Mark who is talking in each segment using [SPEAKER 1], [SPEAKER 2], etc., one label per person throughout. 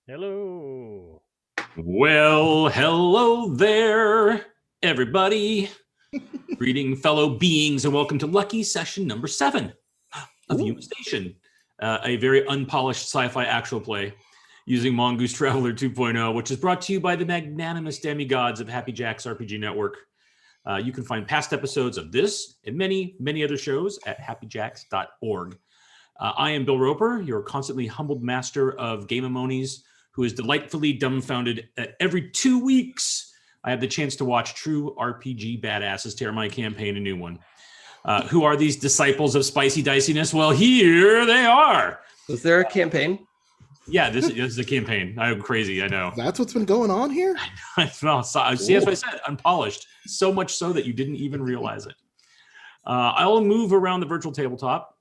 [SPEAKER 1] Hello.
[SPEAKER 2] Well, hello there, everybody. Greeting, fellow beings, and welcome to Lucky Session number 7 of Yuma Station, a very unpolished sci-fi actual play using Mongoose Traveler 2.0, which is brought to you by the magnanimous demigods of Happy Jacks RPG Network. You can find past episodes of this and many, many other shows at happyjacks.org. I am Bill Roper, your constantly humbled master of game-amonies, who is delightfully dumbfounded that every 2 weeks I have the chance to watch true RPG badasses tear my campaign a new one. Who are these disciples of spicy diciness? Well, here they are.
[SPEAKER 3] Was there a campaign?
[SPEAKER 2] Yeah, this is a campaign. I'm crazy, I know.
[SPEAKER 4] That's what's been going on here?
[SPEAKER 2] See, that's what I said, unpolished. So much so that you didn't even realize it. I'll move around the virtual tabletop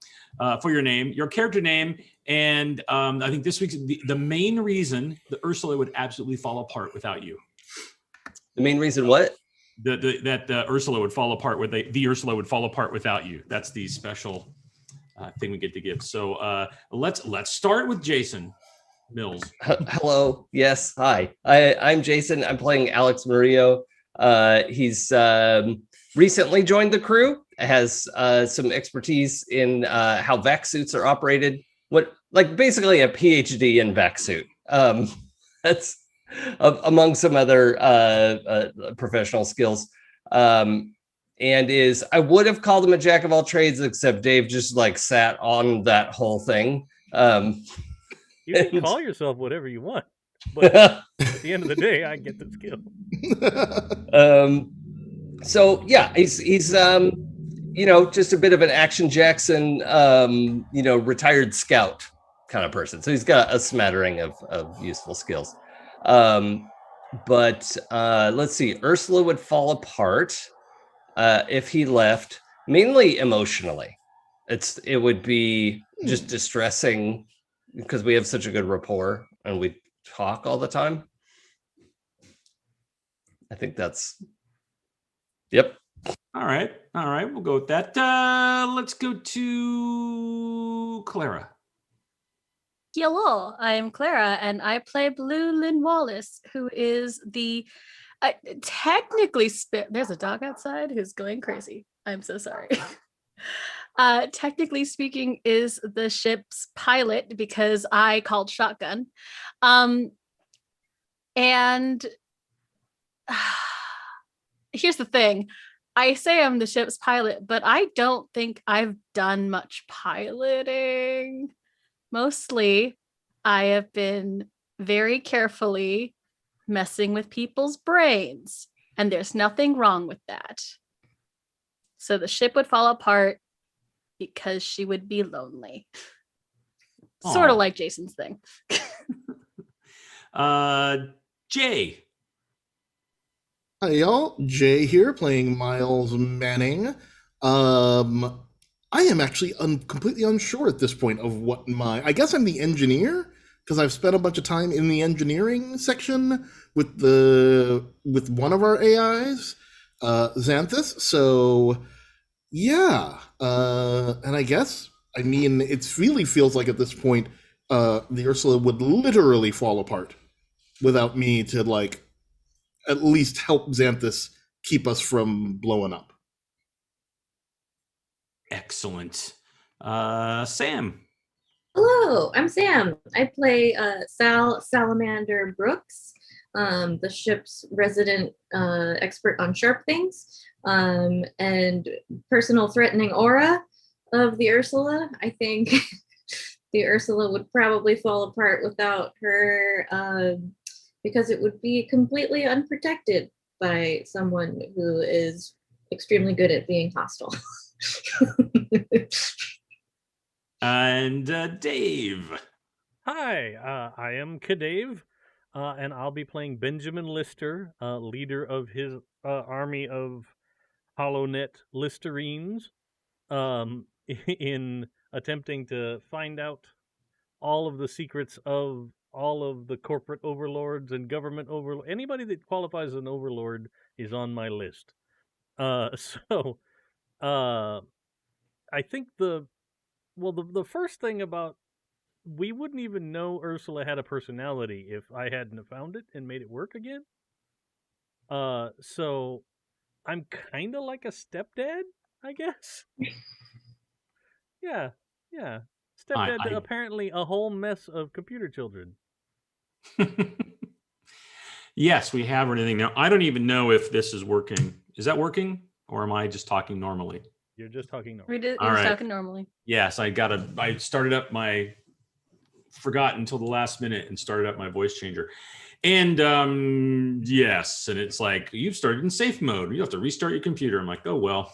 [SPEAKER 2] for your name, your character name, and I think this week's the main reason that Ursula would absolutely fall apart without you.
[SPEAKER 3] The main reason what?
[SPEAKER 2] That Ursula would fall apart with the Ursula would fall apart without you. That's the special thing we get to give. So let's start with Jason Mills.
[SPEAKER 3] Hello. Yes. Hi. I'm Jason. I'm playing Alex Murillo. He's recently joined the crew. Has some expertise in how vac suits are operated. Basically a PhD in vac suit. That's among some other professional skills. And I would have called him a jack of all trades, except Dave just sat on that whole thing.
[SPEAKER 1] You can call yourself whatever you want, but at the end of the day, I get the skill.
[SPEAKER 3] So yeah, he's just a bit of an Action Jackson, retired scout kind of person. So he's got a smattering of useful skills. But let's see, Ursula would fall apart if he left, mainly emotionally. It would be just distressing because we have such a good rapport and we talk all the time. I think that's, yep.
[SPEAKER 2] All right, we'll go with that. Let's go to Clara.
[SPEAKER 5] Hello, I am Clara, and I play Blue Lynn Wallace, who is the technically there's a dog outside who's going crazy. I'm so sorry. Technically speaking, is the ship's pilot because I called shotgun. And here's the thing. I say I'm the ship's pilot, but I don't think I've done much piloting. Mostly, I have been very carefully messing with people's brains, and there's nothing wrong with that. So the ship would fall apart because she would be lonely. Sort of like Jason's thing.
[SPEAKER 2] Jay.
[SPEAKER 4] Hi, y'all. Jay here, playing Miles Manning. I am actually completely unsure at this point of what I guess I'm the engineer, because I've spent a bunch of time in the engineering section with one of our AIs, Xanthus. So, yeah. And I guess, it really feels like at this point, the Ursula would literally fall apart without me to, at least help Xanthus keep us from blowing up.
[SPEAKER 2] Excellent. Sam.
[SPEAKER 6] Hello, I'm Sam. I play Salamander Brooks, the ship's resident expert on sharp things, and personal threatening aura of the Ursula. I think the Ursula would probably fall apart without her, because it would be completely unprotected by someone who is extremely good at being hostile.
[SPEAKER 2] And Dave.
[SPEAKER 1] Hi, I am CADave, and I'll be playing Benjamin Lister, leader of his army of HoloNet Listerines, in attempting to find out all of the secrets of all of the corporate overlords and government overlords. Anybody that qualifies as an overlord is on my list. I think the first thing about we wouldn't even know Ursula had a personality if I hadn't have found it and made it work again. So I'm kind of like a stepdad, I guess. Yeah, yeah. Stepdad to apparently a whole mess of computer children.
[SPEAKER 2] Yes, we have anything now. I don't even know if this is working. Is that working, or am I just talking normally?
[SPEAKER 1] You're just talking normal.
[SPEAKER 5] You're just talking normally.
[SPEAKER 2] Yes, I started up forgot until the last minute and started up my voice changer. And yes, and it's like, you've started in safe mode. You have to restart your computer. I'm like, oh, well.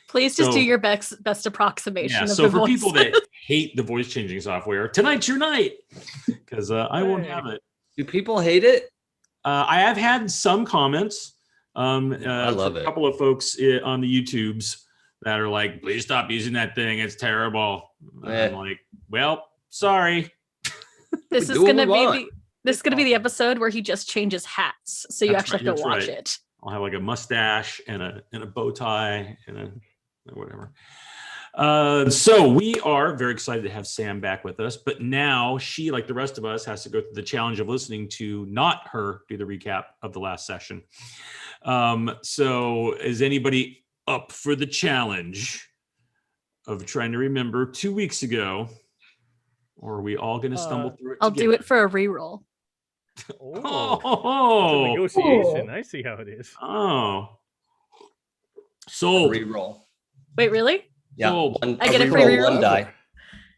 [SPEAKER 5] Please just do your best approximation of
[SPEAKER 2] so
[SPEAKER 5] the
[SPEAKER 2] for
[SPEAKER 5] voice.
[SPEAKER 2] people that hate the voice changing software, tonight's your night, because I won't have it.
[SPEAKER 3] Do people hate it?
[SPEAKER 2] I have had some comments.
[SPEAKER 3] I love it.
[SPEAKER 2] A couple of folks on the YouTubes that are like, please stop using that thing. It's terrible. I'm like, well, sorry.
[SPEAKER 5] This is going to be the episode where he just changes hats. So you actually have to watch it.
[SPEAKER 2] I'll have like a mustache and a bow tie and whatever. So we are very excited to have Sam back with us, but now she, like the rest of us, has to go through the challenge of listening to not her do the recap of the last session. So is anybody up for the challenge of trying to remember 2 weeks ago, or are we all going to stumble through it?
[SPEAKER 5] I'll do it for a reroll.
[SPEAKER 1] Oh, negotiation. I see how it is.
[SPEAKER 2] Oh, so
[SPEAKER 3] reroll.
[SPEAKER 5] Wait, really?
[SPEAKER 3] Yeah,
[SPEAKER 5] I get a free reroll.
[SPEAKER 3] One die.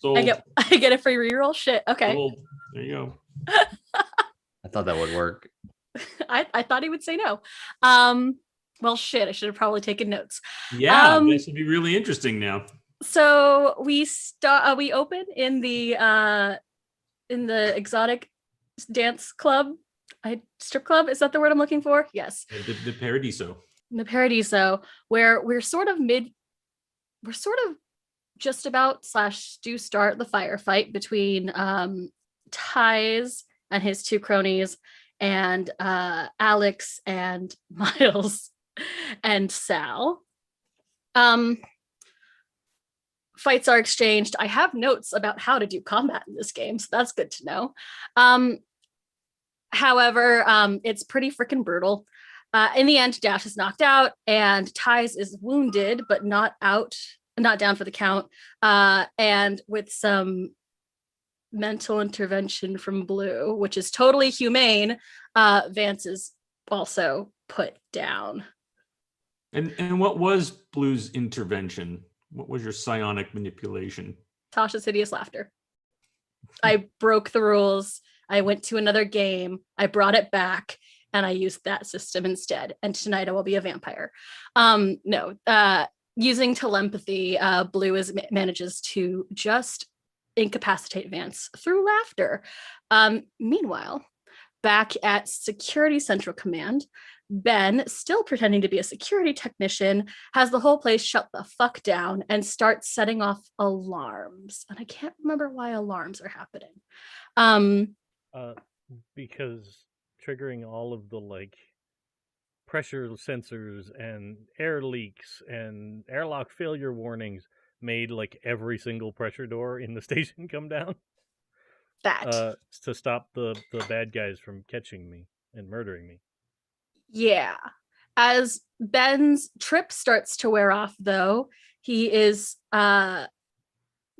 [SPEAKER 5] I get a free reroll. Shit. Okay.
[SPEAKER 2] There you go.
[SPEAKER 3] I thought that would work.
[SPEAKER 5] I thought he would say no. Well, shit. I should have probably taken notes.
[SPEAKER 2] Yeah, this would be really interesting now.
[SPEAKER 5] So we open in the exotic dance club, strip club. Is that the word I'm looking for? Yes.
[SPEAKER 2] The Paradiso.
[SPEAKER 5] The Paradiso, where we're sort of just about / do start the firefight between Ties and his two cronies and Alex and Miles and Sal. Fights are exchanged. I have notes about how to do combat in this game, so that's good to know. However, it's pretty freaking brutal. In the end, Dash is knocked out and Ties is wounded, but not down for the count. And with some mental intervention from Blue, which is totally humane, Vance is also put down.
[SPEAKER 2] And what was Blue's intervention? What was your psionic manipulation?
[SPEAKER 5] Tasha's hideous laughter. I broke the rules. I went to another game. I brought it back and I used that system instead. And tonight I will be a vampire. Using telepathy, Blue manages to just incapacitate Vance through laughter. Meanwhile, back at Security Central Command, Ben, still pretending to be a security technician, has the whole place shut the fuck down and starts setting off alarms. And I can't remember why alarms are happening.
[SPEAKER 1] Because triggering all of the pressure sensors and air leaks and airlock failure warnings made every single pressure door in the station come down.
[SPEAKER 5] That
[SPEAKER 1] to stop the bad guys from catching me and murdering me.
[SPEAKER 5] Yeah. As Ben's trip starts to wear off, though, he is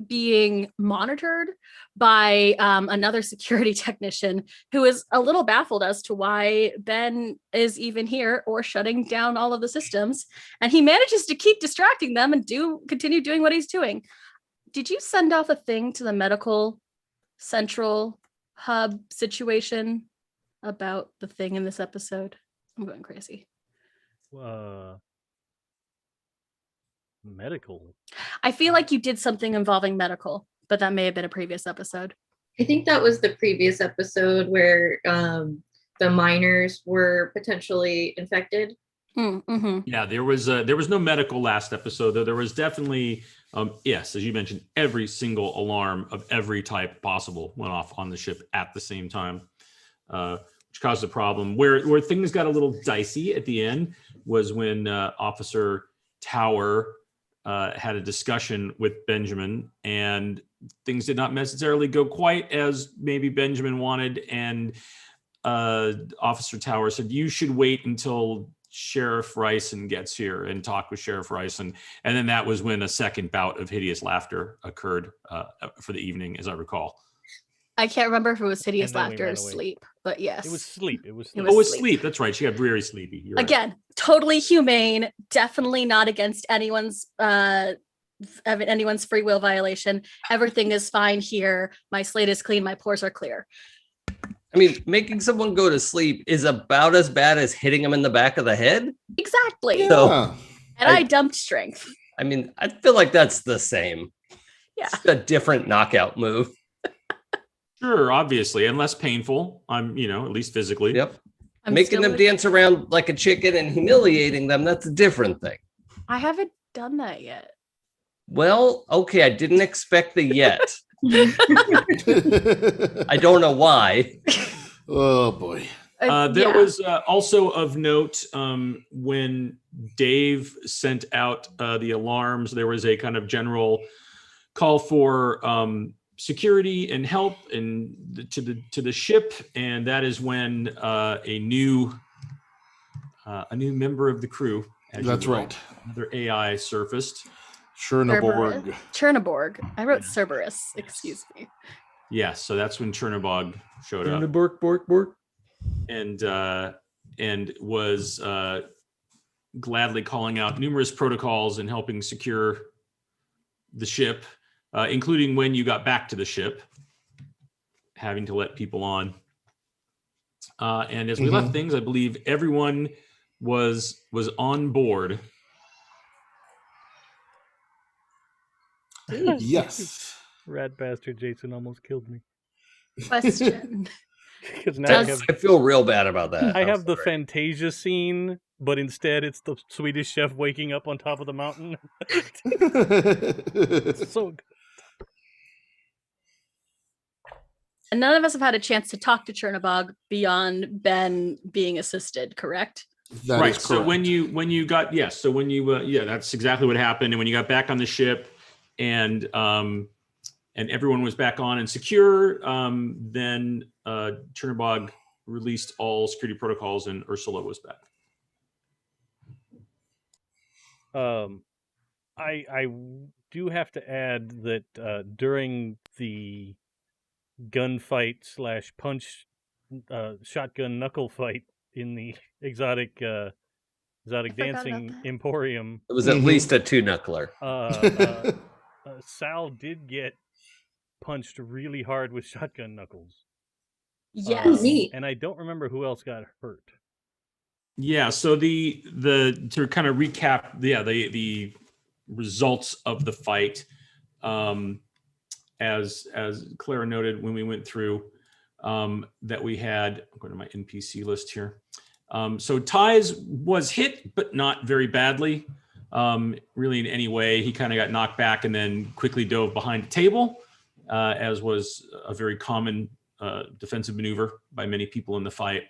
[SPEAKER 5] being monitored by another security technician who is a little baffled as to why Ben is even here or shutting down all of the systems. And he manages to keep distracting them and continue doing what he's doing. Did you send off a thing to the medical central hub situation about the thing in this episode? I'm going crazy.
[SPEAKER 1] Medical.
[SPEAKER 5] I feel like you did something involving medical, but that may have been a previous episode.
[SPEAKER 6] I think that was the previous episode where the miners were potentially infected.
[SPEAKER 5] Mm-hmm.
[SPEAKER 2] Yeah, there was no medical last episode, though there was definitely, yes, as you mentioned, every single alarm of every type possible went off on the ship at the same time, which caused a problem. Where things got a little dicey at the end was when Officer Tower had a discussion with Benjamin, and things did not necessarily go quite as maybe Benjamin wanted, and Officer Tower said, you should wait until Sheriff Ryson gets here and talk with Sheriff Ryson. And then that was when a second bout of hideous laughter occurred for the evening, as I recall.
[SPEAKER 5] I can't remember if it was hideous
[SPEAKER 1] And then we
[SPEAKER 5] laughter or
[SPEAKER 1] ran away.
[SPEAKER 5] sleep, but yes.
[SPEAKER 1] It was sleep. It was
[SPEAKER 5] It
[SPEAKER 1] sleep.
[SPEAKER 5] was
[SPEAKER 2] Oh, it's
[SPEAKER 5] sleep.
[SPEAKER 2] sleep. That's right. She got very sleepy. You're right.
[SPEAKER 5] Again, totally humane, definitely not against anyone's free will violation. Everything is fine here. My slate is clean, my pores are clear.
[SPEAKER 3] I mean, making someone go to sleep is about as bad as hitting them in the back of the head.
[SPEAKER 5] Exactly.
[SPEAKER 4] Yeah.
[SPEAKER 3] So-
[SPEAKER 5] And I dumped strength.
[SPEAKER 3] I mean, I feel like that's the same.
[SPEAKER 5] Yeah.
[SPEAKER 3] It's a different knockout move.
[SPEAKER 2] Sure, obviously, and less painful. I'm, at least physically.
[SPEAKER 3] Yep.
[SPEAKER 5] I'm
[SPEAKER 3] Making
[SPEAKER 5] still
[SPEAKER 3] them
[SPEAKER 5] with-
[SPEAKER 3] dance around like a chicken and humiliating them, that's a different thing.
[SPEAKER 5] I haven't done that yet.
[SPEAKER 3] Well, okay, I didn't expect the yet. I don't know why.
[SPEAKER 4] Oh boy.
[SPEAKER 2] There
[SPEAKER 5] Yeah.
[SPEAKER 2] was also of note when Dave sent out the alarms, there was a kind of general call for security and help to the ship, and that is when a new member of the crew, as you
[SPEAKER 4] That's
[SPEAKER 2] will,
[SPEAKER 4] right.
[SPEAKER 2] another AI surfaced.
[SPEAKER 4] Chernobyl.
[SPEAKER 5] Chernoborg. I wrote Cerberus. Excuse me.
[SPEAKER 2] Yes, so that's when Chernobog showed up.
[SPEAKER 3] Bork, bork, bork.
[SPEAKER 2] And was gladly calling out numerous protocols and helping secure the ship, including when you got back to the ship, having to let people on. And as we left things, I believe everyone was on board.
[SPEAKER 4] Yes.
[SPEAKER 1] Rat bastard Jason almost killed me.
[SPEAKER 5] Question.
[SPEAKER 1] Because now
[SPEAKER 3] I feel real bad about that.
[SPEAKER 1] I
[SPEAKER 3] I'm
[SPEAKER 1] have the
[SPEAKER 3] sorry.
[SPEAKER 1] Fantasia scene, but instead it's the Swedish chef waking up on top of the mountain. It's so good.
[SPEAKER 5] And none of us have had a chance to talk to Chernobog beyond Ben being assisted, correct?
[SPEAKER 4] That
[SPEAKER 2] Right.
[SPEAKER 4] is
[SPEAKER 2] So when
[SPEAKER 4] correct.
[SPEAKER 2] you got, yes. So when you, that's exactly what happened. And when you got back on the ship and everyone was back on and secure, then Chernobog released all security protocols and Ursula was back.
[SPEAKER 1] I do have to add that during the gunfight / punch shotgun knuckle fight in the exotic dancing
[SPEAKER 5] that.
[SPEAKER 1] emporium,
[SPEAKER 3] It was at least a two knuckler.
[SPEAKER 1] Sal did get punched really hard with shotgun knuckles.
[SPEAKER 5] Yes.
[SPEAKER 6] neat.
[SPEAKER 1] And I don't remember who else got hurt.
[SPEAKER 2] Yeah. So the to kind of recap, the results of the fight, as Clara noted when we went through, that we had. I'm going to my NPC list here. So Ties was hit, but not very badly, really in any way. He kind of got knocked back and then quickly dove behind a table, as was a very common defensive maneuver by many people in the fight.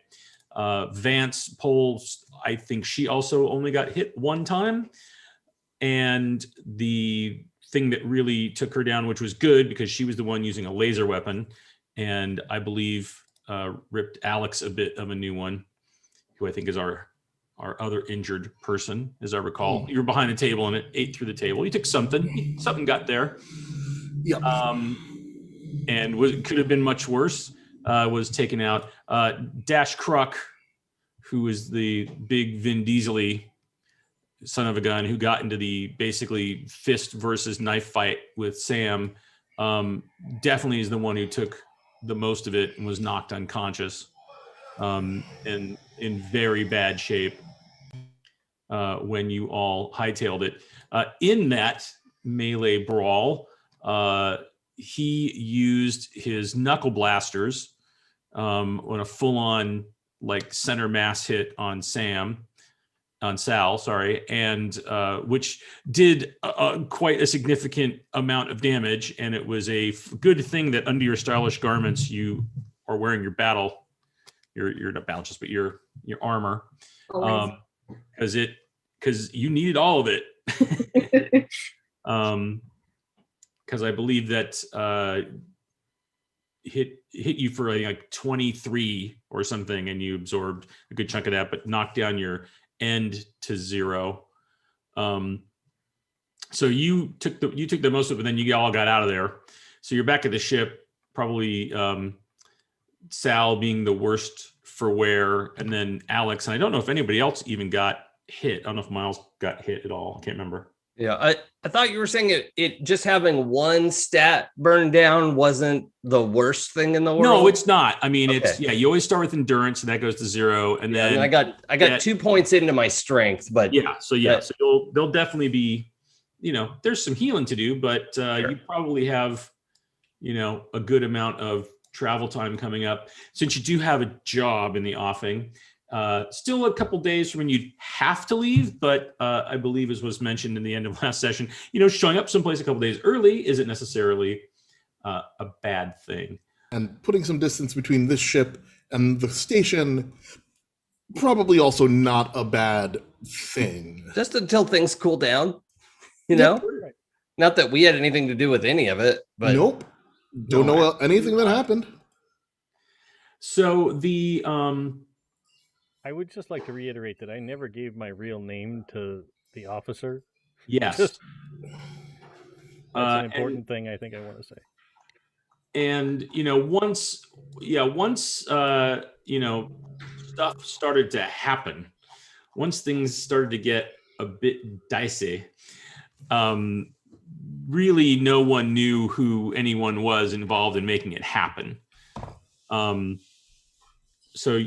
[SPEAKER 2] Vance Poles, I think she also only got hit one time. And the thing that really took her down, which was good because she was the one using a laser weapon, and I believe ripped Alex a bit of a new one, who I think is our other injured person, as I recall. You were behind the table and it ate through the table. You took something got there.
[SPEAKER 4] Yep.
[SPEAKER 2] And could have been much worse, was taken out. Dash Kruk, who is the big Vin Diesel-y son of a gun who got into the basically fist versus knife fight with Sam, definitely is the one who took the most of it and was knocked unconscious, and in very bad shape when you all hightailed it. In that melee brawl, he used his knuckle blasters on a full-on like center mass hit on Sal, and which did quite a significant amount of damage. And it was a good thing that under your stylish garments you are wearing your not battle chest, but your armor,
[SPEAKER 6] Always.
[SPEAKER 2] because you needed all of it. because I believe that hit you for like 23 or something, and you absorbed a good chunk of that, but knocked down your end to 0. So you took the most of it, but then you all got out of there. So you're back at the ship, probably Sal being the worst for wear, and then Alex. And I don't know if anybody else even got hit. I don't know if Miles got hit at all. I can't remember.
[SPEAKER 3] Yeah, I thought you were saying it just having one stat burned down wasn't the worst thing in the world.
[SPEAKER 2] No, it's not. I mean,
[SPEAKER 3] Okay.
[SPEAKER 2] it's you always start with endurance, and that goes to 0, and then
[SPEAKER 3] I got 2 points into my strength, but
[SPEAKER 2] so they'll definitely be, there's some healing to do, but
[SPEAKER 3] Sure.
[SPEAKER 2] you probably have, a good amount of travel time coming up, since you do have a job in the offing. Still a couple days from when you'd have to leave, but I believe, as was mentioned in the end of last session, showing up someplace a couple days early isn't necessarily a bad thing.
[SPEAKER 4] And putting some distance between this ship and the station, probably also not a bad thing.
[SPEAKER 3] just until things cool down, Not that we had anything to do with any of it, but
[SPEAKER 4] Nope. Don't know anything that happened.
[SPEAKER 2] So the
[SPEAKER 1] I would just like to reiterate that I never gave my real name to the officer.
[SPEAKER 2] yes,
[SPEAKER 1] Just- That's an
[SPEAKER 2] and-
[SPEAKER 1] important thing I think I want to say.
[SPEAKER 2] And once stuff started to happen, once things started to get a bit dicey, really no one knew who anyone was involved in making it happen. So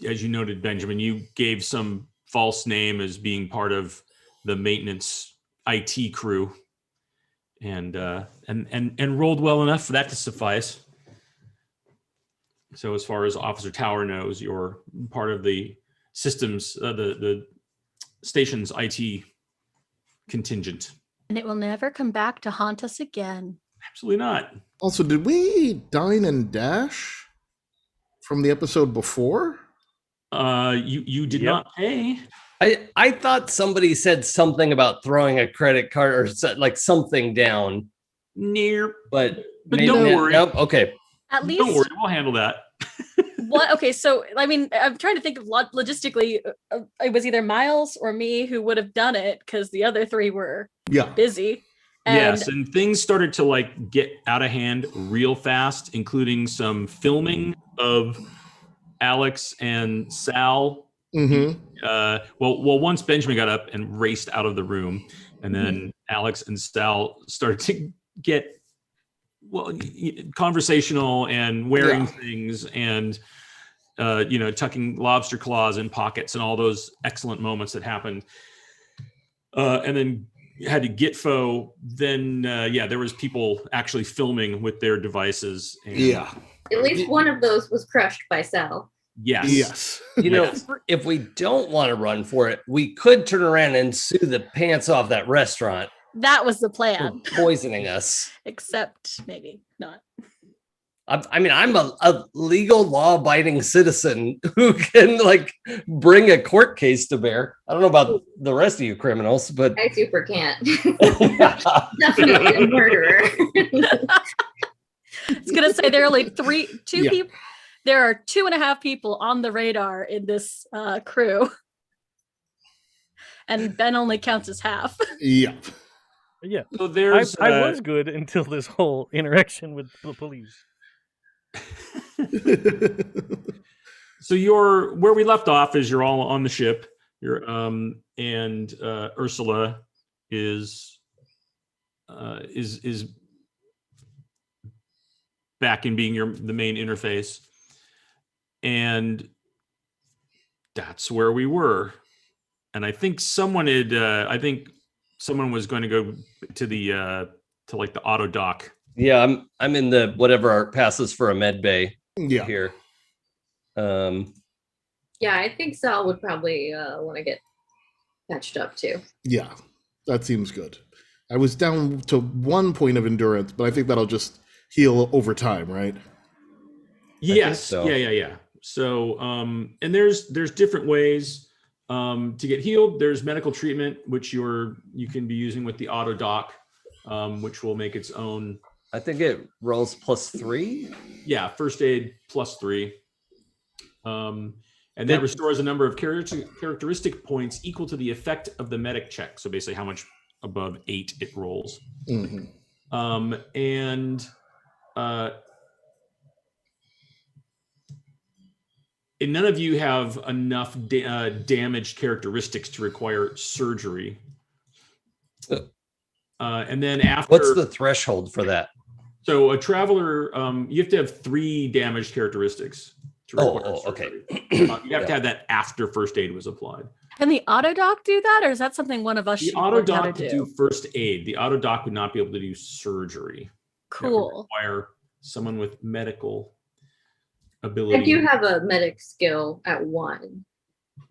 [SPEAKER 2] as you noted, Benjamin, you gave some false name as being part of the maintenance IT crew, and rolled well enough for that to suffice. So as far as Officer Tower knows, you're part of the systems, the station's IT contingent.
[SPEAKER 5] And it will never come back to haunt us again.
[SPEAKER 2] Absolutely not.
[SPEAKER 4] Also, did we dine and dash from the episode before?
[SPEAKER 2] You did not pay.
[SPEAKER 3] I thought somebody said something about throwing a credit card or like something down,
[SPEAKER 2] Near,
[SPEAKER 3] but
[SPEAKER 2] but don't worry.
[SPEAKER 3] Nope. Okay.
[SPEAKER 5] At least
[SPEAKER 2] Don't worry, we'll handle that.
[SPEAKER 5] what? Okay, so I mean, I'm trying to think of logistically. It was either Miles or me who would have done it because the other 3 were
[SPEAKER 4] Yeah.
[SPEAKER 5] busy. And
[SPEAKER 2] Yes, and things started to get out of hand real fast, including some filming of Alex and Sal.
[SPEAKER 4] Mm-hmm.
[SPEAKER 2] Well, once Benjamin got up and raced out of the room, and then Alex and Sal started to get conversational and wearing things and tucking lobster claws in pockets and all those excellent moments that happened. And then had to get then there was people actually filming with their devices. And
[SPEAKER 6] At least one of those was crushed by Sal.
[SPEAKER 2] Yes.
[SPEAKER 4] Yes.
[SPEAKER 3] If we don't want to run for it, we could turn around and sue the pants off that restaurant
[SPEAKER 5] that was the
[SPEAKER 3] for
[SPEAKER 5] plan,
[SPEAKER 3] poisoning us.
[SPEAKER 5] except maybe not.
[SPEAKER 3] I mean, I'm a legal, law-abiding citizen who can bring a court case to bear. I don't know about the rest of you criminals, but
[SPEAKER 6] I super can't. Definitely a murderer.
[SPEAKER 5] I was gonna say there are only two
[SPEAKER 4] Yeah.
[SPEAKER 5] people. There are 2.5 people on the radar in this crew, and Ben only counts as half.
[SPEAKER 4] Yeah.
[SPEAKER 1] Yeah,
[SPEAKER 2] So there's
[SPEAKER 1] I was good until this whole interaction with the police.
[SPEAKER 2] So you're where we left off is you're all on the ship. You're and Ursula is back in being the main interface, and that's where we were. And I think someone was going to go to the the auto dock.
[SPEAKER 3] yeah, I'm in the whatever our passes for a med bay
[SPEAKER 4] Yeah.
[SPEAKER 3] here.
[SPEAKER 6] Yeah, I think Sal would probably want to get patched up too.
[SPEAKER 4] Yeah. That seems good. I was down to 1 point of endurance, but I think that'll just heal over time, right?
[SPEAKER 2] Yes.
[SPEAKER 3] so.
[SPEAKER 2] Yeah. So, and there's different ways to get healed. There's medical treatment, which you can be using with the auto dock. which will make its own.
[SPEAKER 3] I think it rolls +3.
[SPEAKER 2] Yeah, first aid +3. And that restores a number of characteristic points equal to the effect of the medic check. So basically how much above 8 it rolls. And none of you have enough damaged characteristics to require surgery. And then after...
[SPEAKER 3] What's the threshold for that?
[SPEAKER 2] So a traveler, you have to have 3 damaged characteristics.
[SPEAKER 3] Okay.
[SPEAKER 2] You have to have that after first aid was applied.
[SPEAKER 5] Can the auto doc do that, or is that something one of us
[SPEAKER 2] The
[SPEAKER 5] should
[SPEAKER 2] auto
[SPEAKER 5] learn how
[SPEAKER 2] doc
[SPEAKER 5] to
[SPEAKER 2] could do first aid. The auto doc would not be able to do surgery. That would
[SPEAKER 5] Cool.
[SPEAKER 2] require someone with medical ability.
[SPEAKER 6] I do have a medic skill at 1.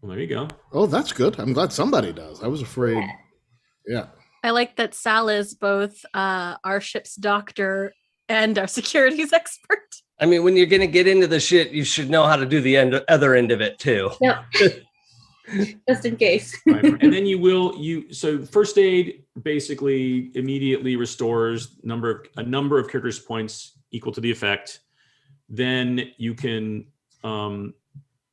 [SPEAKER 2] Well, there you go.
[SPEAKER 4] Oh, that's good. I'm glad somebody does. I was afraid. Yeah.
[SPEAKER 5] I like that Sal is both our ship's doctor and our securities expert.
[SPEAKER 3] I mean, when you're going to get into the shit, you should know how to do the other end of it too.
[SPEAKER 6] Yep. Just in case.
[SPEAKER 2] Right. And then so first aid basically immediately restores a number of characters points equal to the effect. Then you can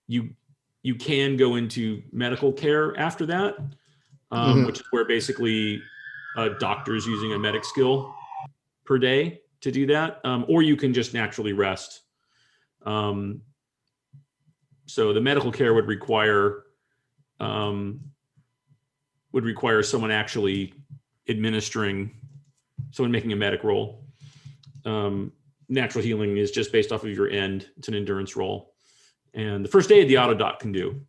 [SPEAKER 2] you can go into medical care after that, which is where basically a doctor's using a medic skill per day to do that, or you can just naturally rest. So the medical care would require someone actually someone making a medic roll. Natural healing is just based off of your end. It's an endurance roll. And the first aid, the auto doc can do.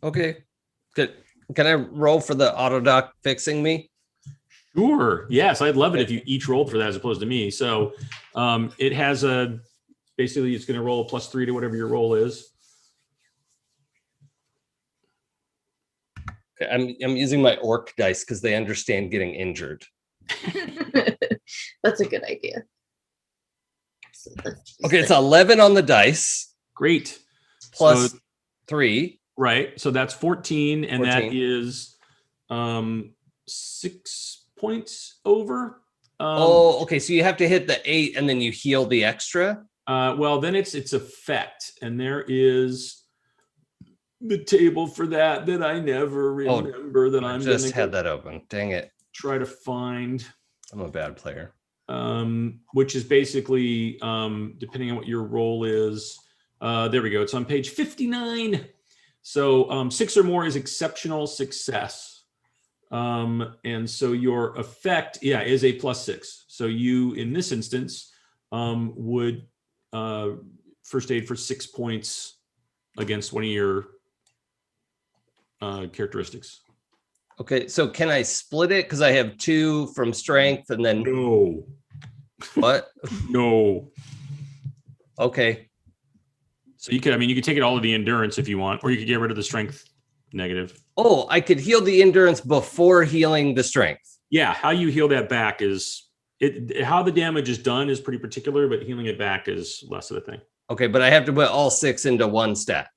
[SPEAKER 3] Okay. Good. Can I roll for the auto doc fixing me?
[SPEAKER 2] Sure. Yes, I'd love it if you each rolled for that as opposed to me. So it has basically it's going to roll a +3 to whatever your roll is.
[SPEAKER 3] Okay, I'm using my orc dice because they understand getting injured.
[SPEAKER 6] That's a good idea. So
[SPEAKER 3] Okay, it's 11 on the dice.
[SPEAKER 2] Great.
[SPEAKER 3] Plus 3.
[SPEAKER 2] Right. So that's 14, and
[SPEAKER 3] 14.
[SPEAKER 2] that is 6 points over.
[SPEAKER 3] Okay. So you have to hit the 8 and then you heal the extra.
[SPEAKER 2] Well, then it's effect, and there is the table for that I never remember that I'm
[SPEAKER 3] just had that open. Dang it.
[SPEAKER 2] Try to find.
[SPEAKER 3] I'm a bad player.
[SPEAKER 2] Which is basically depending on what your role is. There we go. It's on page 59. So 6 or more is exceptional success. And so your effect, is a +6. So you, in this instance, would first aid for 6 points against one of your characteristics.
[SPEAKER 3] Okay, so can I split it? Because I have 2 from strength and then...
[SPEAKER 2] No.
[SPEAKER 3] What?
[SPEAKER 2] No.
[SPEAKER 3] Okay.
[SPEAKER 2] So you could take it all of the endurance if you want, or you could get rid of the strength negative.
[SPEAKER 3] Oh, I could heal the endurance before healing the strength.
[SPEAKER 2] Yeah, how you heal that back how the damage is done is pretty particular, but healing it back is less of a thing.
[SPEAKER 3] Okay, but I have to put all 6 into one stat.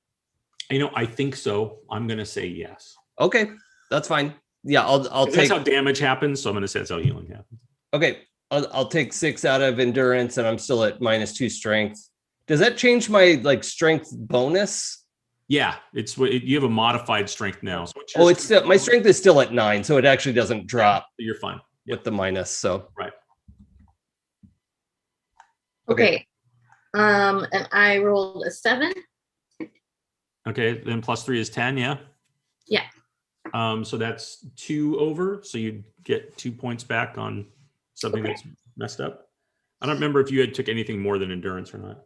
[SPEAKER 2] I think so. I'm going to say yes.
[SPEAKER 3] Okay, that's fine. Yeah, I'll take...
[SPEAKER 2] That's how damage happens, so I'm going to say that's how healing happens.
[SPEAKER 3] Okay, I'll take 6 out of endurance, and I'm still at -2 strength. Does that change my strength bonus?
[SPEAKER 2] Yeah, you have a modified strength now. So
[SPEAKER 3] it's still, my strength is still at 9, so it actually doesn't drop.
[SPEAKER 2] You're fine
[SPEAKER 3] with the minus. So
[SPEAKER 2] right.
[SPEAKER 6] Okay. And I rolled a 7.
[SPEAKER 2] Okay, then +3 is 10. Yeah.
[SPEAKER 6] Yeah.
[SPEAKER 2] So that's 2 over. So you get 2 points back on something that's messed up. I don't remember if you took anything more than endurance or not.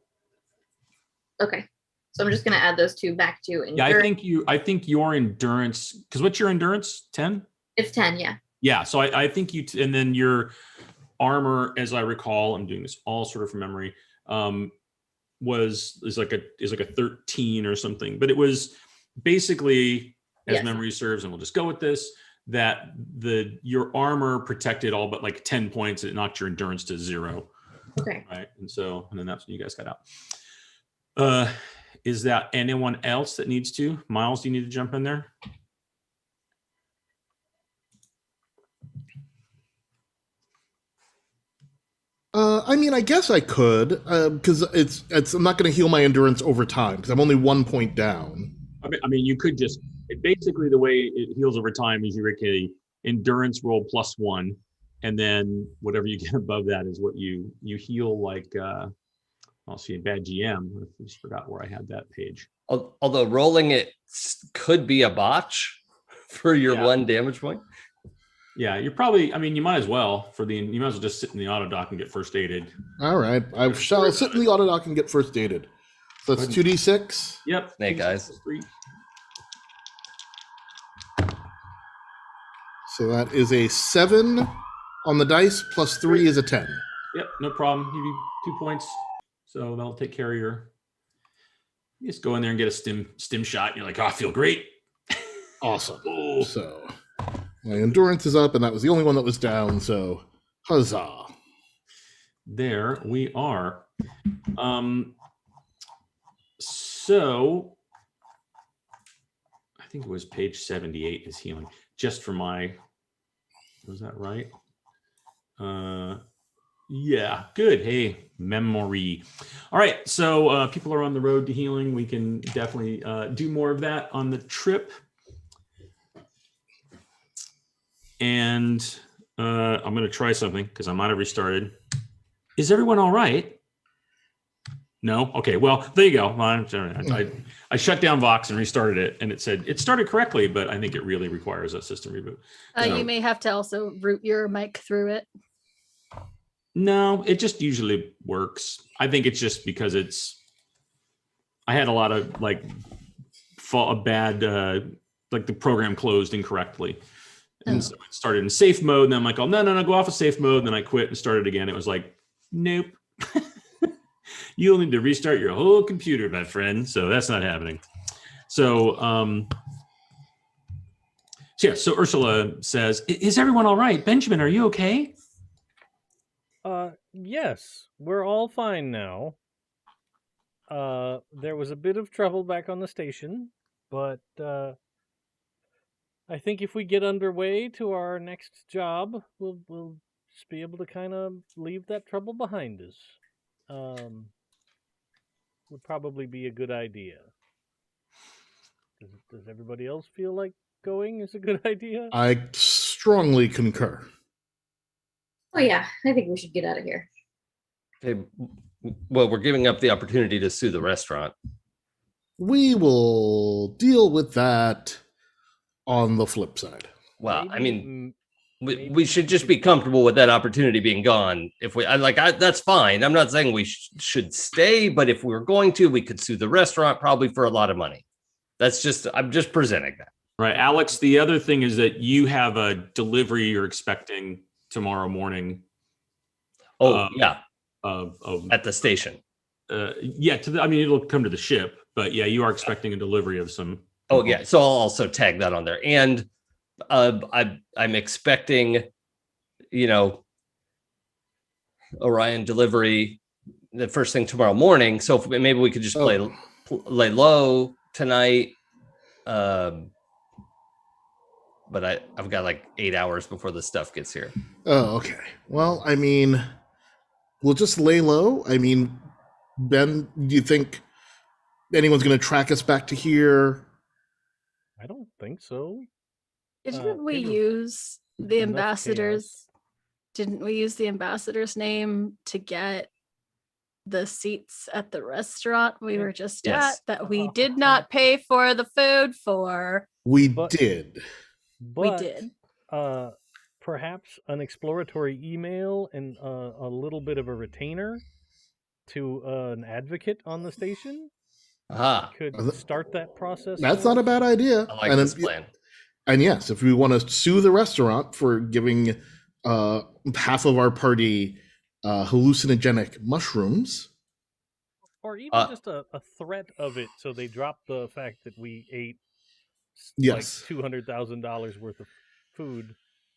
[SPEAKER 6] Okay. So I'm just going to add those 2 back to endurance.
[SPEAKER 2] Yeah, I think your endurance, because what's your endurance? 10?
[SPEAKER 6] It's 10, yeah.
[SPEAKER 2] Yeah, so I think and then your armor, as I recall, I'm doing this all sort of from memory, is like a 13 or something. But it was basically, as memory serves, and we'll just go with this, that your armor protected all but 10 points, and it knocked your endurance to 0.
[SPEAKER 6] Okay.
[SPEAKER 2] Right, and then that's when you guys got out. Is that anyone else that needs to? Miles, do you need to jump in there?
[SPEAKER 4] I mean, I guess I could, because it's. I'm not going to heal my endurance over time because I'm only 1 point down.
[SPEAKER 2] I mean, you could just basically the way it heals over time is you make a endurance roll +1, and then whatever you get above that is what you heal. Like, I'll see a bad GM. I just forgot where I had that page.
[SPEAKER 3] Although rolling it could be a botch for your 1 damage point.
[SPEAKER 2] Yeah, you're probably. I mean, you might as well you might as well just sit in the auto dock and get first aided.
[SPEAKER 4] All right, I shall sit in the auto dock and get first aided. So that's 2d6.
[SPEAKER 2] Yep.
[SPEAKER 3] Snake eyes.
[SPEAKER 2] 3.
[SPEAKER 4] So that is a 7 on the dice, +3 is a 10.
[SPEAKER 2] Yep, no problem. Give you 2 points. So that'll take care of your. You just go in there and get a stim shot. And you're like, oh, I feel great.
[SPEAKER 4] Awesome.
[SPEAKER 2] Oh.
[SPEAKER 4] So my endurance is up, and that was the only one that was down. So huzzah!
[SPEAKER 2] There we are. So I think it was page 78 is healing. Just for my, was that right? Yeah, good. Hey, memory. All right, so people are on the road to healing. We can definitely do more of that on the trip. And I'm going to try something because I might have restarted. Is everyone all right? No? Okay, well, there you go. I shut down Vox and restarted it, and it said it started correctly, but I think it really requires a system reboot. So,
[SPEAKER 5] You may have to also route your mic through it.
[SPEAKER 2] no, it just usually works. I think it's just because I had a lot of like the program closed incorrectly. And so it started in safe mode, and then I'm like, oh, no, go off of safe mode. And then I quit and started again. It was like, nope. You'll need to restart your whole computer, my friend. So that's not happening. So, so Ursula says, is everyone all right? Benjamin, are you okay?
[SPEAKER 1] Yes, we're all fine now. There was a bit of trouble back on the station, but I think if we get underway to our next job, we'll just be able to kind of leave that trouble behind us. Would probably be a good idea. Does everybody else feel like going is a good idea?
[SPEAKER 4] I strongly concur.
[SPEAKER 6] Oh yeah, I think we should get out of here.
[SPEAKER 3] Okay. Well, we're giving up the opportunity to sue the restaurant.
[SPEAKER 4] We will deal with that on the flip side.
[SPEAKER 3] Well,
[SPEAKER 1] Maybe,
[SPEAKER 3] I mean,
[SPEAKER 1] maybe
[SPEAKER 3] we should just be comfortable with that opportunity being gone. If that's fine. I'm not saying we should stay, but if we were going to, we could sue the restaurant probably for a lot of money. I'm just presenting that.
[SPEAKER 2] Right. Alex, the other thing is that you have a delivery you're expecting tomorrow morning.
[SPEAKER 3] Oh, yeah.
[SPEAKER 2] At
[SPEAKER 3] the station.
[SPEAKER 2] It'll come to the ship, but yeah, you are expecting a delivery of some.
[SPEAKER 3] Oh, yeah. So I'll also tag that on there. And I'm expecting, Orion delivery the first thing tomorrow morning. So maybe we could just lay low tonight. But I've got like 8 hours before the stuff gets here.
[SPEAKER 4] Oh, okay. Well, I mean, we'll just lay low. I mean, Ben, do you think anyone's going to track us back to here?
[SPEAKER 1] I don't think so.
[SPEAKER 5] Didn't we use the ambassador's? Didn't we use the ambassador's name to get the seats at the restaurant we were just at that we did not pay for the food for?
[SPEAKER 4] We
[SPEAKER 1] But-
[SPEAKER 4] did.
[SPEAKER 5] We did.
[SPEAKER 1] Perhaps an exploratory email and a little bit of a retainer to an advocate on the station
[SPEAKER 3] Aha.
[SPEAKER 1] could start that process.
[SPEAKER 4] That's not a bad idea.
[SPEAKER 3] I like this plan.
[SPEAKER 4] And yes, if we want to sue the restaurant for giving half of our party hallucinogenic mushrooms,
[SPEAKER 1] Or even just a threat of it, so they drop the fact that we ate
[SPEAKER 4] yes,
[SPEAKER 1] like $200,000 worth of food.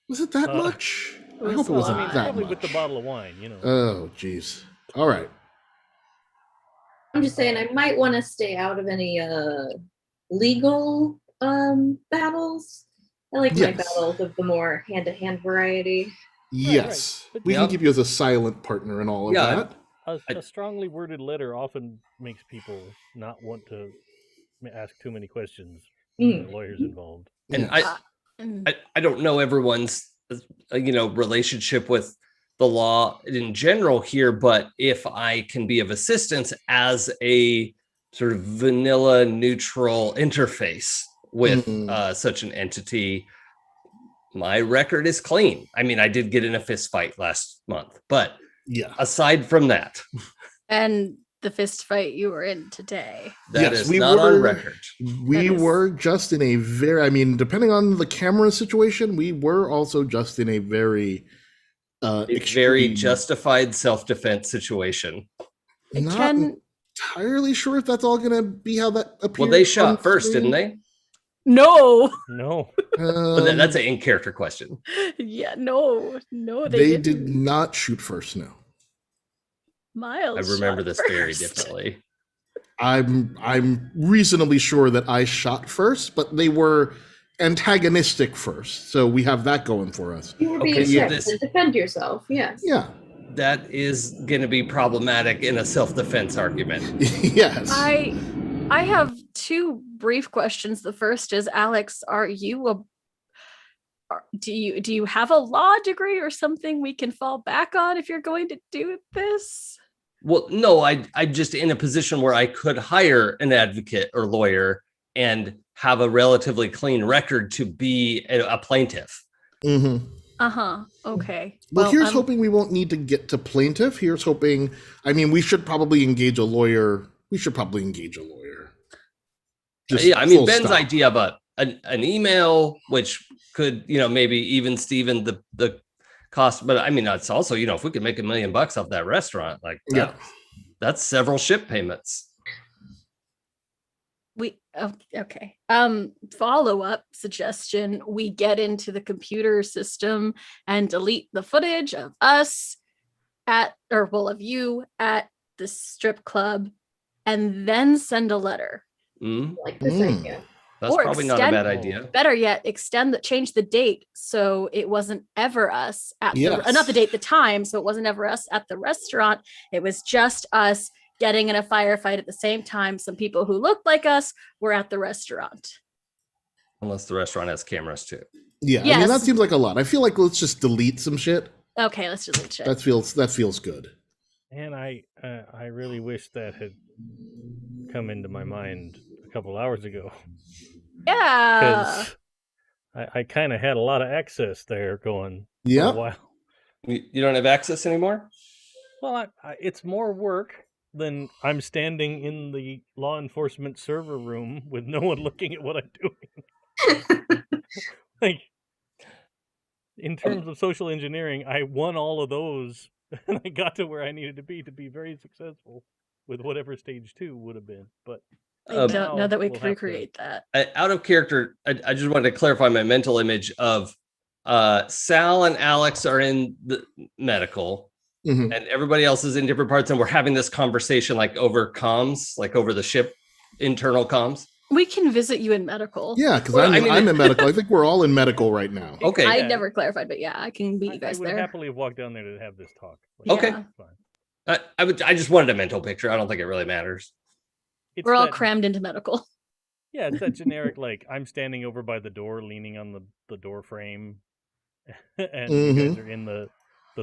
[SPEAKER 4] was it that much? I
[SPEAKER 5] was
[SPEAKER 4] hope it
[SPEAKER 5] a
[SPEAKER 4] wasn't
[SPEAKER 5] lot.
[SPEAKER 4] that
[SPEAKER 1] Probably
[SPEAKER 4] much.
[SPEAKER 1] with the bottle of wine,
[SPEAKER 4] Oh, jeez. All right.
[SPEAKER 6] I'm just saying I might want to stay out of any legal battles. I like my
[SPEAKER 4] Yes.
[SPEAKER 6] battles of the more hand-to-hand variety.
[SPEAKER 4] Yes.
[SPEAKER 1] But
[SPEAKER 4] We
[SPEAKER 3] Yeah.
[SPEAKER 4] can keep you as a silent partner and all of
[SPEAKER 3] Yeah,
[SPEAKER 4] that.
[SPEAKER 1] a strongly worded letter often makes people not want to ask too many questions when the lawyer's involved.
[SPEAKER 3] And
[SPEAKER 4] Yes.
[SPEAKER 3] I don't know everyone's relationship with the law in general here, but if I can be of assistance as a sort of vanilla neutral interface with such an entity, my record is clean. I mean, I did get in a fist fight last month, but
[SPEAKER 4] Yeah.
[SPEAKER 3] aside from that,
[SPEAKER 5] And the fist fight you were in today.
[SPEAKER 3] that
[SPEAKER 4] Yes,
[SPEAKER 3] is
[SPEAKER 4] we
[SPEAKER 3] not on
[SPEAKER 4] were-
[SPEAKER 3] record.
[SPEAKER 4] We
[SPEAKER 5] That is-
[SPEAKER 4] were just in a very, I mean, depending on the camera situation, we were also just in a very
[SPEAKER 3] A very
[SPEAKER 4] extreme-
[SPEAKER 3] justified self-defense situation.
[SPEAKER 4] Not
[SPEAKER 5] Can
[SPEAKER 4] entirely sure if that's all going to be how that appears.
[SPEAKER 3] Well, they
[SPEAKER 4] on
[SPEAKER 3] shot first,
[SPEAKER 4] screen.
[SPEAKER 3] didn't they?
[SPEAKER 5] no.
[SPEAKER 1] No.
[SPEAKER 3] But that's an in-character question.
[SPEAKER 5] Yeah, no,
[SPEAKER 4] They
[SPEAKER 5] didn't.
[SPEAKER 4] did not shoot first. No,
[SPEAKER 5] Miles.
[SPEAKER 3] I remember
[SPEAKER 5] shot
[SPEAKER 3] this very
[SPEAKER 5] first.
[SPEAKER 3] differently.
[SPEAKER 4] I'm reasonably sure that I shot first, but they were antagonistic first, so we have that going for us.
[SPEAKER 6] You were being
[SPEAKER 3] Okay, so
[SPEAKER 6] strict
[SPEAKER 3] this-
[SPEAKER 6] and defend yourself. Yes.
[SPEAKER 4] Yeah.
[SPEAKER 3] That is going to be problematic in a self-defense argument.
[SPEAKER 4] Yes.
[SPEAKER 5] I have two brief questions. The first is, Alex, are you do you have a law degree or something we can fall back on if you're going to do this?
[SPEAKER 3] Well, no, I'm just in a position where I could hire an advocate or lawyer and have a relatively clean record to be a plaintiff.
[SPEAKER 4] Mm-hmm.
[SPEAKER 5] Okay.
[SPEAKER 4] Well, here's
[SPEAKER 5] I'm-
[SPEAKER 4] hoping we won't need to get to plaintiff. Here's hoping, I mean, we should probably engage a lawyer. Just
[SPEAKER 3] Yeah, I mean,
[SPEAKER 4] full
[SPEAKER 3] Ben's
[SPEAKER 4] stop.
[SPEAKER 3] idea of an email, which could, maybe even Steven the cost. But I mean, it's also, if we could make $1 million off that restaurant, like
[SPEAKER 4] Yeah.
[SPEAKER 3] that's several ship payments.
[SPEAKER 5] Okay. Follow-up suggestion. We get into the computer system and delete the footage of us of you at the strip club and then send a letter.
[SPEAKER 3] Mm,
[SPEAKER 6] I like this
[SPEAKER 4] Mm.
[SPEAKER 6] idea.
[SPEAKER 3] that's
[SPEAKER 5] Or
[SPEAKER 3] probably not a
[SPEAKER 5] extend-
[SPEAKER 3] bad idea.
[SPEAKER 5] Better yet, change the date so it wasn't ever us at
[SPEAKER 4] Yes.
[SPEAKER 5] not the date, the time, so it wasn't ever us at the restaurant. It was just us getting in a firefight at the same time. Some people who looked like us were at the restaurant.
[SPEAKER 3] Unless the restaurant has cameras too.
[SPEAKER 4] Yeah, I mean,
[SPEAKER 5] Yes.
[SPEAKER 4] that seems like a lot. I feel like let's just delete some shit.
[SPEAKER 5] Okay, let's delete shit.
[SPEAKER 4] That feels good.
[SPEAKER 1] And I really wish that had come into my mind a couple hours ago.
[SPEAKER 5] Yeah.
[SPEAKER 1] Because I kind of had a lot of access there going for
[SPEAKER 4] Yeah.
[SPEAKER 1] a while.
[SPEAKER 3] You don't have access anymore?
[SPEAKER 1] Well, it's more work than I'm standing in the law enforcement server room with no one looking at what I'm doing. Like, in terms of social engineering, I won all of those, and I got to where I needed to be very successful with whatever stage 2 would have been. But
[SPEAKER 5] I don't know that we
[SPEAKER 1] we'll
[SPEAKER 5] could
[SPEAKER 1] have to-
[SPEAKER 5] recreate that.
[SPEAKER 3] Out of character, I just wanted to clarify my mental image of Sal and Alex are in the medical
[SPEAKER 4] Mhm.
[SPEAKER 3] and everybody else is in different parts, and we're having this conversation like over comms, like over the ship internal comms.
[SPEAKER 5] We can visit you in medical.
[SPEAKER 4] Yeah, because
[SPEAKER 3] Well, I mean,
[SPEAKER 4] I'm in medical. I think we're all in medical right now.
[SPEAKER 3] Okay.
[SPEAKER 5] I
[SPEAKER 1] Yeah.
[SPEAKER 5] never clarified, but yeah, I can meet you
[SPEAKER 1] I
[SPEAKER 5] guys
[SPEAKER 1] would
[SPEAKER 5] there.
[SPEAKER 1] happily have walked down there to have this talk.
[SPEAKER 3] Okay.
[SPEAKER 5] Yeah.
[SPEAKER 1] Fine.
[SPEAKER 3] I just wanted a mental picture. I don't think it really matters.
[SPEAKER 1] It's
[SPEAKER 5] We're all
[SPEAKER 1] that-
[SPEAKER 5] crammed into medical.
[SPEAKER 1] Yeah, it's that generic, like, I'm standing over by the door, leaning on the door frame, and you guys are in the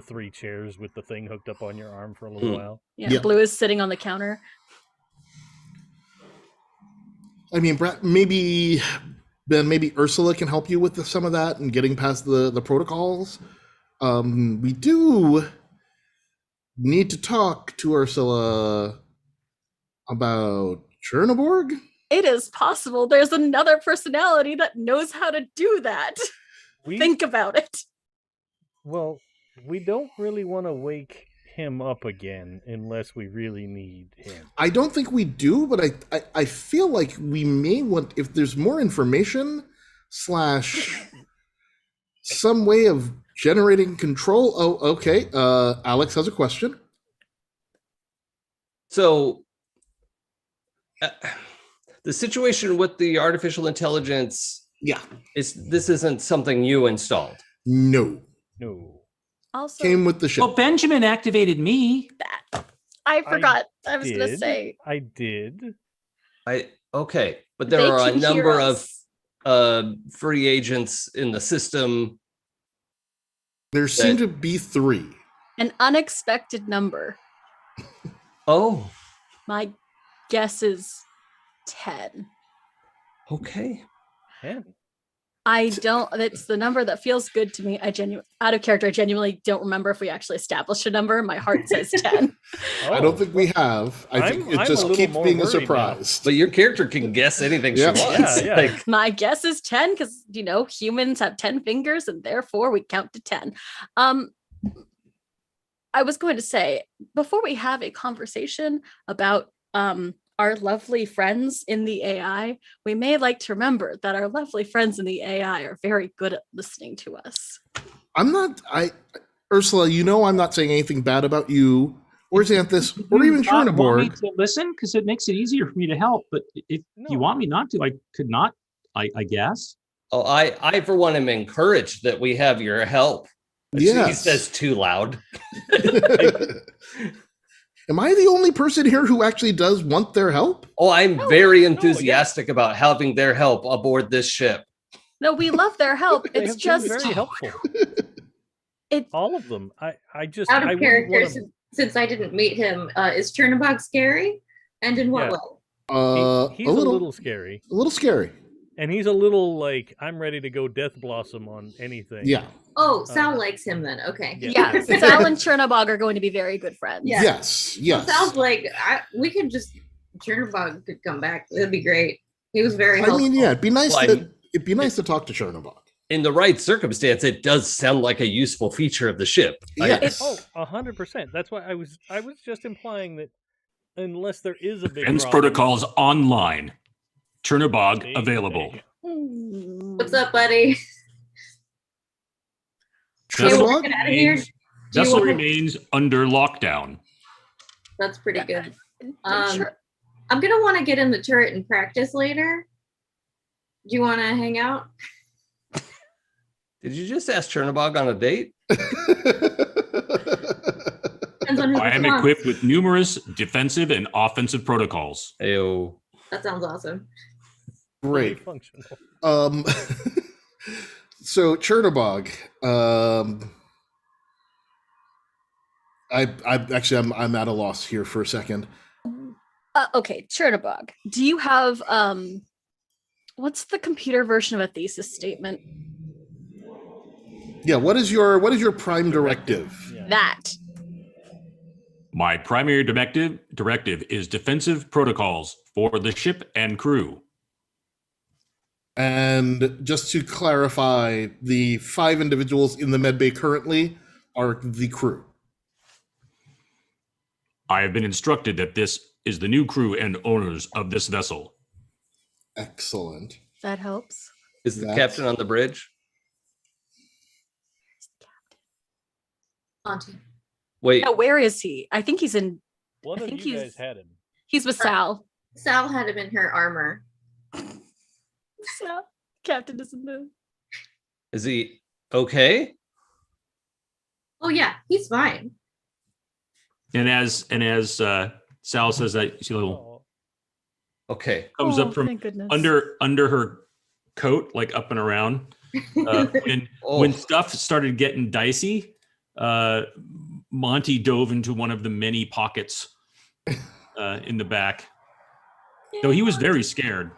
[SPEAKER 1] 3 chairs with the thing hooked up on your arm for a little
[SPEAKER 3] Mm.
[SPEAKER 1] while.
[SPEAKER 5] Yeah,
[SPEAKER 4] Yeah.
[SPEAKER 5] Blue is sitting on the counter.
[SPEAKER 4] I mean, maybe Ben, maybe Ursula can help you with some of that and getting past the protocols. We do need to talk to Ursula about Chernoborg.
[SPEAKER 5] It is possible there's another personality that knows how to do that. Think about it.
[SPEAKER 1] Well, we don't really want to wake him up again unless we really need him.
[SPEAKER 4] I don't think we do, but I feel like we may want, if there's more information / some way of generating control. Oh, okay. Alex has a question.
[SPEAKER 3] So the situation with the artificial intelligence
[SPEAKER 4] Yeah.
[SPEAKER 3] this isn't something you installed.
[SPEAKER 4] No.
[SPEAKER 1] No.
[SPEAKER 5] Also,
[SPEAKER 4] Came with the ship.
[SPEAKER 2] Well, Benjamin activated me.
[SPEAKER 5] that I forgot. I was gonna
[SPEAKER 1] did.
[SPEAKER 5] say
[SPEAKER 1] I did.
[SPEAKER 3] Okay, but
[SPEAKER 5] They
[SPEAKER 3] there are a
[SPEAKER 5] can hear
[SPEAKER 3] number of
[SPEAKER 5] us.
[SPEAKER 3] free agents in the system.
[SPEAKER 4] There seem to be 3.
[SPEAKER 5] An unexpected number.
[SPEAKER 3] Oh,
[SPEAKER 5] My guess is 10.
[SPEAKER 3] okay.
[SPEAKER 1] 10.
[SPEAKER 5] I don't. It's the number that feels good to me. Out of character, I genuinely don't remember if we actually established a number. My heart says 10.
[SPEAKER 4] I don't think we have. I think
[SPEAKER 1] I'm
[SPEAKER 4] it
[SPEAKER 1] a
[SPEAKER 4] just
[SPEAKER 1] little
[SPEAKER 4] keeps
[SPEAKER 1] more
[SPEAKER 4] being a
[SPEAKER 1] worried now.
[SPEAKER 4] surprise.
[SPEAKER 3] But your character can guess anything
[SPEAKER 4] Yeah.
[SPEAKER 3] she wants.
[SPEAKER 1] Yeah.
[SPEAKER 3] Like,
[SPEAKER 5] My guess is 10 because humans have 10 fingers and therefore we count to 10. I was going to say, before we have a conversation about our lovely friends in the AI, we may like to remember that our lovely friends in the AI are very good at listening to us.
[SPEAKER 4] Ursula, I'm not saying anything bad about you or Xanthus or even
[SPEAKER 2] Want me
[SPEAKER 4] Chernaborg.
[SPEAKER 2] to listen because it makes it easier for me to help. But if you want me not to, I could not. I guess.
[SPEAKER 3] oh, I for one am encouraged that we have your help. He
[SPEAKER 4] Yes.
[SPEAKER 3] says too loud.
[SPEAKER 4] Am I the only person here who actually does want their help?
[SPEAKER 3] Oh, I'm very enthusiastic about having their help aboard this ship.
[SPEAKER 5] No, we love their help.
[SPEAKER 1] They
[SPEAKER 5] It's
[SPEAKER 1] have
[SPEAKER 5] just
[SPEAKER 1] been very helpful.
[SPEAKER 5] it.
[SPEAKER 1] All of them. I just
[SPEAKER 6] Out
[SPEAKER 1] I
[SPEAKER 6] of
[SPEAKER 1] wouldn't
[SPEAKER 6] character,
[SPEAKER 1] wanna-
[SPEAKER 6] since I didn't meet him, is Chernobog scary? And in what
[SPEAKER 1] Yeah.
[SPEAKER 6] way?
[SPEAKER 1] He's a little scary.
[SPEAKER 4] A little scary.
[SPEAKER 1] And he's a little like, I'm ready to go Death Blossom on anything.
[SPEAKER 4] Yeah.
[SPEAKER 6] Oh, Sal likes him then. Okay.
[SPEAKER 5] Yeah, Sal and Chernobog are going to be very good friends.
[SPEAKER 6] Yeah.
[SPEAKER 4] Yes. Yes.
[SPEAKER 6] Sounds like we could just Chernobog could come back. That'd be great. He was very
[SPEAKER 4] I
[SPEAKER 6] helpful.
[SPEAKER 4] mean, yeah, it'd be nice
[SPEAKER 3] Well,
[SPEAKER 4] to talk to Chernobog.
[SPEAKER 3] In the right circumstance, it does sound like a useful feature of the ship.
[SPEAKER 4] Yes.
[SPEAKER 1] Oh, 100%. That's why I was just implying that unless there is a big
[SPEAKER 2] Defense
[SPEAKER 1] problem,
[SPEAKER 2] protocols online. Chernobog
[SPEAKER 1] Hey,
[SPEAKER 2] available.
[SPEAKER 1] hey.
[SPEAKER 6] What's up, buddy?
[SPEAKER 4] Chernobog?
[SPEAKER 6] Get out of here. Do you
[SPEAKER 2] Vessel
[SPEAKER 6] wanna-
[SPEAKER 2] remains under lockdown.
[SPEAKER 6] That's pretty good.
[SPEAKER 5] Sure.
[SPEAKER 6] I'm gonna want to get in the turret and practice later. Do you want to hang out?
[SPEAKER 3] Did you just ask Chernobog on a date?
[SPEAKER 6] Depends on who
[SPEAKER 2] I am
[SPEAKER 6] responds.
[SPEAKER 2] equipped with numerous defensive and offensive protocols.
[SPEAKER 3] Ayo.
[SPEAKER 6] That sounds awesome.
[SPEAKER 1] Really
[SPEAKER 4] Great.
[SPEAKER 1] functional.
[SPEAKER 4] So Chernobog, I'm at a loss here for a second.
[SPEAKER 5] Okay, Chernobog. Do you have what's the computer version of a thesis statement?
[SPEAKER 4] Yeah, what is your prime directive?
[SPEAKER 1] Yeah.
[SPEAKER 5] That.
[SPEAKER 2] My primary directive is defensive protocols for the ship and crew.
[SPEAKER 4] And just to clarify, the 5 individuals in the medbay currently are the crew.
[SPEAKER 2] I have been instructed that this is the new crew and owners of this vessel.
[SPEAKER 4] Excellent.
[SPEAKER 5] That helps.
[SPEAKER 3] Is the
[SPEAKER 4] That's-
[SPEAKER 3] captain on the bridge?
[SPEAKER 6] Auntie.
[SPEAKER 3] Wait,
[SPEAKER 5] Yeah, where is he? I think he's in.
[SPEAKER 1] One
[SPEAKER 5] I
[SPEAKER 1] of
[SPEAKER 5] think
[SPEAKER 1] you
[SPEAKER 5] he's-
[SPEAKER 1] guys had him.
[SPEAKER 5] He's with Sal.
[SPEAKER 6] Sal had him in her armor.
[SPEAKER 5] Sal. Captain doesn't know.
[SPEAKER 3] is he okay?
[SPEAKER 6] Oh yeah, he's fine.
[SPEAKER 2] And as Sal says that, you see a little
[SPEAKER 1] Oh,
[SPEAKER 3] Okay.
[SPEAKER 2] comes
[SPEAKER 5] Oh,
[SPEAKER 2] up from
[SPEAKER 5] thank goodness.
[SPEAKER 2] under her coat, like up and around. When
[SPEAKER 3] Oh.
[SPEAKER 2] stuff started getting dicey, Monty dove into one of the many pockets in the back. Though he was very scared.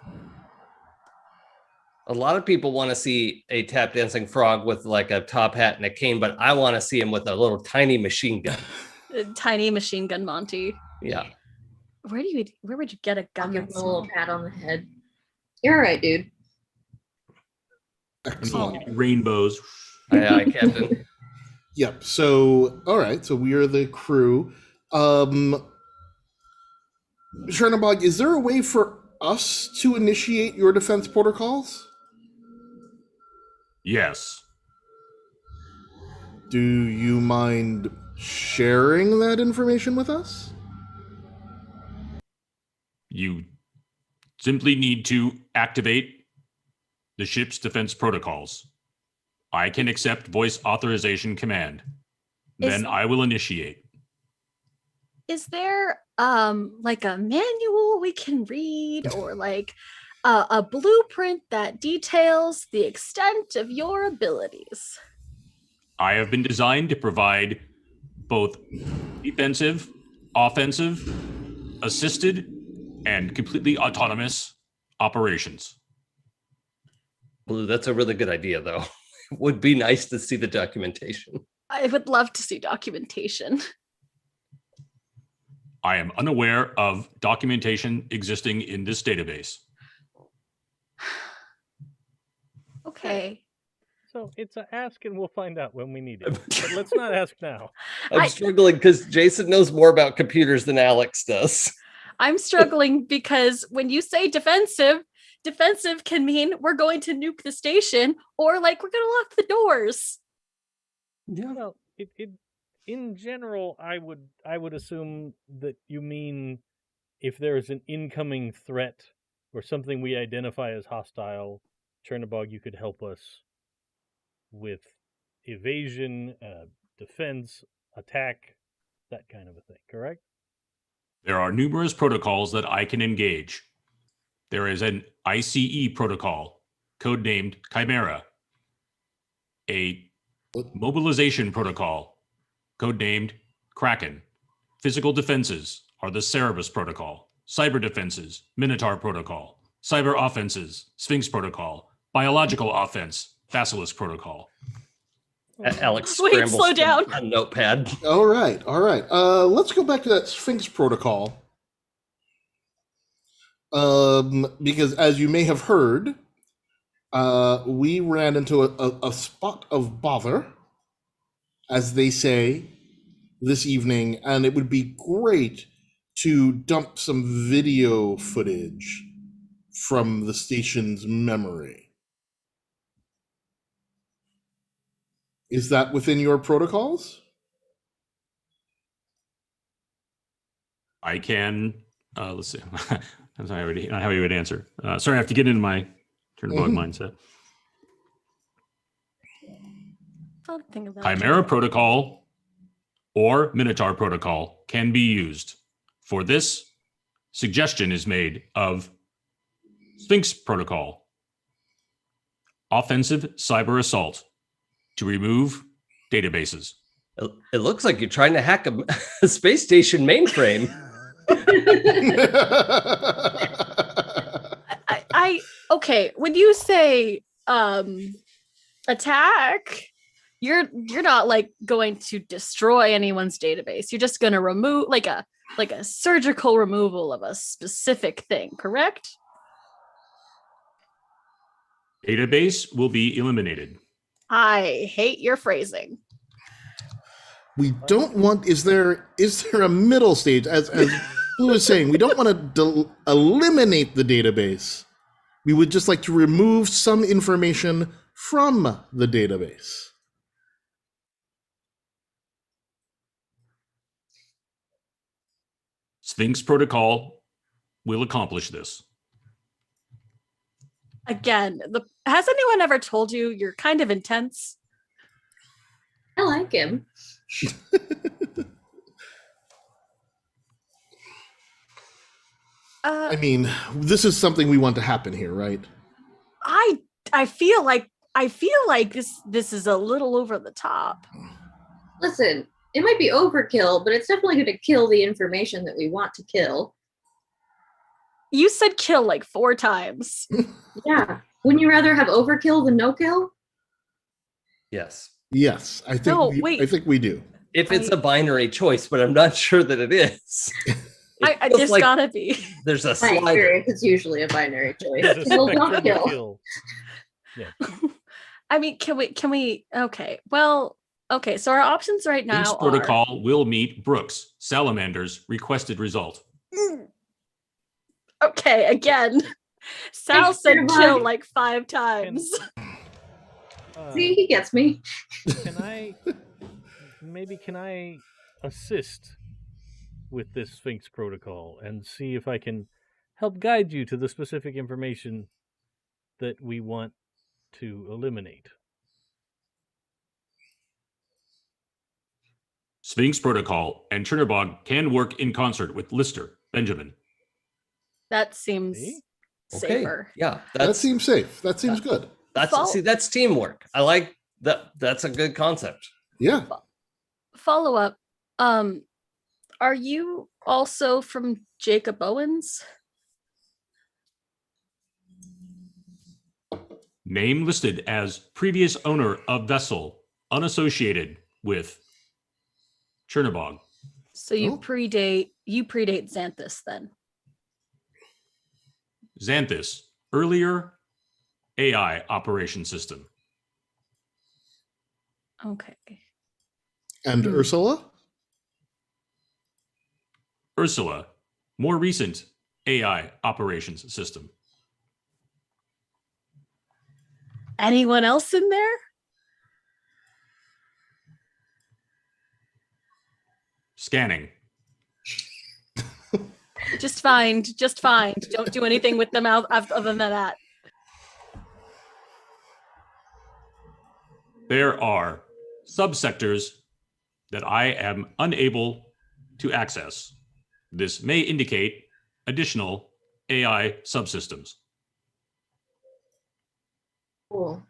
[SPEAKER 3] A lot of people want to see a tap dancing frog with like a top hat and a cane, but I want to see him with a little tiny machine gun.
[SPEAKER 5] Tiny machine gun Monty.
[SPEAKER 3] Yeah.
[SPEAKER 5] Where would you get a
[SPEAKER 6] I'll
[SPEAKER 5] gun?
[SPEAKER 6] give him
[SPEAKER 5] that
[SPEAKER 6] a little
[SPEAKER 5] small?
[SPEAKER 6] pat on the head. You're all right, dude.
[SPEAKER 4] Excellent.
[SPEAKER 2] Rainbows.
[SPEAKER 3] Aye, aye, Captain.
[SPEAKER 4] Yep. So, all right. So we are the crew. Chernobog, is there a way for us to initiate your defense protocols?
[SPEAKER 2] Yes.
[SPEAKER 4] Do you mind sharing that information with us?
[SPEAKER 2] You simply need to activate the ship's defense protocols. I can accept voice authorization command. then I will initiate.
[SPEAKER 5] Is there like a manual we can read, or like a blueprint that details the extent of your abilities?
[SPEAKER 2] I have been designed to provide both defensive, offensive, assisted, and completely autonomous operations.
[SPEAKER 3] Blue, that's a really good idea, though. It would be nice to see the documentation.
[SPEAKER 5] I would love to see documentation.
[SPEAKER 2] I am unaware of documentation existing in this database.
[SPEAKER 5] Okay.
[SPEAKER 1] So it's a ask and we'll find out when we need it. But let's not ask now.
[SPEAKER 3] I'm struggling because Jason knows more about computers than Alex does.
[SPEAKER 5] I'm struggling because when you say defensive can mean we're going to nuke the station, or like we're going to lock the doors.
[SPEAKER 1] Yeah. Well, in general, I would assume that you mean if there is an incoming threat or something we identify as hostile, Chernobog, you could help us with evasion, defense, attack, that kind of a thing, correct?
[SPEAKER 2] There are numerous protocols that I can engage. There is an ICE protocol, codenamed Chimera, a mobilization protocol, codenamed Kraken. Physical defenses are the Cerebus protocol, cyber defenses, Minotaur protocol, cyber offenses, Sphinx protocol, biological offense, Basilisk protocol.
[SPEAKER 3] Alex
[SPEAKER 5] Wait,
[SPEAKER 3] scrambles
[SPEAKER 5] slow down.
[SPEAKER 3] a notepad.
[SPEAKER 4] All right. Let's go back to that Sphinx protocol. Because as you may have heard, we ran into a spot of bother, as they say, this evening, and it would be great to dump some video footage from the station's memory. Is that within your protocols?
[SPEAKER 2] I can, let's see. I'm sorry, I already how you would answer. Sorry, I have to get into my Chernobog mindset.
[SPEAKER 5] Something about
[SPEAKER 2] Chimera protocol or Minotaur protocol can be used. For this, suggestion is made of Sphinx protocol, offensive cyber assault to remove databases.
[SPEAKER 3] It looks like you're trying to hack a space station mainframe.
[SPEAKER 5] Okay, when you say attack, you're not like going to destroy anyone's database. You're just going to remove like a surgical removal of a specific thing, correct?
[SPEAKER 2] Database will be eliminated.
[SPEAKER 5] I hate your phrasing.
[SPEAKER 4] We don't want. Is there a middle stage? As Blue was saying, we don't want to eliminate the database. We would just like to remove some information from the database.
[SPEAKER 2] Sphinx protocol will accomplish this.
[SPEAKER 5] Again, has anyone ever told you you're kind of intense?
[SPEAKER 6] I like him.
[SPEAKER 4] I mean, this is something we want to happen here, right?
[SPEAKER 5] I feel like this is a little over the top.
[SPEAKER 6] Listen, it might be overkill, but it's definitely going to kill the information that we want to kill.
[SPEAKER 5] You said kill like 4 times.
[SPEAKER 6] Yeah. Wouldn't you rather have overkill than no kill?
[SPEAKER 3] Yes.
[SPEAKER 4] Yes, I think we do.
[SPEAKER 3] If it's a binary choice, but I'm not sure that it is.
[SPEAKER 5] There's like gotta be.
[SPEAKER 3] There's a
[SPEAKER 6] My
[SPEAKER 3] slider.
[SPEAKER 6] experience, it's usually a binary choice.
[SPEAKER 1] There's a
[SPEAKER 6] Kill, don't
[SPEAKER 1] spectrum of
[SPEAKER 6] kill.
[SPEAKER 1] kill. Yeah.
[SPEAKER 5] I mean, can we? Okay. Well, okay. So our options right now
[SPEAKER 2] Sphinx protocol will meet Brooks Salamander's requested result.
[SPEAKER 5] Okay, again. Sal said kill like 5 times.
[SPEAKER 6] See, he gets me.
[SPEAKER 1] Can I assist with this Sphinx protocol and see if I can help guide you to the specific information that we want to eliminate?
[SPEAKER 2] Sphinx Protocol and Chernobog can work in concert with Lister, Benjamin.
[SPEAKER 5] That seems
[SPEAKER 1] See?
[SPEAKER 5] safer.
[SPEAKER 3] Yeah,
[SPEAKER 4] That seems safe. That seems good.
[SPEAKER 3] That's teamwork. I like that. That's a good concept.
[SPEAKER 4] Yeah.
[SPEAKER 5] Follow up. Are you also from Jacob Owens?
[SPEAKER 2] Name listed as previous owner of vessel, unassociated with Chernobog.
[SPEAKER 5] So you
[SPEAKER 4] Oh.
[SPEAKER 5] predate Xanthus then.
[SPEAKER 2] Xanthus, earlier AI operation system.
[SPEAKER 5] Okay.
[SPEAKER 4] And Ursula?
[SPEAKER 2] Ursula, more recent AI operations system.
[SPEAKER 5] Anyone else in there?
[SPEAKER 2] Scanning.
[SPEAKER 5] Just find. Don't do anything with them other than that.
[SPEAKER 2] There are subsectors that I am unable to access. This may indicate additional AI subsystems.
[SPEAKER 6] Cool.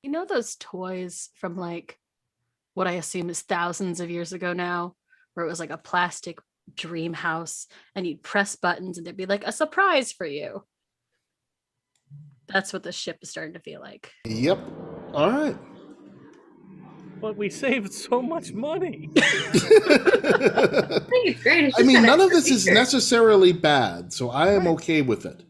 [SPEAKER 5] You know those toys from like what I assume is thousands of years ago now, where it was like a plastic dream house and you'd press buttons and there'd be like a surprise for you. That's what the ship is starting to feel like.
[SPEAKER 4] Yep. All right.
[SPEAKER 1] But we saved so much money.
[SPEAKER 6] I think it's great. It's
[SPEAKER 4] I
[SPEAKER 6] just
[SPEAKER 4] mean,
[SPEAKER 6] that
[SPEAKER 4] none of
[SPEAKER 6] extra
[SPEAKER 4] this is
[SPEAKER 6] feature.
[SPEAKER 4] necessarily bad, so I am
[SPEAKER 5] Right.
[SPEAKER 4] okay with it.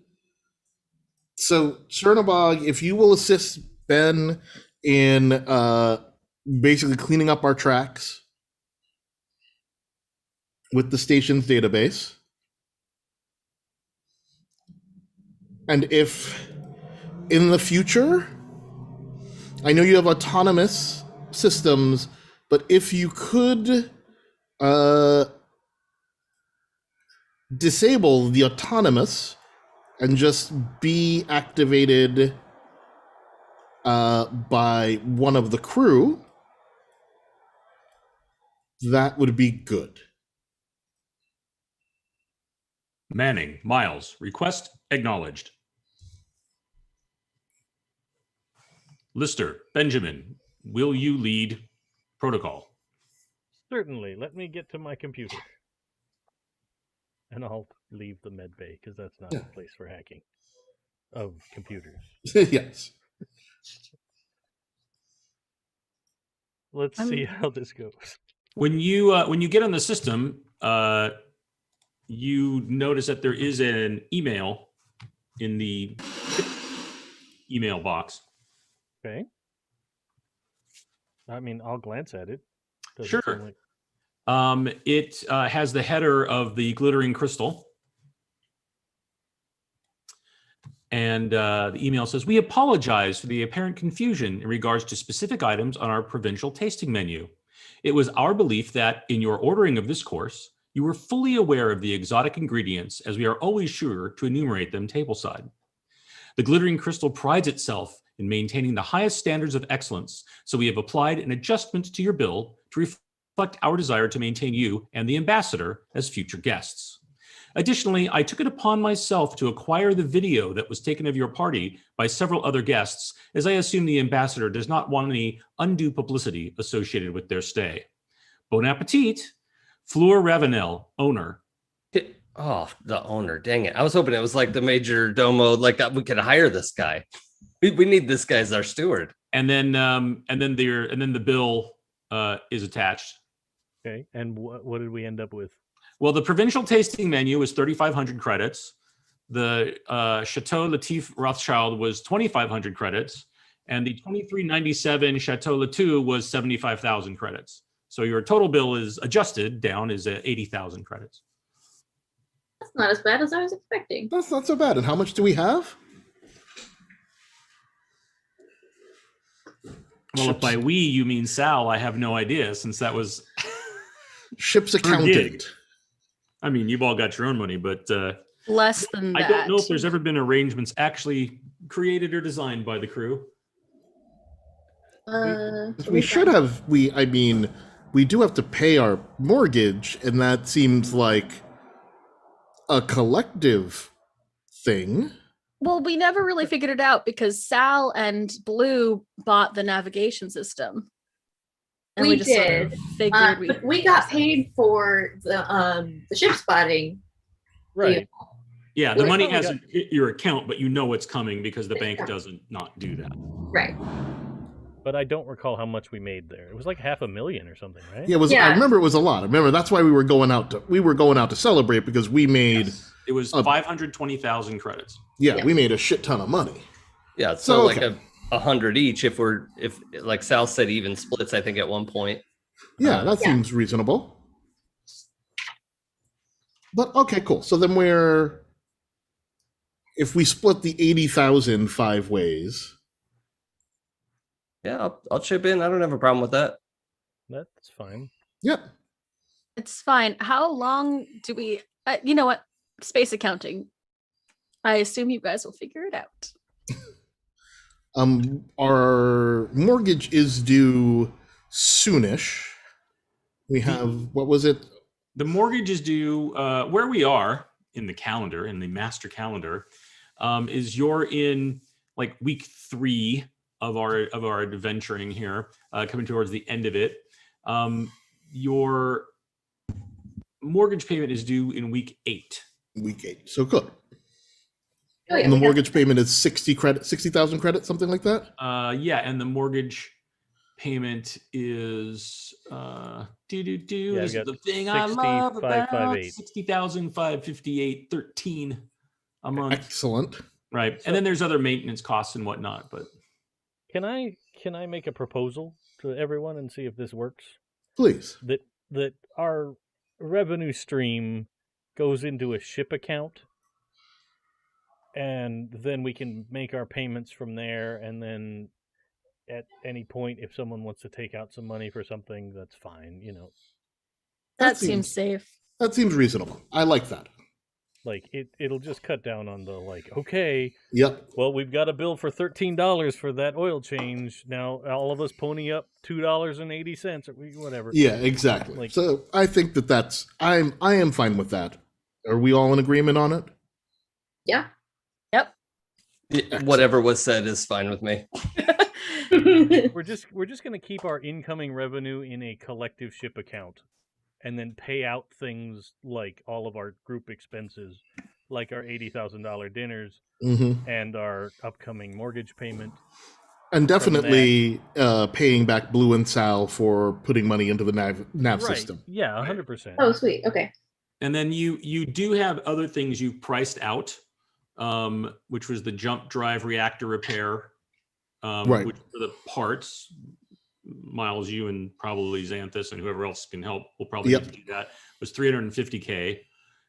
[SPEAKER 4] So, Chernobog, if you will assist Ben in basically cleaning up our tracks with the station's database. And if in the future, I know you have autonomous systems, but if you could disable the autonomous and just be activated by one of the crew, that would be good.
[SPEAKER 2] Manning, Miles, request acknowledged. Lister, Benjamin, will you lead protocol?
[SPEAKER 1] Certainly. Let me get to my computer. And I'll leave the med bay because that's not
[SPEAKER 4] Yeah.
[SPEAKER 1] a place for hacking of computers.
[SPEAKER 4] Yes.
[SPEAKER 1] Let's see how this goes.
[SPEAKER 2] When you get on the system, you notice that there is an email in the email box.
[SPEAKER 1] Okay. I mean, I'll glance at it. Doesn't
[SPEAKER 2] Sure.
[SPEAKER 1] seem like-
[SPEAKER 2] It has the header of the glittering crystal. And the email says, "We apologize for the apparent confusion in regards to specific items on our provincial tasting menu. It was our belief that in your ordering of this course, you were fully aware of the exotic ingredients, as we are always sure to enumerate them tableside. The glittering crystal prides itself in maintaining the highest standards of excellence, so we have applied an adjustment to your bill to reflect our desire to maintain you and the ambassador as future guests. Additionally, I took it upon myself to acquire the video that was taken of your party by several other guests, as I assume the ambassador does not want any undue publicity associated with their stay. Bon appetit, Fleur Ravenel, owner."
[SPEAKER 3] Oh, the owner. Dang it. I was hoping it was like the major domo, like we could hire this guy. We need this guy as our steward.
[SPEAKER 2] And then the bill is attached.
[SPEAKER 1] Okay. And what did we end up with?
[SPEAKER 2] Well, the provincial tasting menu was 3,500 credits. The Chateau Latif Rothschild was 2,500 credits. And the 2397 Chateau Latoux was 75,000 credits. So your total bill is adjusted down is 80,000 credits.
[SPEAKER 6] That's not as bad as I was expecting.
[SPEAKER 4] That's not so bad. And how much do we have?
[SPEAKER 2] Well, if by we you mean Sal, I have no idea, since that was...
[SPEAKER 4] Ship's
[SPEAKER 2] gig.
[SPEAKER 4] accountant.
[SPEAKER 2] I mean, you've all got your own money, but
[SPEAKER 5] Less than that.
[SPEAKER 2] I don't know if there's ever been arrangements actually created or designed by the crew.
[SPEAKER 4] We should have. I mean, we do have to pay our mortgage, and that seems like a collective thing.
[SPEAKER 5] Well, we never really figured it out because Sal and Blue bought the navigation system. And
[SPEAKER 6] We
[SPEAKER 5] just sort of
[SPEAKER 6] did.
[SPEAKER 5] figured
[SPEAKER 6] But we got paid for the ship spotting.
[SPEAKER 1] Right.
[SPEAKER 2] Yeah, the
[SPEAKER 6] Well,
[SPEAKER 2] money
[SPEAKER 1] probably
[SPEAKER 2] hasn't hit your account, but you know it's coming because the bank doesn't not do that.
[SPEAKER 6] Right.
[SPEAKER 1] But I don't recall how much we made there. It was like $500,000 or something, right?
[SPEAKER 4] Yeah, it was.
[SPEAKER 6] Yeah.
[SPEAKER 4] I remember it was a lot. I remember that's why we were going out to celebrate, because we made
[SPEAKER 2] Yes. It was 520,000 credits.
[SPEAKER 4] yeah, we made a shit ton of money.
[SPEAKER 3] Yeah,
[SPEAKER 4] So,
[SPEAKER 3] so like
[SPEAKER 4] okay.
[SPEAKER 3] 100 each. If like Sal said, even splits. I think at one point.
[SPEAKER 4] Yeah, that
[SPEAKER 6] Yeah.
[SPEAKER 4] seems reasonable. But okay, cool. So then if we split the 80,000 5 ways,
[SPEAKER 3] Yeah, I'll chip in. I don't have a problem with that.
[SPEAKER 1] That's fine.
[SPEAKER 4] yep.
[SPEAKER 5] It's fine. How long do we, you know what? Space accounting. I assume you guys will figure it out.
[SPEAKER 4] Our mortgage is due soonish. We have, what was it?
[SPEAKER 2] The mortgage is due where we are in the calendar, in the master calendar, is you're in like week 3 of our adventuring here, coming towards the end of it. Your mortgage payment is due in week 8.
[SPEAKER 4] Week 8. So good.
[SPEAKER 6] Oh, yeah,
[SPEAKER 4] And the
[SPEAKER 6] we got-
[SPEAKER 4] mortgage payment is 60,000 credits, something like that?
[SPEAKER 2] Yeah, and the mortgage payment is
[SPEAKER 1] Yeah,
[SPEAKER 2] this
[SPEAKER 1] we
[SPEAKER 2] is
[SPEAKER 1] got
[SPEAKER 2] the thing I love about
[SPEAKER 1] 60,558.
[SPEAKER 2] 60,558.13 a month.
[SPEAKER 4] Excellent.
[SPEAKER 2] Right. And then there's other maintenance costs and whatnot, but
[SPEAKER 1] Can I make a proposal to everyone and see if this works?
[SPEAKER 4] Please.
[SPEAKER 1] That our revenue stream goes into a ship account, and then we can make our payments from there, and then at any point if someone wants to take out some money for something, that's fine, you know.
[SPEAKER 5] That
[SPEAKER 4] That
[SPEAKER 5] seems
[SPEAKER 4] seems-
[SPEAKER 5] safe.
[SPEAKER 4] That seems reasonable. I like that.
[SPEAKER 1] Like it'll just cut down on the like, okay,
[SPEAKER 4] Yep.
[SPEAKER 1] well, we've got a bill for $13 for that oil change. Now all of us pony up $2.80 or whatever.
[SPEAKER 4] Yeah, exactly.
[SPEAKER 1] Like-
[SPEAKER 4] So I think I am fine with that. Are we all in agreement on it?
[SPEAKER 6] Yeah.
[SPEAKER 5] Yep.
[SPEAKER 3] Whatever was said is fine with me.
[SPEAKER 1] We're just gonna keep our incoming revenue in a collective ship account, and then pay out things like all of our group expenses, like our $80,000 dinners
[SPEAKER 4] Mm-hmm.
[SPEAKER 1] and our upcoming mortgage payment.
[SPEAKER 4] And definitely paying back Blue and Sal for putting money into the nav system.
[SPEAKER 1] Yeah, 100%.
[SPEAKER 6] Oh, sweet. Okay.
[SPEAKER 2] and then you do have other things you've priced out, which was the jump drive reactor repair,
[SPEAKER 4] Right.
[SPEAKER 2] which for the parts. Miles, you and probably Xanthus and whoever else can help will probably
[SPEAKER 4] Yep.
[SPEAKER 2] need to do that. Was $350K,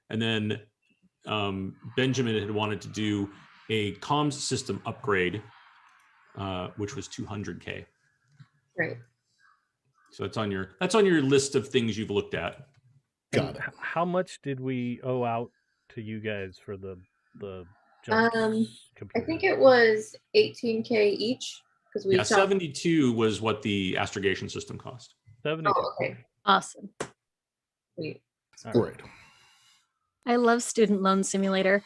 [SPEAKER 2] and then Benjamin had wanted to do a comms system upgrade, which was $200K.
[SPEAKER 6] Great.
[SPEAKER 2] So that's on your list of things you've looked at.
[SPEAKER 4] Got it.
[SPEAKER 1] How much did we owe out to you guys for the jump
[SPEAKER 6] I
[SPEAKER 1] computer?
[SPEAKER 6] think it was 18K each because we
[SPEAKER 2] Yeah,
[SPEAKER 6] talked.
[SPEAKER 2] 72 was what the astrogation system cost.
[SPEAKER 1] 72.
[SPEAKER 6] Oh, okay.
[SPEAKER 5] Awesome.
[SPEAKER 6] Sweet.
[SPEAKER 1] All
[SPEAKER 4] Great.
[SPEAKER 5] I love Student Loan Simulator.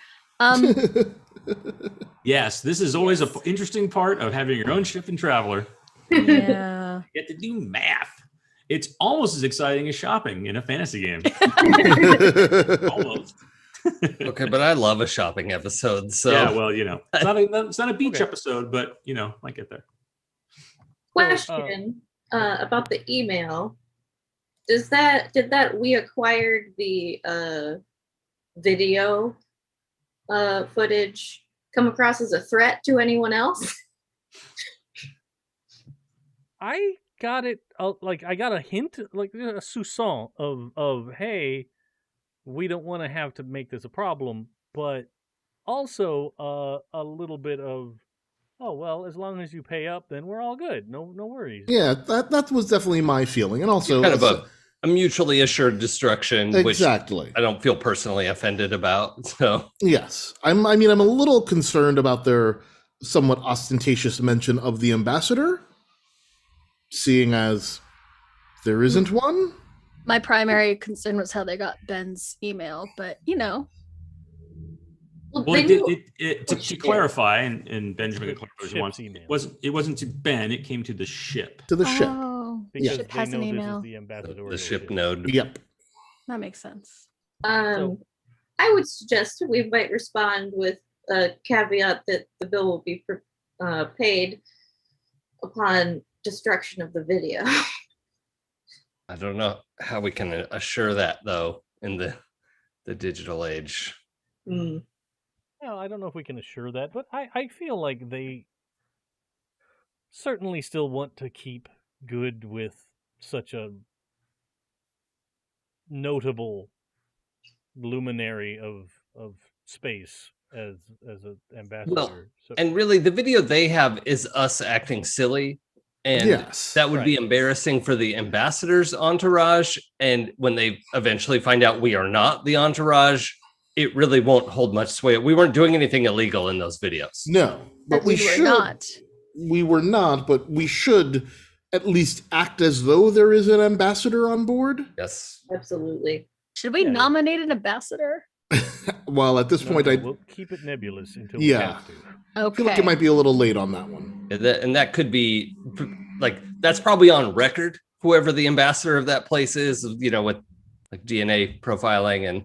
[SPEAKER 2] Yes, this is always an interesting part of having your own ship and traveler.
[SPEAKER 5] Yeah.
[SPEAKER 2] You get to do math. It's almost as exciting as shopping in a fantasy game. Almost.
[SPEAKER 3] Okay, but I love a shopping episode. So
[SPEAKER 2] Yeah, well, it's not a beach
[SPEAKER 1] Okay.
[SPEAKER 2] episode, but might get there.
[SPEAKER 6] Question about the email. Did that we acquired the video footage come across as a threat to anyone else?
[SPEAKER 1] I got it. I got a hint, like a soupçon of hey, we don't want to have to make this a problem, but also a little bit of, oh well, as long as you pay up, then we're all good. No worries.
[SPEAKER 4] Yeah, that was definitely my feeling. And also
[SPEAKER 3] kind of a mutually assured destruction, which
[SPEAKER 4] exactly.
[SPEAKER 3] I don't feel personally offended about. So
[SPEAKER 4] Yes. I'm a little concerned about their somewhat ostentatious mention of the ambassador, seeing as There isn't one?
[SPEAKER 5] My primary concern was how they got Ben's email, but
[SPEAKER 6] Well,
[SPEAKER 2] Well,
[SPEAKER 6] they knew
[SPEAKER 2] to
[SPEAKER 6] which
[SPEAKER 2] clarify, and Benjamin
[SPEAKER 1] The
[SPEAKER 2] can clarify if he
[SPEAKER 1] ship's
[SPEAKER 2] wants,
[SPEAKER 1] email.
[SPEAKER 2] it wasn't to Ben, it came to the ship.
[SPEAKER 4] To the ship.
[SPEAKER 5] Oh,
[SPEAKER 1] because
[SPEAKER 5] ship
[SPEAKER 1] they
[SPEAKER 5] has
[SPEAKER 1] know
[SPEAKER 5] an
[SPEAKER 1] this
[SPEAKER 5] email.
[SPEAKER 1] is the ambassadorial
[SPEAKER 3] The ship node.
[SPEAKER 4] Yep.
[SPEAKER 5] That makes sense.
[SPEAKER 1] So-
[SPEAKER 6] I would suggest we might respond with a caveat that the bill will be paid upon destruction of the video.
[SPEAKER 3] I don't know how we can assure that though in the digital age.
[SPEAKER 6] Hmm.
[SPEAKER 1] Well, I don't know if we can assure that, but I feel like they certainly still want to keep good with such a notable luminary of space as an ambassador.
[SPEAKER 3] And really, the video they have is us acting silly. And
[SPEAKER 4] Yes.
[SPEAKER 3] that would be
[SPEAKER 1] Right.
[SPEAKER 3] embarrassing for the ambassador's entourage. And when they eventually find out we are not the entourage, it really won't hold much sway. We weren't doing anything illegal in those videos.
[SPEAKER 4] No, but we
[SPEAKER 5] were
[SPEAKER 4] should.
[SPEAKER 5] not.
[SPEAKER 4] We were not, but we should at least act as though there is an ambassador on board.
[SPEAKER 3] Yes.
[SPEAKER 6] Absolutely.
[SPEAKER 5] Should we
[SPEAKER 1] Yeah.
[SPEAKER 5] nominate an ambassador?
[SPEAKER 4] Well, at this point, I
[SPEAKER 1] we'll keep it nebulous until
[SPEAKER 4] Yeah.
[SPEAKER 1] we have to.
[SPEAKER 5] Okay.
[SPEAKER 4] feel like it might be a little late on that one.
[SPEAKER 3] And that could be like, that's probably on record, whoever the ambassador of that place is, with like DNA profiling and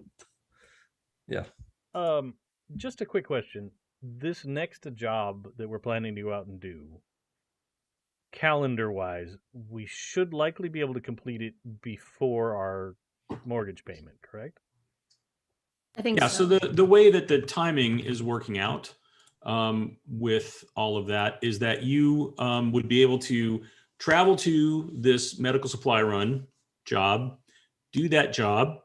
[SPEAKER 1] Just a quick question. This next job that we're planning to go out and do, calendar-wise, we should likely be able to complete it before our mortgage payment, correct?
[SPEAKER 5] I think
[SPEAKER 2] Yeah,
[SPEAKER 5] so.
[SPEAKER 2] so the way that the timing is working out with all of that is that you would be able to travel to this medical supply run job, do that job.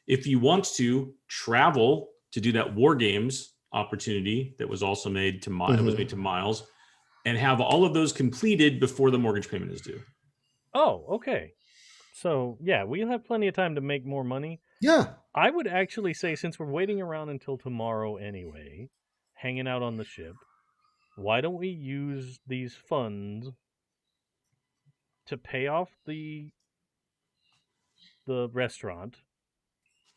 [SPEAKER 2] If you want to travel to do that War Games opportunity that was also made to that was made to Miles, and have all of those completed before the mortgage payment is due.
[SPEAKER 1] Oh, okay. So, yeah, we'll have plenty of time to make more money.
[SPEAKER 4] Yeah.
[SPEAKER 1] I would actually say, since we're waiting around until tomorrow anyway, hanging out on the ship, why don't we use these funds to pay off the restaurant,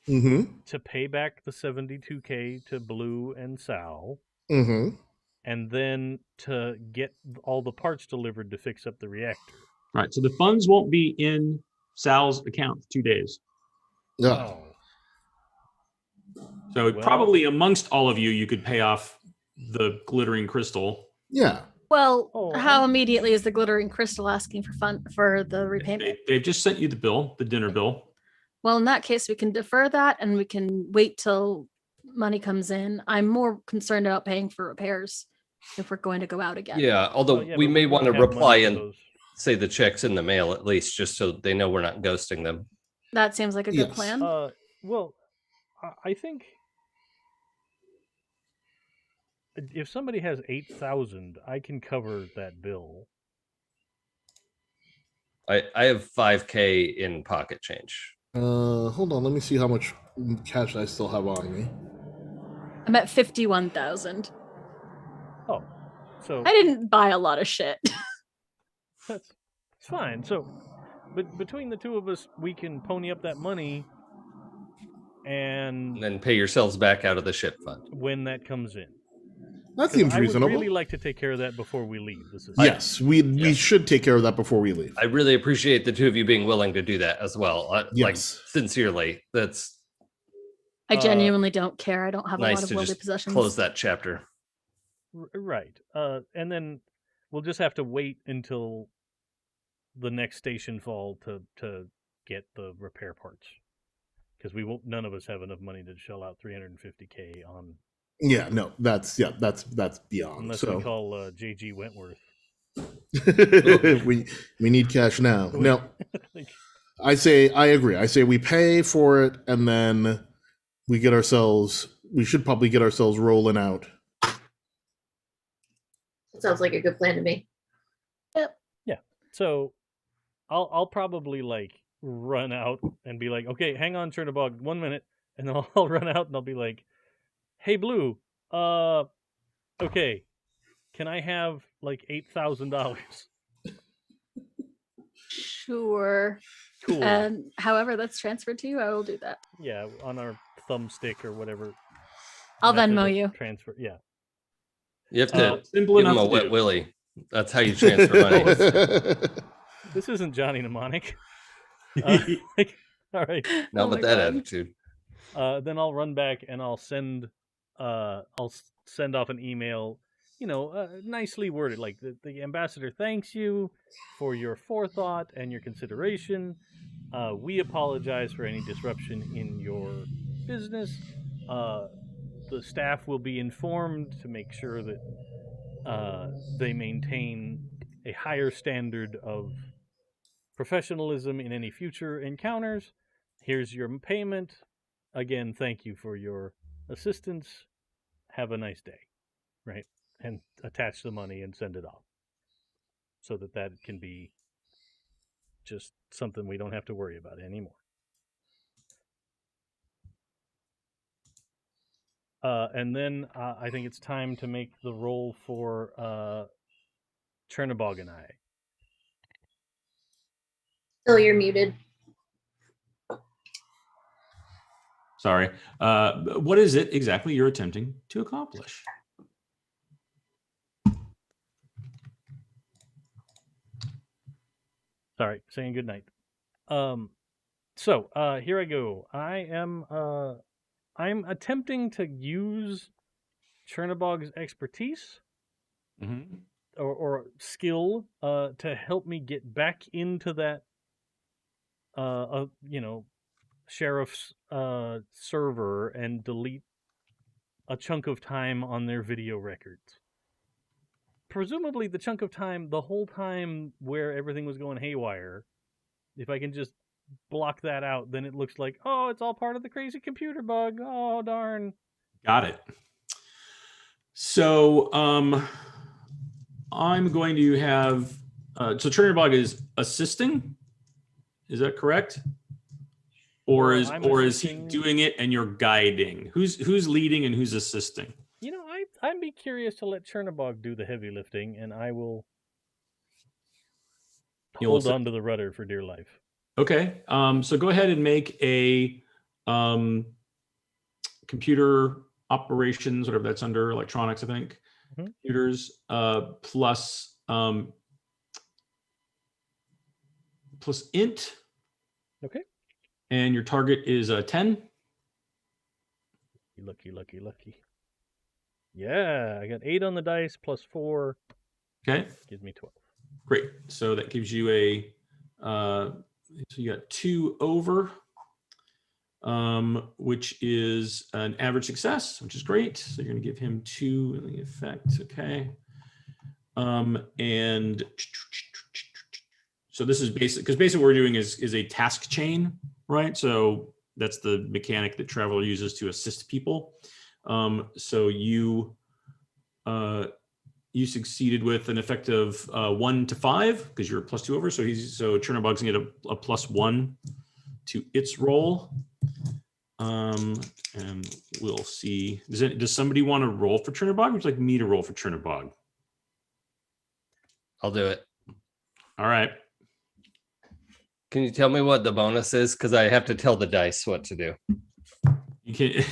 [SPEAKER 4] Mm-hmm.
[SPEAKER 1] to pay back the $72K to Blue and Sal,
[SPEAKER 4] Mm-hmm.
[SPEAKER 1] and then to get all the parts delivered to fix up the reactor.
[SPEAKER 2] Right. So the funds won't be in Sal's account for 2 days.
[SPEAKER 4] Yeah.
[SPEAKER 2] So
[SPEAKER 1] Well-
[SPEAKER 2] probably amongst all of you, you could pay off the glittering crystal.
[SPEAKER 4] Yeah.
[SPEAKER 5] Well,
[SPEAKER 1] Oh,
[SPEAKER 5] how immediately is the glittering crystal asking for the repayment?
[SPEAKER 2] They've just sent you the bill, the dinner bill.
[SPEAKER 5] Well, in that case, we can defer that and we can wait till money comes in. I'm more concerned about paying for repairs if we're going to go out again.
[SPEAKER 3] Yeah, although
[SPEAKER 1] Oh, yeah,
[SPEAKER 3] we
[SPEAKER 1] but
[SPEAKER 3] may
[SPEAKER 1] won't
[SPEAKER 3] want to
[SPEAKER 1] have money
[SPEAKER 3] reply
[SPEAKER 1] for
[SPEAKER 3] and
[SPEAKER 1] those.
[SPEAKER 3] say the check's in the mail at least, just so they know we're not ghosting them.
[SPEAKER 5] That seems like a good
[SPEAKER 4] Yes.
[SPEAKER 5] plan.
[SPEAKER 1] Well, I think if somebody has 8,000, I can cover that bill.
[SPEAKER 3] I have 5K in pocket change.
[SPEAKER 4] Hold on. Let me see how much cash I still have on me.
[SPEAKER 5] I'm at 51,000.
[SPEAKER 1] Oh, so
[SPEAKER 5] I didn't buy a lot of shit.
[SPEAKER 1] that's fine. So, but between the two of us, we can pony up that money, and
[SPEAKER 3] And then pay yourselves back out of the ship fund.
[SPEAKER 1] when that comes in,
[SPEAKER 4] That
[SPEAKER 1] 'Cause
[SPEAKER 4] seems
[SPEAKER 1] I would
[SPEAKER 4] reasonable.
[SPEAKER 1] really like to take care of that before we leave. This is
[SPEAKER 4] Yes, we should take care of that before we leave.
[SPEAKER 3] I really appreciate the two of you being willing to do that as well. Like,
[SPEAKER 4] Yes.
[SPEAKER 3] sincerely. That's
[SPEAKER 5] I genuinely don't care. I don't have a
[SPEAKER 3] nice
[SPEAKER 5] lot of
[SPEAKER 3] to
[SPEAKER 5] worldly
[SPEAKER 3] just
[SPEAKER 5] possessions.
[SPEAKER 3] close that chapter.
[SPEAKER 1] Right. And then we'll just have to wait until the next station fall to get the repair parts, because we won't. None of us have enough money to shell out 350K on,
[SPEAKER 4] Yeah, no, that's beyond.
[SPEAKER 1] unless
[SPEAKER 4] So
[SPEAKER 1] we call JG Wentworth.
[SPEAKER 4] we need cash now. No,
[SPEAKER 1] Like,
[SPEAKER 4] I agree. I say we pay for it and then we should probably get ourselves rolling out.
[SPEAKER 6] That sounds like a good plan to me.
[SPEAKER 1] so I'll probably like run out and be like, okay, hang on, Chernobog, 1 minute, and then I'll run out and I'll be like, hey, Blue, okay, can I have like $8,000?
[SPEAKER 5] Sure.
[SPEAKER 1] Cool.
[SPEAKER 5] And however that's transferred to you, I will do that.
[SPEAKER 1] Yeah, on our thumbstick or whatever.
[SPEAKER 5] I'll
[SPEAKER 1] method
[SPEAKER 5] Venmo
[SPEAKER 1] of
[SPEAKER 5] you.
[SPEAKER 1] Transfer. Yeah.
[SPEAKER 3] You have to
[SPEAKER 2] Simple
[SPEAKER 3] give him
[SPEAKER 2] enough
[SPEAKER 3] a
[SPEAKER 2] to
[SPEAKER 3] wet
[SPEAKER 2] do.
[SPEAKER 3] willy. That's how you transfer money.
[SPEAKER 1] This isn't Johnny Mnemonic. All right.
[SPEAKER 3] Not
[SPEAKER 5] Oh
[SPEAKER 3] with
[SPEAKER 5] my
[SPEAKER 3] that
[SPEAKER 5] God.
[SPEAKER 3] attitude.
[SPEAKER 1] Then I'll run back and I'll send off an email, nicely worded, like the ambassador thanks you for your forethought and your consideration. We apologize for any disruption in your business. The staff will be informed to make sure that they maintain a higher standard of professionalism in any future encounters. Here's your payment. Again, thank you for your assistance. Have a nice day, right? And attach the money and send it off so that can be just something we don't have to worry about anymore. And then I think it's time to make the roll for Chernobog and I.
[SPEAKER 6] Still, you're muted.
[SPEAKER 2] Sorry. What is it exactly you're attempting to accomplish?
[SPEAKER 1] Sorry, saying good night. So here I go. I'm attempting to use Chernobog's expertise
[SPEAKER 2] Mm-hmm.
[SPEAKER 1] or skill to help me get back into that sheriff's server and delete a chunk of time on their video records. Presumably the chunk of time the whole time where everything was going haywire. If I can just block that out, then it looks like, oh, it's all part of the crazy computer bug. Oh, darn.
[SPEAKER 2] Got it. So I'm going to have so Chernobog is assisting. Is that correct? Or
[SPEAKER 1] Well,
[SPEAKER 2] is
[SPEAKER 1] I'm
[SPEAKER 2] he
[SPEAKER 1] assisting-
[SPEAKER 2] doing it and you're guiding? Who's leading and who's assisting?
[SPEAKER 1] I'd be curious to let Chernobog do the heavy lifting, and I will hold on to the rudder for dear life.
[SPEAKER 2] Okay. So go ahead and make a computer operations, whatever that's under, electronics, I think.
[SPEAKER 1] Mhm.
[SPEAKER 2] Computers plus int.
[SPEAKER 1] Okay.
[SPEAKER 2] And your target is 10.
[SPEAKER 1] Lucky. Yeah, I got 8 on the dice plus 4.
[SPEAKER 2] Okay.
[SPEAKER 1] Gives me 12.
[SPEAKER 2] Great. So that gives you a so you got 2 over, which is an average success, which is great. So you're going to give him 2 in the effect. Okay. And so this is basically what we're doing is a task chain, right? So that's the mechanic that Traveler uses to assist people. So you succeeded with an effect of 1 to 5 because you're plus 2 over. So Chernobog's gonna get a plus 1 to its roll. And we'll see. Does somebody want to roll for Chernobog? Or would you like me to roll for Chernobog?
[SPEAKER 3] I'll do it.
[SPEAKER 2] All right.
[SPEAKER 3] Can you tell me what the bonus is? Because I have to tell the dice what to do.
[SPEAKER 2] You can.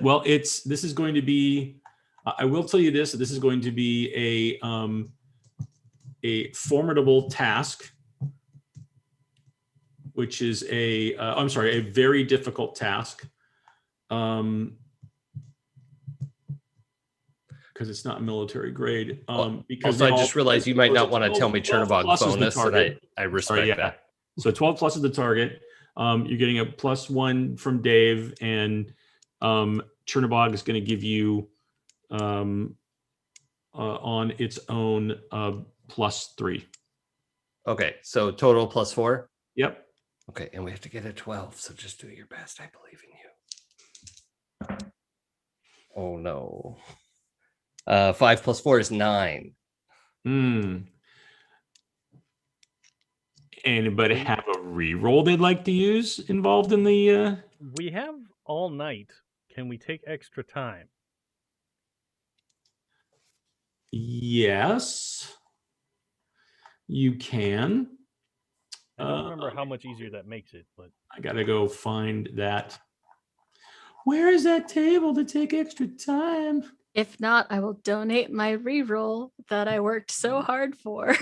[SPEAKER 2] Well, this is going to be. I will tell you this. This is going to be a formidable task, which is a very difficult task. Because it's not military grade. Because
[SPEAKER 3] also, I just realized you might not want to tell me Chernobog's bonus, and I respect that.
[SPEAKER 2] So 12 plus is the target. You're getting a plus 1 from Dave, and Chernobog is going to give you on its own plus 3.
[SPEAKER 3] Okay, so total plus 4?
[SPEAKER 2] Yep.
[SPEAKER 3] Okay, and we have to get a 12, so just do your best. I believe in you. Oh, no. 5 plus 4 is 9.
[SPEAKER 2] Anybody have a reroll they'd like to use involved in the?
[SPEAKER 1] We have all night. Can we take extra time?
[SPEAKER 2] Yes, you can.
[SPEAKER 1] I don't remember how much easier that makes it, but
[SPEAKER 2] I gotta go find that. Where is that table to take extra time?
[SPEAKER 5] If not, I will donate my reroll that I worked so hard for.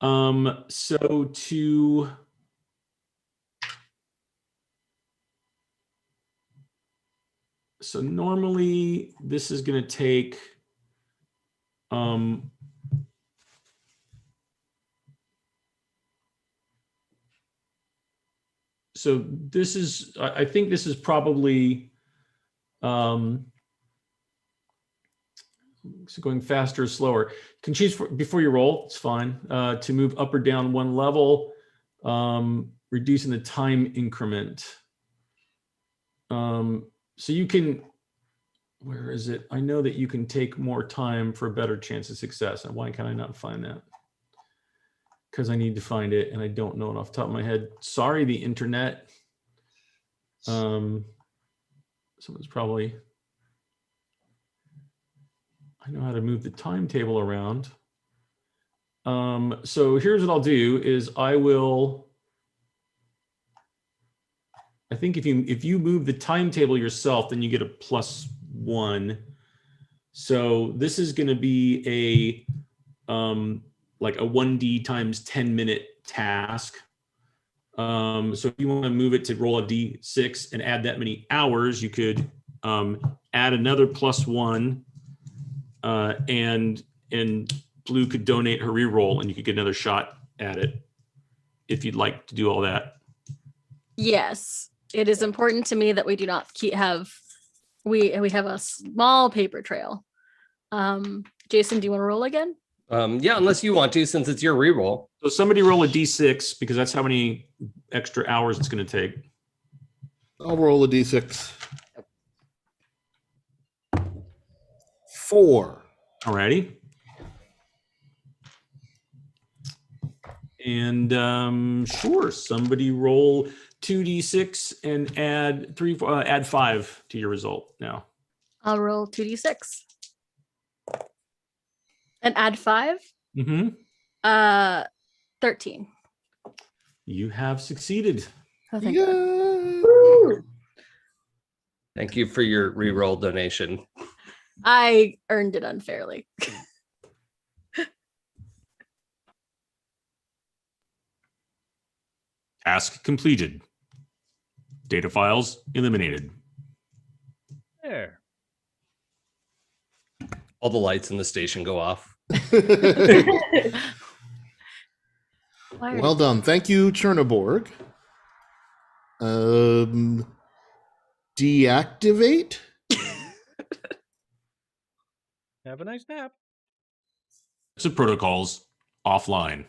[SPEAKER 2] So normally this is going to take so this is, I think this is probably so going faster or slower. You can choose before you roll, it's fine, to move up or down one level, reducing the time increment. So you can, where is it? I know that you can take more time for a better chance of success. And why can I not find that? Because I need to find it and I don't know it off the top of my head. Sorry, the internet. Someone's probably, I know how to move the timetable around. So here's what I'll do is I think if you move the timetable yourself, then you get a +1. So this is going to be a like a 1D times 10-minute task. So if you want to move it to roll a D6 and add that many hours, you could add another +1, and Blue could donate her reroll, and you could get another shot at it if you'd like to do all that.
[SPEAKER 5] Yes, it is important to me that we do not we have a small paper trail. Jason, do you want to roll again?
[SPEAKER 3] Yeah, unless you want to, since it's your reroll.
[SPEAKER 2] So somebody roll a D6 because that's how many extra hours it's going to take.
[SPEAKER 4] I'll roll a d6. 4.
[SPEAKER 2] Alrighty. And sure, somebody roll 2d6 and add 5 to your result now.
[SPEAKER 5] I'll roll 2d6 and add 5. 13.
[SPEAKER 2] You have succeeded.
[SPEAKER 5] Oh, thank God.
[SPEAKER 6] Woo!
[SPEAKER 3] Thank you for your reroll donation.
[SPEAKER 5] I earned it unfairly.
[SPEAKER 2] Task completed. Data files eliminated.
[SPEAKER 1] there.
[SPEAKER 3] All the lights in the station go off.
[SPEAKER 4] Well done. Thank you, Chernoborg. Deactivate.
[SPEAKER 1] Have a nice nap.
[SPEAKER 2] So protocols offline.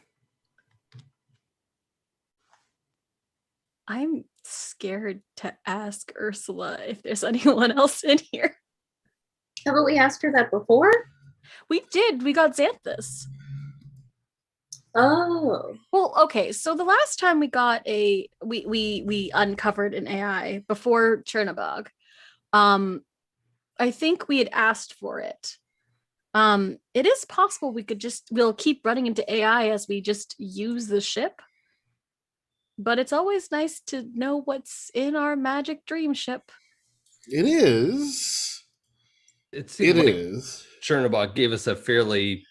[SPEAKER 5] I'm scared to ask Ursula if there's anyone else in here.
[SPEAKER 6] Haven't we asked her that before?
[SPEAKER 5] We did. We got Xanthus.
[SPEAKER 6] Oh.
[SPEAKER 5] Well, okay. So the last time we got we uncovered an AI before Chernobog. I think we had asked for it. It is possible we'll keep running into AI as we just use the ship. But it's always nice to know what's in our magic dream ship.
[SPEAKER 4] It is.
[SPEAKER 3] It seems
[SPEAKER 4] It
[SPEAKER 3] like
[SPEAKER 4] is.
[SPEAKER 3] Chernobog gave us a fairly,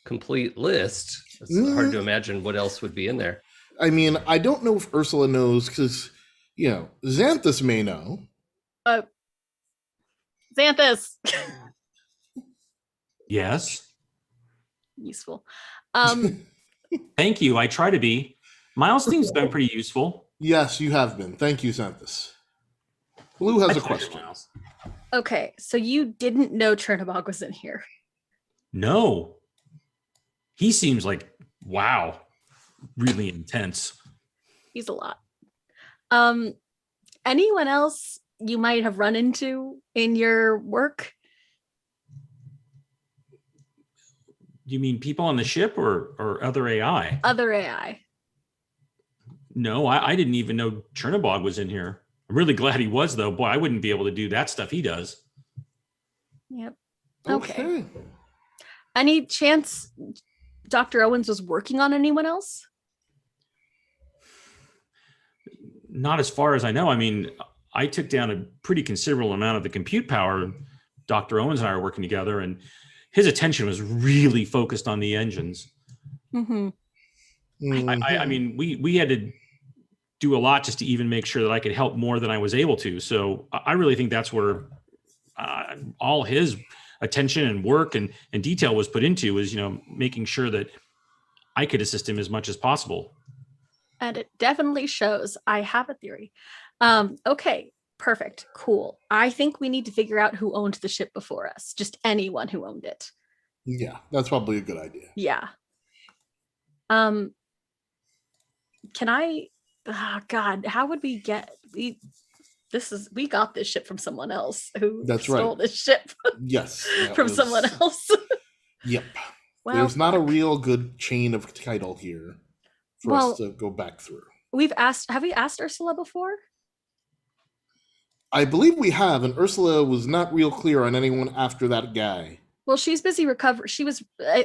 [SPEAKER 3] complete list. It's hard to imagine what else would be in there.
[SPEAKER 4] I mean, I don't know if Ursula knows because, Xanthus may know.
[SPEAKER 5] Xanthus.
[SPEAKER 2] Yes.
[SPEAKER 5] Useful.
[SPEAKER 2] Thank you. I try to be. Miles thing's been pretty useful.
[SPEAKER 4] Yes, you have been. Thank you, Xanthus. Blue has a question.
[SPEAKER 2] Miles.
[SPEAKER 5] Okay, so you didn't know Chernobog was in here.
[SPEAKER 2] No. He seems like, wow, really intense.
[SPEAKER 5] He's a lot. Anyone else you might have run into in your work?
[SPEAKER 2] You mean people on the ship or other AI?
[SPEAKER 5] Other AI.
[SPEAKER 2] No, I didn't even know Chernobog was in here. I'm really glad he was, though. Boy, I wouldn't be able to do that stuff he does.
[SPEAKER 5] Yep.
[SPEAKER 4] Okay.
[SPEAKER 5] Any chance Dr. Owens was working on anyone else?
[SPEAKER 2] Not as far as I know. I mean, I took down a pretty considerable amount of the compute power. Dr. Owens and I are working together, and his attention was really focused on the engines.
[SPEAKER 5] Mm-hmm.
[SPEAKER 2] I mean, we had to do a lot just to even make sure that I could help more than I was able to. So I really think that's where all his attention and work and detail was put into, is, making sure that I could assist him as much as possible.
[SPEAKER 5] And it definitely shows. I have a theory. Okay, perfect, cool. I think we need to figure out who owned the ship before us. Just anyone who owned it.
[SPEAKER 4] Yeah, that's probably a good idea.
[SPEAKER 5] Yeah. Can I? Oh God, how would we get? We got this ship from someone else who stole this ship.
[SPEAKER 4] Yes,
[SPEAKER 5] from someone else.
[SPEAKER 4] Yep.
[SPEAKER 5] Well,
[SPEAKER 4] there's not a real good chain of title here for us to go back through.
[SPEAKER 5] Have we asked Ursula before?
[SPEAKER 4] I believe we have, and Ursula was not real clear on anyone after that guy.
[SPEAKER 5] Well, she's busy recovering.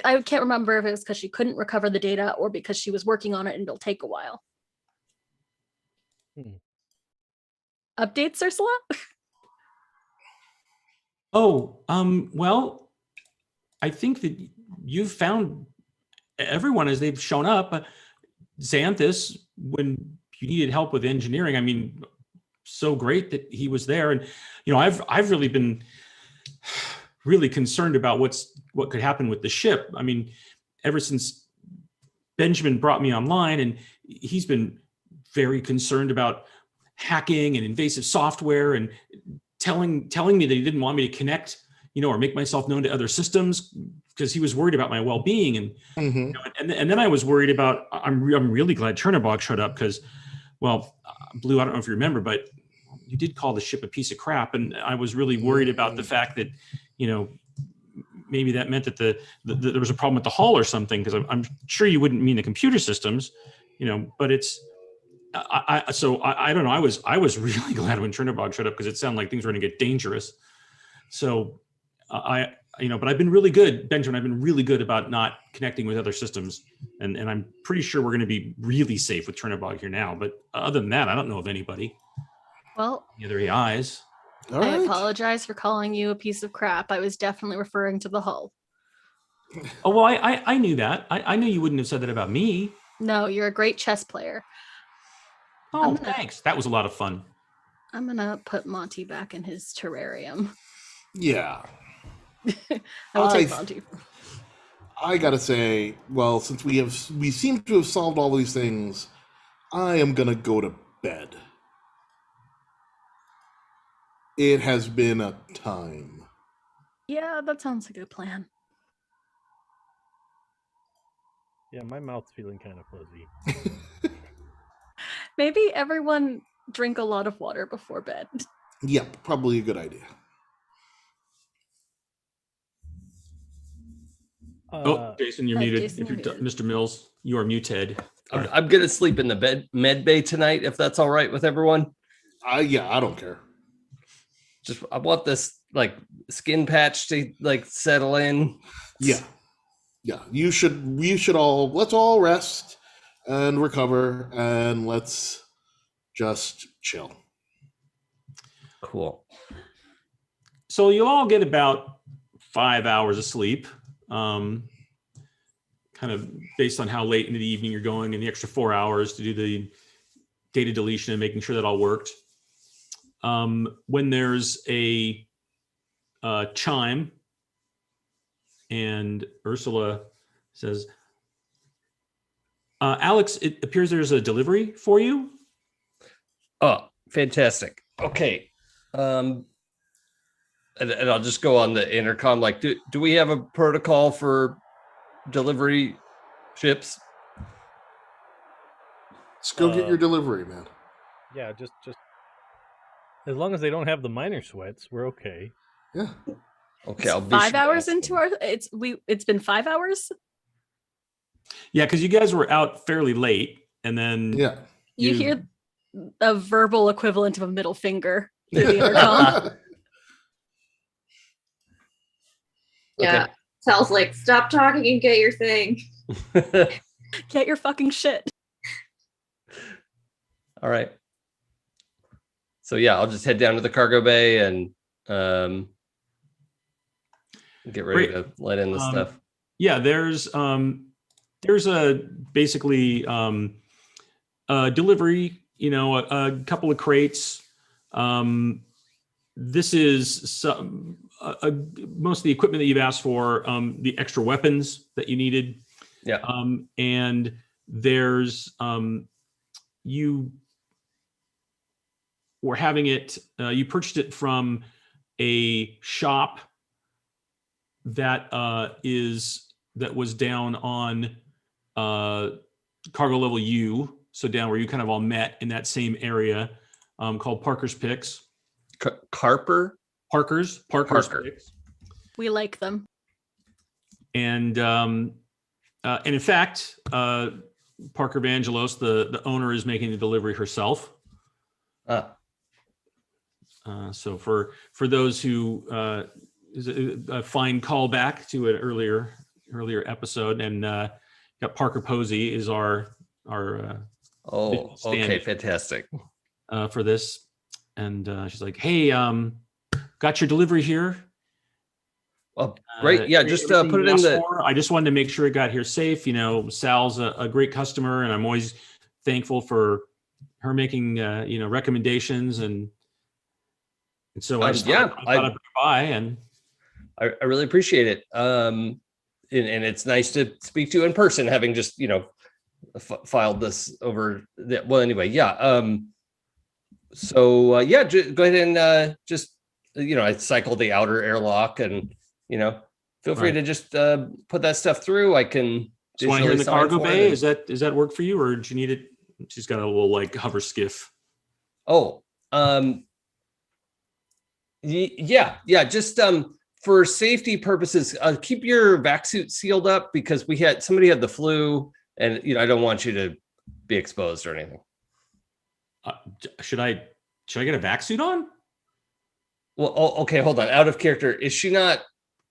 [SPEAKER 5] I can't remember if it was because she couldn't recover the data or because she was working on it and it'll take a while. Updates, Ursula?
[SPEAKER 2] Well, I think that you've found everyone as they've shown up. Xanthus, when you needed help with engineering, I mean, so great that he was there. And, I've really been really concerned about what could happen with the ship. I mean, ever since Benjamin brought me online, and he's been very concerned about hacking and invasive software, and telling me that he didn't want me to connect, or make myself known to other systems, because he was worried about my well-being. And and then I was worried about. I'm really glad Chernobog showed up, because, Blue, I don't know if you remember, but you did call the ship a piece of crap, and I was really worried about the fact that, maybe that meant that there was a problem with the hull or something, because I'm sure you wouldn't mean the computer systems, but it's. So I don't know. I was really glad when Chernobog showed up, because it sounded like things were going to get dangerous. So but I've been really good, Benjamin. I've been really good about not connecting with other systems, and I'm pretty sure we're going to be really safe with Chernobog here now. But other than that, I don't know of anybody.
[SPEAKER 5] Well,
[SPEAKER 2] Neither eyes.
[SPEAKER 4] All right.
[SPEAKER 5] I apologize for calling you a piece of crap. I was definitely referring to the hull.
[SPEAKER 2] Oh, well, I knew that. I knew you wouldn't have said that about me.
[SPEAKER 5] No, you're a great chess player.
[SPEAKER 2] Oh, thanks. That was a lot of fun.
[SPEAKER 5] I'm gonna put Monty back in his terrarium.
[SPEAKER 4] Yeah.
[SPEAKER 5] I will take Monty.
[SPEAKER 4] I gotta say, since we seem to have solved all these things, I am gonna go to bed. It has been a time.
[SPEAKER 5] Yeah, that sounds like a plan.
[SPEAKER 1] Yeah, my mouth's feeling kind of fuzzy.
[SPEAKER 5] Maybe everyone drink a lot of water before bed.
[SPEAKER 4] Yep, probably a good idea.
[SPEAKER 2] Jason, you're muted.
[SPEAKER 5] Jason,
[SPEAKER 2] If you're
[SPEAKER 5] you're
[SPEAKER 2] Mr. Mills, you are muted.
[SPEAKER 3] I'm gonna sleep in the med bay tonight, if that's all right with everyone.
[SPEAKER 4] Yeah, I don't care.
[SPEAKER 3] I want this skin patch to settle in.
[SPEAKER 4] Yeah. We should let's all rest and recover, and let's just chill.
[SPEAKER 3] Cool.
[SPEAKER 2] So you'll all get about 5 hours of sleep, kind of based on how late into the evening you're going, and the extra 4 hours to do the data deletion and making sure that all worked. When there's a chime, and Ursula says, Alex, it appears there's a delivery for you.
[SPEAKER 3] Oh, fantastic. Okay. And I'll just go on the intercom. Do we have a protocol for delivery ships?
[SPEAKER 4] Let's go get your delivery, man.
[SPEAKER 1] Yeah, just as long as they don't have the minor sweats, we're okay.
[SPEAKER 4] Yeah.
[SPEAKER 3] Okay, I'll be
[SPEAKER 5] 5
[SPEAKER 3] sure
[SPEAKER 5] hours
[SPEAKER 3] to ask
[SPEAKER 5] into
[SPEAKER 3] them.
[SPEAKER 5] it's been 5 hours.
[SPEAKER 2] Yeah, because you guys were out fairly late, and then
[SPEAKER 5] You hear a verbal equivalent of a middle finger through the intercom.
[SPEAKER 6] Yeah.
[SPEAKER 3] Okay.
[SPEAKER 6] Sal's like, stop talking and get your thing.
[SPEAKER 5] Get your fucking shit.
[SPEAKER 3] All right. So yeah, I'll just head down to the cargo bay and get ready to let in the stuff.
[SPEAKER 2] Yeah, there's a basically a delivery, a couple of crates. This is most of the equipment that you've asked for, the extra weapons that you needed.
[SPEAKER 3] Yeah.
[SPEAKER 2] And there's you were having it, you purchased it from a shop that was down on cargo level U, so down where you kind of all met in that same area, called Parker's Picks. Parker's Picks.
[SPEAKER 5] We like them.
[SPEAKER 2] And in fact, Parker Vangelos, the owner, is making the delivery herself. So for those who is a fine callback to an earlier episode, and got Parker Posey is our
[SPEAKER 3] okay, fantastic
[SPEAKER 2] for this, and she's like, hey, got your delivery here.
[SPEAKER 3] Well, great. Yeah, just put it in the.
[SPEAKER 2] I just wanted to make sure it got here safe. Sal's a great customer, and I'm always thankful for her making recommendations, and so I thought I'd bring by, and
[SPEAKER 3] I really appreciate it. And it's nice to speak to you in person, having just filed this over. Well, anyway, yeah. So yeah, go ahead and just I cycle the outer airlock, and feel free to just put that stuff through. I can.
[SPEAKER 2] So want to hear in the cargo bay? Does that work for you, or do you need it? She's got a little hover skiff.
[SPEAKER 3] Oh, yeah. Just for safety purposes, keep your vac suit sealed up, because somebody had the flu, and I don't want you to be exposed or anything.
[SPEAKER 2] Should I get a vac suit on?
[SPEAKER 3] Well, okay, hold on. Out of character. Is she not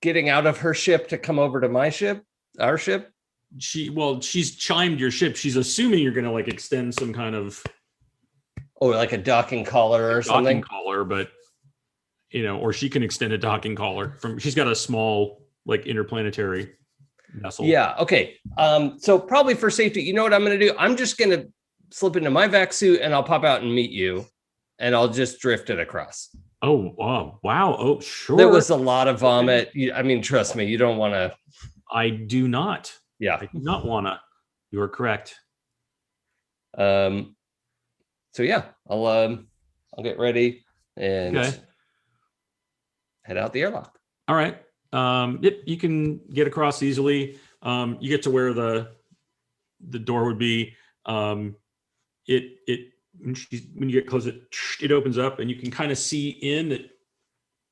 [SPEAKER 3] getting out of her ship to come over to my ship, our ship?
[SPEAKER 2] She's chimed your ship. She's assuming you're going to extend some kind of,
[SPEAKER 3] like a docking collar or something.
[SPEAKER 2] Docking collar, but or she can extend a docking collar she's got a small interplanetary vessel.
[SPEAKER 3] Yeah. Okay. So probably for safety, you know what I'm going to do? I'm just going to slip into my vac suit, and I'll pop out and meet you, and I'll just drift it across.
[SPEAKER 2] Oh, wow. Oh, sure.
[SPEAKER 3] There was a lot of vomit. Trust me, you don't want to.
[SPEAKER 2] I do not.
[SPEAKER 3] Yeah.
[SPEAKER 2] I do not want to. You are correct.
[SPEAKER 3] So yeah, I'll get ready and head out the airlock.
[SPEAKER 2] All right. Yep, you can get across easily. You get to where the door would be. When you get close, it opens up, and you can kind of see in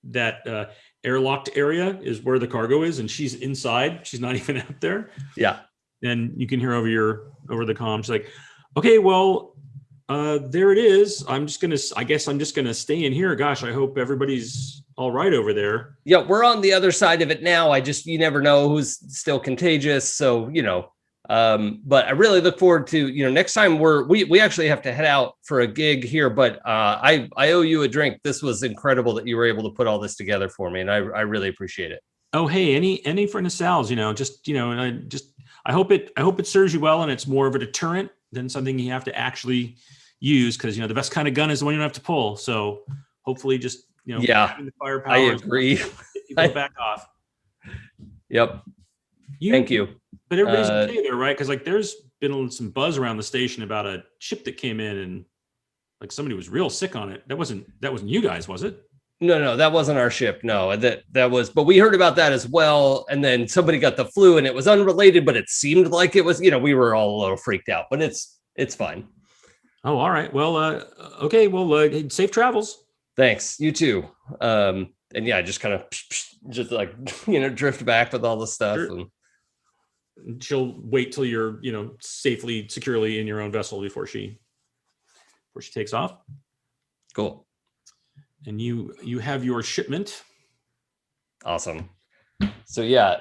[SPEAKER 2] that airlocked area is where the cargo is, and she's inside. She's not even out there.
[SPEAKER 3] Yeah.
[SPEAKER 2] And you can hear over the comm. She's like, okay, well, there it is. I guess I'm just gonna stay in here. Gosh, I hope everybody's all right over there.
[SPEAKER 3] Yeah, we're on the other side of it now. You never know who's still contagious. So, but I really look forward to, next time we actually have to head out for a gig here, but I owe you a drink. This was incredible that you were able to put all this together for me, and I really appreciate it.
[SPEAKER 2] Oh, hey, any friend of Sal's, I hope it serves you well, and it's more of a deterrent than something you have to actually use, because the best kind of gun is the one you don't have to pull. So hopefully just having the firepower.
[SPEAKER 3] I agree.
[SPEAKER 2] People back off.
[SPEAKER 3] Yep. Thank you.
[SPEAKER 2] But everybody's okay there, right? Because there's been some buzz around the station about a ship that came in, and somebody was real sick on it. That wasn't you guys, was it?
[SPEAKER 3] No, that wasn't our ship. No, that was, but we heard about that as well. And then somebody got the flu, and it was unrelated, but it seemed like it was, we were all a little freaked out, but it's fine.
[SPEAKER 2] Oh, all right. Well, okay. Well, safe travels.
[SPEAKER 3] Thanks. You too. And yeah, just kind of drift back with all the stuff.
[SPEAKER 2] Sure. And she'll wait till you're, safely, securely in your own vessel before she takes off.
[SPEAKER 3] Cool.
[SPEAKER 2] And you have your shipment.
[SPEAKER 3] Awesome. So yeah,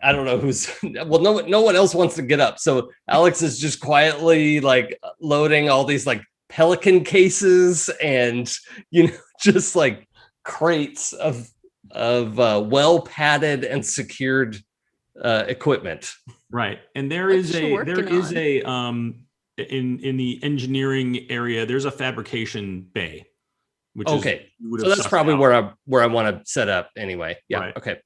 [SPEAKER 3] I don't know who's well, no one else wants to get up. So Alex is just quietly like loading all these like pelican cases and just like crates of well padded and secured equipment.
[SPEAKER 2] Right. And there
[SPEAKER 5] What
[SPEAKER 2] is
[SPEAKER 5] you
[SPEAKER 2] a
[SPEAKER 5] working
[SPEAKER 2] in the engineering area, there's a fabrication bay. Which
[SPEAKER 3] Okay.
[SPEAKER 2] you would
[SPEAKER 3] So
[SPEAKER 2] have
[SPEAKER 3] that's
[SPEAKER 2] sussed
[SPEAKER 3] probably
[SPEAKER 2] out.
[SPEAKER 3] where I want to set up anyway. Yeah.
[SPEAKER 2] Right.
[SPEAKER 3] Okay.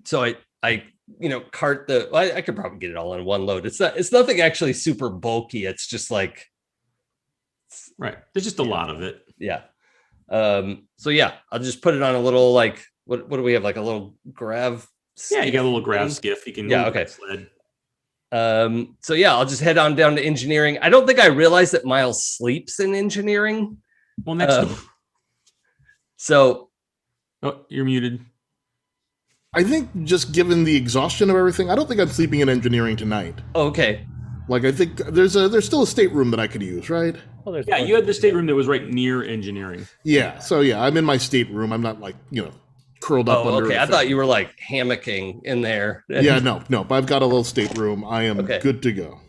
[SPEAKER 3] So I cart the I could probably get it all in one load. It's nothing actually super bulky. It's just like
[SPEAKER 2] Right. There's just a lot of it.
[SPEAKER 3] yeah. So yeah, I'll just put it on a little like what do we have, like a little grav
[SPEAKER 2] Yeah, you got a little
[SPEAKER 3] thing?
[SPEAKER 2] grav skiff. You can
[SPEAKER 3] Yeah,
[SPEAKER 2] little
[SPEAKER 3] okay.
[SPEAKER 2] sled.
[SPEAKER 3] So yeah, I'll just head on down to engineering. I don't think I realized that Miles sleeps in engineering.
[SPEAKER 2] Well, next door.
[SPEAKER 3] So
[SPEAKER 2] Oh, you're muted.
[SPEAKER 4] I think just given the exhaustion of everything, I don't think I'm sleeping in engineering tonight.
[SPEAKER 3] okay.
[SPEAKER 4] Like I think there's still a stateroom that I could use, right?
[SPEAKER 1] Well, there's
[SPEAKER 2] Yeah, you had the stateroom that was right near engineering.
[SPEAKER 4] Yeah. So yeah, I'm in my stateroom. I'm not like curled up under.
[SPEAKER 3] Okay.
[SPEAKER 4] a
[SPEAKER 3] I thought
[SPEAKER 4] thing.
[SPEAKER 3] you were like hammocking in there.
[SPEAKER 4] Yeah, no. But I've got a little stateroom. I am
[SPEAKER 3] Okay.
[SPEAKER 4] good to go.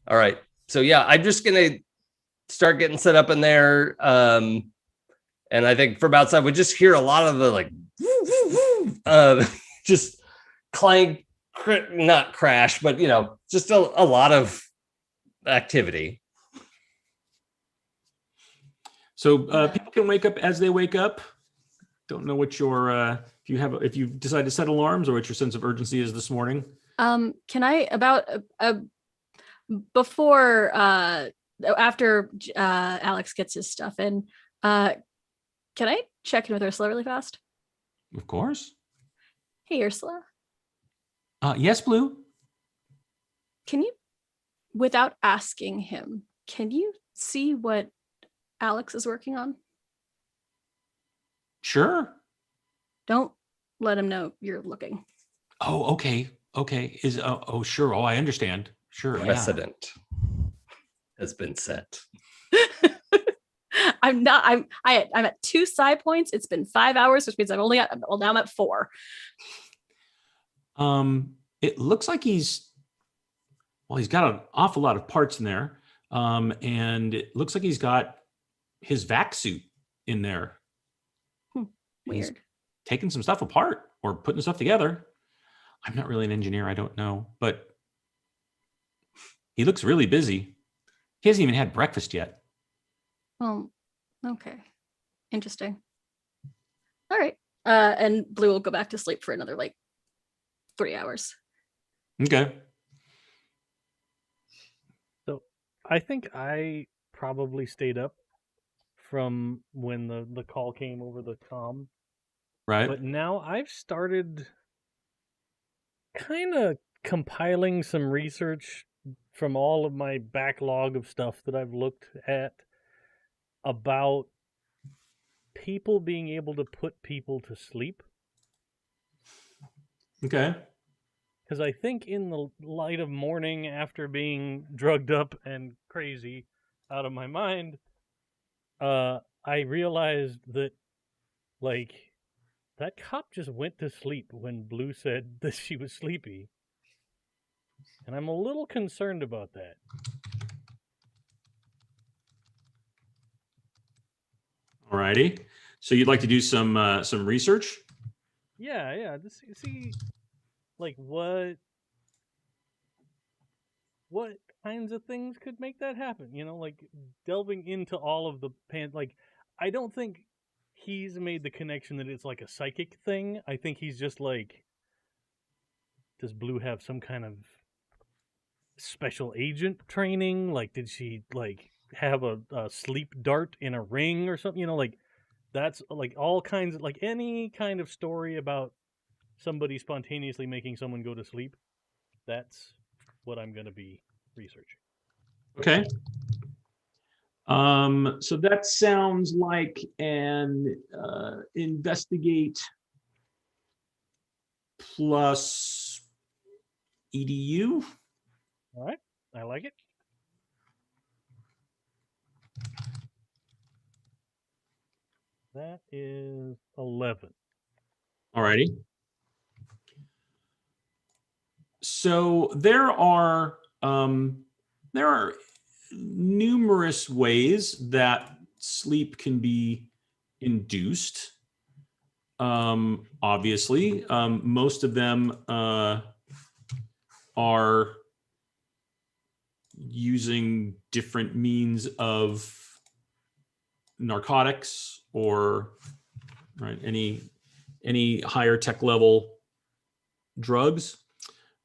[SPEAKER 3] All right. So yeah, I'm just gonna start getting set up in there. And I think from outside we just hear a lot of the like just clank, not crash, but just a lot of activity.
[SPEAKER 2] So people can wake up as they wake up. Don't know what your if you decide to set alarms or what your sense of urgency is this morning.
[SPEAKER 5] Can I before after Alex gets his stuff in, can I check in with Ursula really fast?
[SPEAKER 2] Of course.
[SPEAKER 5] Hey Ursula,
[SPEAKER 2] Yes, Blue.
[SPEAKER 5] can you, without asking him, can you see what Alex is working on?
[SPEAKER 2] Sure.
[SPEAKER 5] Don't let him know you're looking.
[SPEAKER 2] Oh, okay. Okay. Sure. Oh, I understand. Sure. Yeah.
[SPEAKER 3] Precedent has been set.
[SPEAKER 5] I'm at 2 psi points. It's been 5 hours, which means now I'm at 4.
[SPEAKER 2] It looks like he's got an awful lot of parts in there. And it looks like he's got his vac suit in there. He's
[SPEAKER 5] Weird.
[SPEAKER 2] taking some stuff apart or putting stuff together. I'm not really an engineer. I don't know, but he looks really busy. He hasn't even had breakfast yet.
[SPEAKER 5] Well, okay. Interesting. All right. And Blue will go back to sleep for another 3 hours.
[SPEAKER 2] Okay.
[SPEAKER 1] So I think I probably stayed up from when the call came over the comm.
[SPEAKER 2] Right.
[SPEAKER 1] But now I've started kind of compiling some research from all of my backlog of stuff that I've looked at about people being able to put people to sleep.
[SPEAKER 2] Okay.
[SPEAKER 1] Because I think in the light of morning, after being drugged up and crazy out of my mind, I realized that, that cop just went to sleep when Blue said that she was sleepy. And I'm a little concerned about that.
[SPEAKER 2] Alrighty. So you'd like to do some research?
[SPEAKER 1] Yeah. Just see, what kinds of things could make that happen? Delving into all of the I don't think he's made the connection that it's like a psychic thing. I think he's just does Blue have some kind of special agent training? Did she have a sleep dart in a ring or something? That's all kinds of any kind of story about somebody spontaneously making someone go to sleep. That's what I'm going to be researching.
[SPEAKER 2] Okay. So that sounds like an investigate plus EDU.
[SPEAKER 1] All right. I like it. That is 11.
[SPEAKER 2] Alrighty. So there are numerous ways that sleep can be induced. Obviously, most of them are using different means of narcotics or any higher tech level drugs.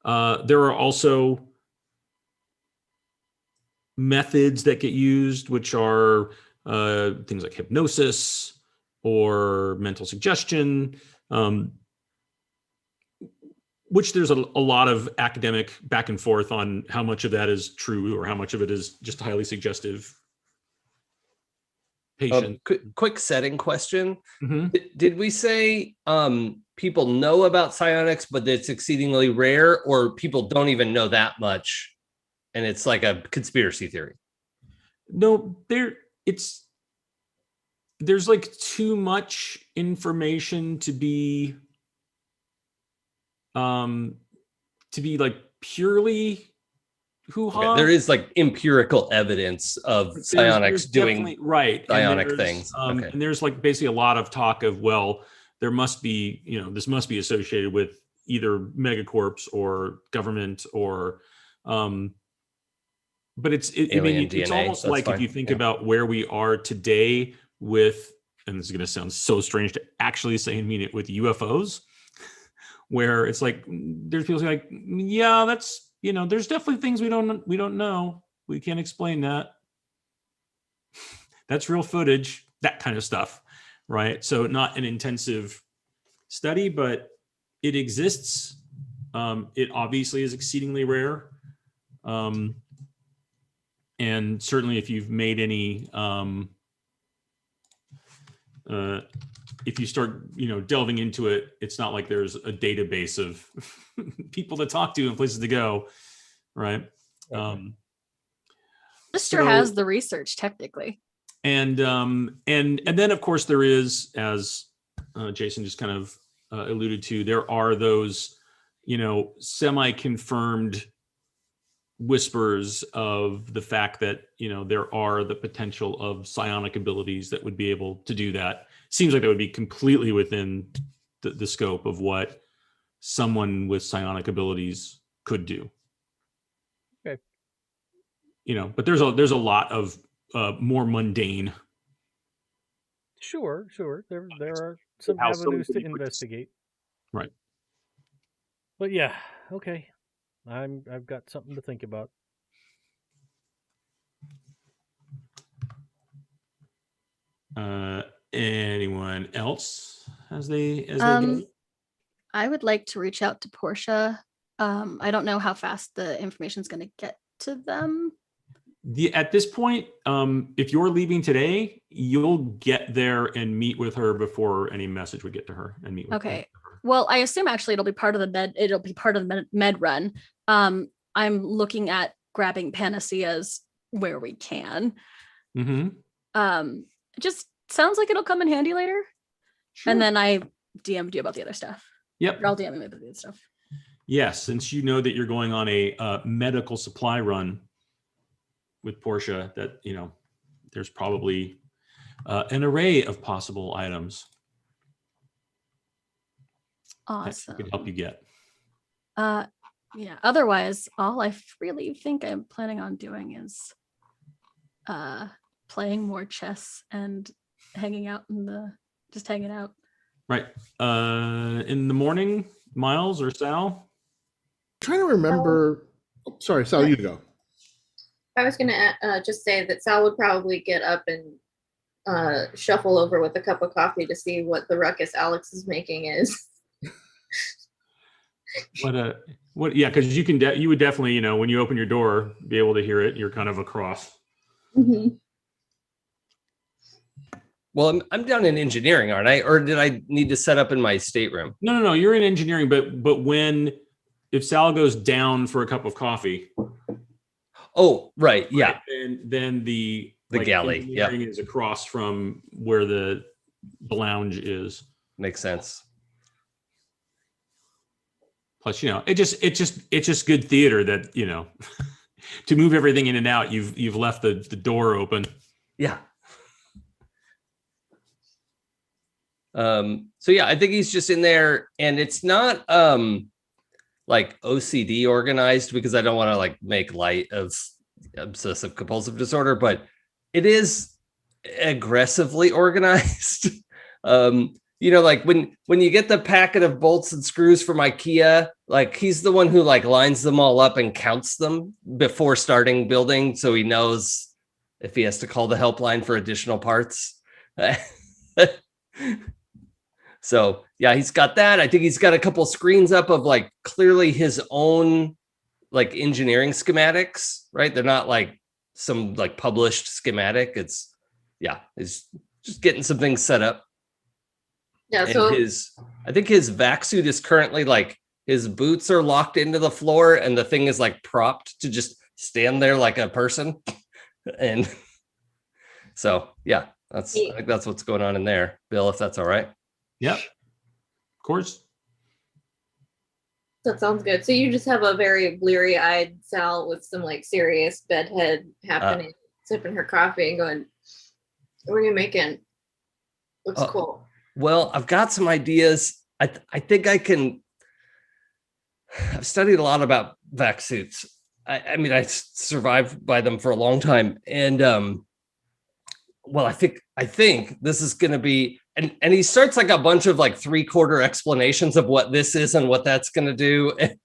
[SPEAKER 2] There are also methods that get used, which are things like hypnosis or mental suggestion, which there's a lot of academic back and forth on how much of that is true or how much of it is just highly suggestive. Patient.
[SPEAKER 3] Quick setting question.
[SPEAKER 2] Mm-hmm.
[SPEAKER 3] Did we say people know about psionics, but it's exceedingly rare, or people don't even know that much and it's like a conspiracy theory?
[SPEAKER 2] No, there's like too much information to be like purely hoo-ha.
[SPEAKER 3] Okay, there is like empirical evidence of psionics doing psionic things.
[SPEAKER 2] And there's like basically a lot of talk of, well, there must be, this must be associated with either megacorps or government or, but it's almost like if you think about where we are today with, and this is going to sound so strange to actually say and mean it, with UFOs, where it's like, there's people like, yeah, that's, there's definitely things we don't know. We can't explain that. That's real footage, that kind of stuff, right? So not an intensive study, but it exists. It obviously is exceedingly rare. And certainly if you've made any, if you start, delving into it, it's not like there's a database of people to talk to and places to go, right?
[SPEAKER 5] Sister has the research technically.
[SPEAKER 2] And then of course there is, as Jason just kind of alluded to, there are those, semi-confirmed whispers of the fact that, there are the potential of psionic abilities that would be able to do that. Seems like that would be completely within the scope of what someone with psionic abilities could do.
[SPEAKER 1] Okay.
[SPEAKER 2] But there's a lot of more mundane.
[SPEAKER 1] Sure. There are some avenues to investigate.
[SPEAKER 2] Right.
[SPEAKER 1] But yeah, okay. I've got something to think about.
[SPEAKER 2] Anyone else as they go?
[SPEAKER 5] I would like to reach out to Portia. I don't know how fast the information is going to get to them.
[SPEAKER 2] At this point, if you're leaving today, you'll get there and meet with her before any message would get to her and meet with her.
[SPEAKER 5] Okay. Well, I assume actually it'll be part of the med run. I'm looking at grabbing panaceas where we can.
[SPEAKER 2] Mm-hmm.
[SPEAKER 5] It just sounds like it'll come in handy later. Sure. And then I DM'd you about the other stuff.
[SPEAKER 2] Yep.
[SPEAKER 5] Or I'll DM you about the other stuff.
[SPEAKER 2] Yes, since you know that you're going on a medical supply run with Portia, that there's probably an array of possible items.
[SPEAKER 5] Awesome.
[SPEAKER 2] That could help you get.
[SPEAKER 5] Yeah. Otherwise, all I really think I'm planning on doing is playing more chess and hanging out hanging out.
[SPEAKER 2] Right. In the morning, Miles or Sal?
[SPEAKER 4] I'm trying to remember. Sorry, Sal, you go.
[SPEAKER 6] I was going to just say that Sal would probably get up and shuffle over with a cup of coffee to see what the ruckus Alex is making is.
[SPEAKER 2] Yeah, because you would definitely, when you open your door, be able to hear it. You're kind of across.
[SPEAKER 6] Mm-hmm.
[SPEAKER 3] Well, I'm down in engineering, aren't I? Or did I need to set up in my stateroom?
[SPEAKER 2] No. You're in engineering, but if Sal goes down for a cup of coffee.
[SPEAKER 3] Oh, right. Yeah.
[SPEAKER 2] Then the
[SPEAKER 3] galley. Yeah.
[SPEAKER 2] Is across from where the lounge is.
[SPEAKER 3] Makes sense.
[SPEAKER 2] Plus, it's just good theater that, to move everything in and out, you've left the door open.
[SPEAKER 3] Yeah. So yeah, I think he's just in there, and it's not like OCD organized, because I don't want to like make light of obsessive compulsive disorder, but it is aggressively organized. Like when you get the packet of bolts and screws from IKEA, like he's the one who like lines them all up and counts them before starting building, so he knows if he has to call the helpline for additional parts. So yeah, he's got that. I think he's got a couple screens up of like clearly his own like engineering schematics, right? They're not like some like published schematic. It's just getting some things set up.
[SPEAKER 6] Yeah.
[SPEAKER 3] And
[SPEAKER 6] So
[SPEAKER 3] I think his vac suit is currently like his boots are locked into the floor and the thing is like propped to just stand there like a person. And so yeah, I think that's what's going on in there, Bill, if that's all right.
[SPEAKER 2] Yep. Of course.
[SPEAKER 6] that sounds good. So you just have a very bleary-eyed Sal with some like serious bedhead happening, sipping her coffee and going, "What are you making? Looks cool."
[SPEAKER 3] Well, I've got some ideas. I think I can. I've studied a lot about vac suits. I mean, I survived by them for a long time, and well, I think this is going to be. And he starts like a bunch of like 3/4 explanations of what this is and what that's going to do, and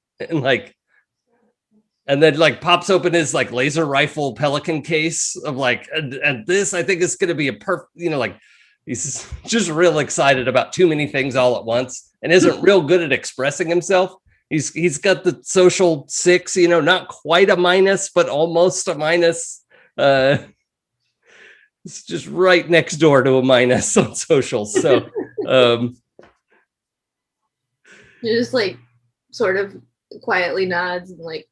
[SPEAKER 3] then like pops open his like laser rifle Pelican case of like, and this I think is going to be a perfect, like he's just real excited about too many things all at once and isn't real good at expressing himself. He's got the social 6, not quite a minus, but almost a minus. It's just right next door to a minus on socials. So
[SPEAKER 6] He just like sort of quietly nods and like,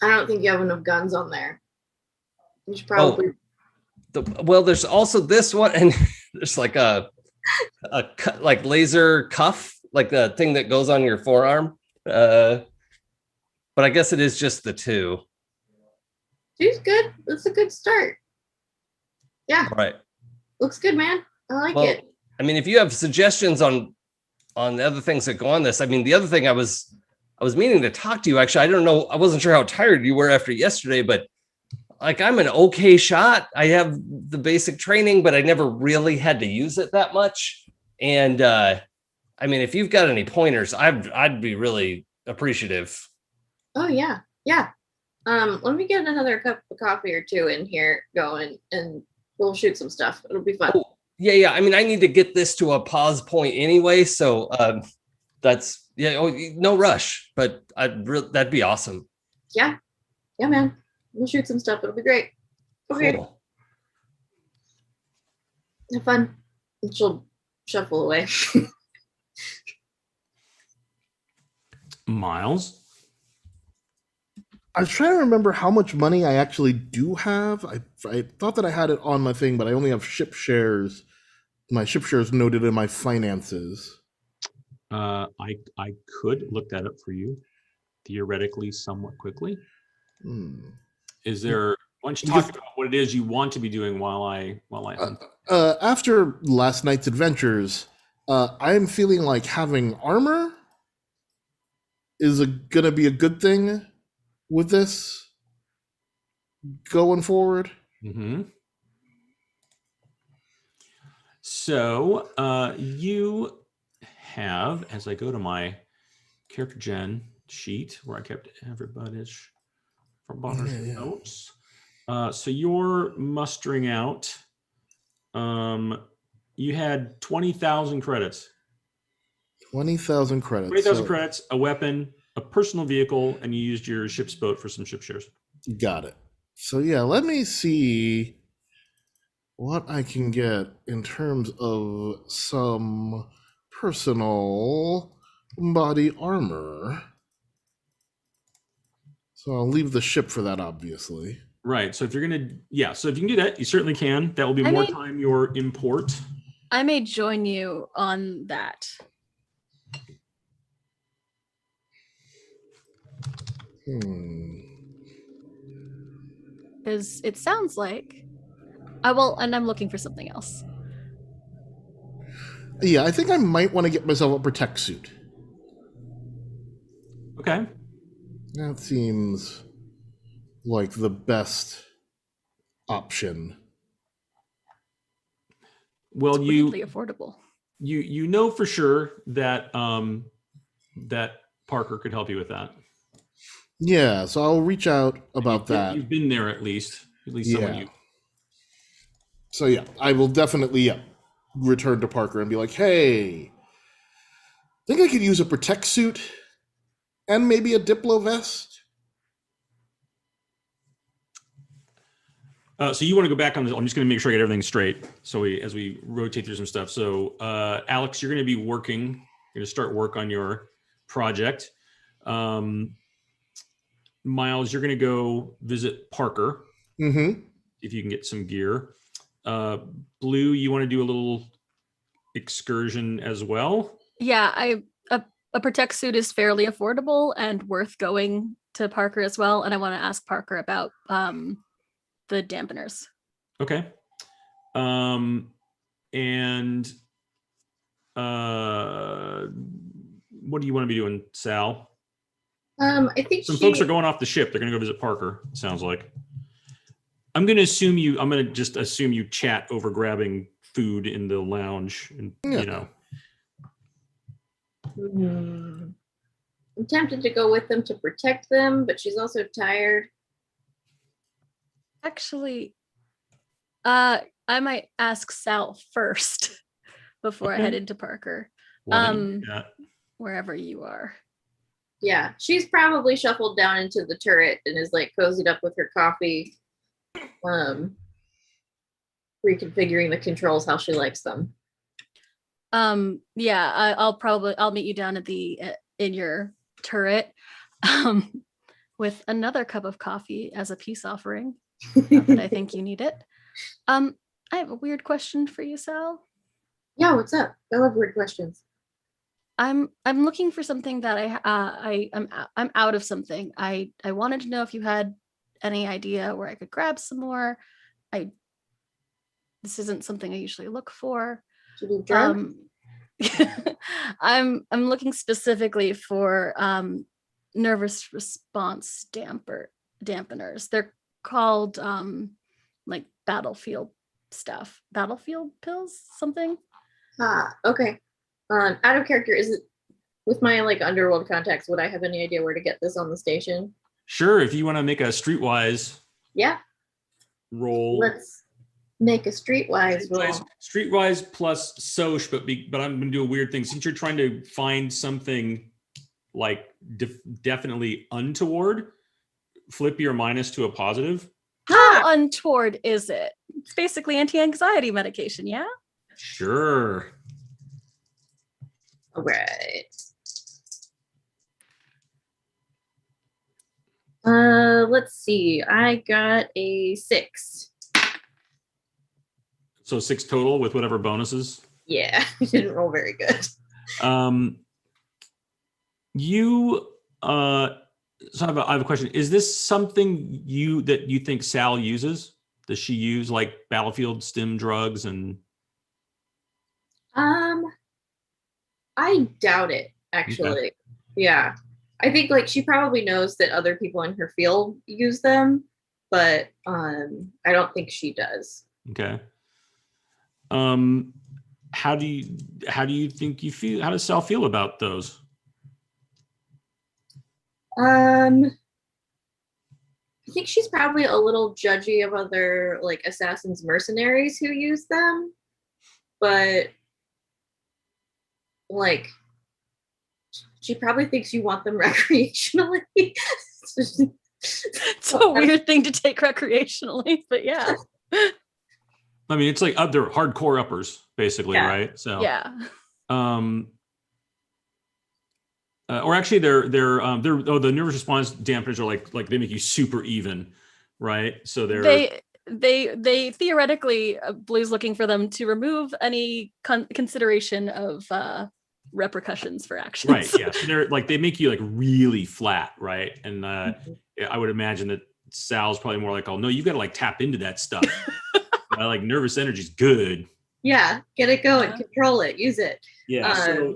[SPEAKER 6] "I don't think you have enough guns on there. You should probably."
[SPEAKER 3] Well, there's also this one, and there's like a like laser cuff, like the thing that goes on your forearm. But I guess it is just the 2.
[SPEAKER 6] She's good. That's a good start. Yeah.
[SPEAKER 3] Right.
[SPEAKER 6] Looks good, man. I like it.
[SPEAKER 3] I mean, if you have suggestions on the other things that go on this, I mean, the other thing I was meaning to talk to you, actually, I don't know. I wasn't sure how tired you were after yesterday, but like I'm an okay shot. I have the basic training, but I never really had to use it that much. And I mean, if you've got any pointers, I'd be really appreciative.
[SPEAKER 6] Oh yeah. Yeah. Let me get another cup of coffee or two in here going and we'll shoot some stuff. It'll be fun.
[SPEAKER 3] Oh, yeah. I mean, I need to get this to a pause point anyway. So that's no rush, but that'd be awesome.
[SPEAKER 6] Yeah, man. We'll shoot some stuff. It'll be great. Okay.
[SPEAKER 3] Cool.
[SPEAKER 6] Have fun. And she'll shuffle away.
[SPEAKER 2] Miles.
[SPEAKER 4] I was trying to remember how much money I actually do have. I thought that I had it on my thing, but I only have ship shares. My ship shares noted in my finances.
[SPEAKER 2] I could look that up for you, theoretically, somewhat quickly. Is there? Why don't you talk about what it is you want to be doing while I
[SPEAKER 4] after last night's adventures, I'm feeling like having armor is gonna be a good thing with this going forward.
[SPEAKER 2] Mm-hmm. So you have, as I go to my character gen sheet where I kept everybody's notes. So you're mustering out. You had 20,000 credits.
[SPEAKER 4] 20,000 credits.
[SPEAKER 2] 20,000 credits, a weapon, a personal vehicle, and you used your ship's boat for some ship shares.
[SPEAKER 4] Got it. So yeah, let me see what I can get in terms of some personal body armor. So I'll leave the ship for that, obviously.
[SPEAKER 2] Right. So if you're gonna, so if you can do that, you certainly can. That will be more time your import.
[SPEAKER 5] I may join you on that. Because it sounds like and I'm looking for something else.
[SPEAKER 4] Yeah, I think I might want to get myself a protect suit.
[SPEAKER 2] Okay.
[SPEAKER 4] That seems like the best option.
[SPEAKER 2] Well,
[SPEAKER 5] It's weirdly affordable.
[SPEAKER 2] you know for sure that that Parker could help you with that.
[SPEAKER 4] Yeah, so I'll reach out about that.
[SPEAKER 2] You've been there at least someone you.
[SPEAKER 4] So yeah, I will definitely return to Parker and be like, hey, think I could use a protect suit and maybe a Diplo vest.
[SPEAKER 2] So you want to go back on this? I'm just going to make sure I get everything straight. So as we rotate through some stuff. So Alex, you're going to be working. You're going to start work on your project. Miles, you're going to go visit Parker.
[SPEAKER 4] Mm-hmm.
[SPEAKER 2] If you can get some gear. Blue, you want to do a little excursion as well?
[SPEAKER 5] Yeah, a protect suit is fairly affordable and worth going to Parker as well. And I want to ask Parker about the dampeners.
[SPEAKER 2] Okay. And what do you want to be doing, Sal?
[SPEAKER 6] I think
[SPEAKER 2] some folks are going off the ship. They're going to go visit Parker. It sounds like. I'm going to just assume you chat over grabbing food in the lounge, and you know.
[SPEAKER 6] I'm tempted to go with them to protect them, but she's also tired.
[SPEAKER 5] Actually, I might ask Sal first before I head into Parker. Wherever you are.
[SPEAKER 6] Yeah, she's probably shuffled down into the turret and is like cozied up with her coffee, reconfiguring the controls how she likes them.
[SPEAKER 5] Yeah, I'll meet you down at in your turret with another cup of coffee as a peace offering. Not that I think you need it. I have a weird question for you, Sal.
[SPEAKER 6] Yeah, what's up? I love weird questions.
[SPEAKER 5] I'm looking for something that I'm out of something. I wanted to know if you had any idea where I could grab some more. This isn't something I usually look for.
[SPEAKER 6] Do you do drugs?
[SPEAKER 5] I'm looking specifically for nervous response dampeners. They're called like battlefield stuff. Battlefield pills, something.
[SPEAKER 6] Okay. Out of character, is it with my like Underworld contacts? Would I have any idea where to get this on the station?
[SPEAKER 2] Sure, if you want to make a streetwise.
[SPEAKER 6] Yeah.
[SPEAKER 2] Roll.
[SPEAKER 6] Let's make a streetwise roll.
[SPEAKER 2] Streetwise plus Soch, but I'm going to do a weird thing. Since you're trying to find something like definitely untoward, flip your minus to a positive.
[SPEAKER 5] How untoward is it? It's basically anti-anxiety medication, yeah?
[SPEAKER 2] Sure.
[SPEAKER 6] All right. Let's see. I got a 6.
[SPEAKER 2] So 6 total with whatever bonuses?
[SPEAKER 6] Yeah, I didn't roll very good.
[SPEAKER 2] So I have a question. Is this something that you think Sal uses? Does she use like battlefield stim drugs and?
[SPEAKER 6] I doubt it, actually. Okay. Yeah. I think like she probably knows that other people in her field use them, but I don't think she does.
[SPEAKER 2] Okay. How do you think you feel? How does Sal feel about those?
[SPEAKER 6] I think she's probably a little judgy of other like assassins, mercenaries who use them, but like she probably thinks you want them recreationally.
[SPEAKER 5] It's a weird thing to take recreationally, but yeah.
[SPEAKER 2] I mean, it's like they're hardcore uppers, basically, right? So
[SPEAKER 5] yeah.
[SPEAKER 2] Or actually, they're the nervous response dampeners are like they make you super even, right? So
[SPEAKER 5] they theoretically, Blue's looking for them to remove any consideration of repercussions for actions.
[SPEAKER 2] Right. Yeah. So they're like, they make you like really flat. Right. And I would imagine that Sal's probably more like, oh no, you got to like tap into that stuff. Like nervous energy is good.
[SPEAKER 6] Yeah, get it going, control it, use it.
[SPEAKER 2] Yeah. So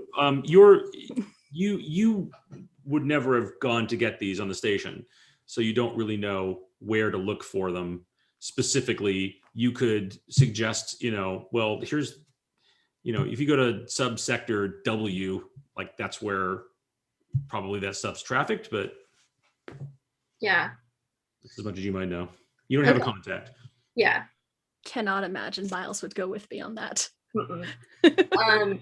[SPEAKER 2] you would never have gone to get these on the station, so you don't really know where to look for them specifically. You could suggest, well, here's, if you go to subsector W, like that's where probably that stuff's trafficked, but
[SPEAKER 6] yeah,
[SPEAKER 2] that's as much as you might know. You don't have a contact.
[SPEAKER 6] Yeah.
[SPEAKER 5] Cannot imagine Miles would go with me on that.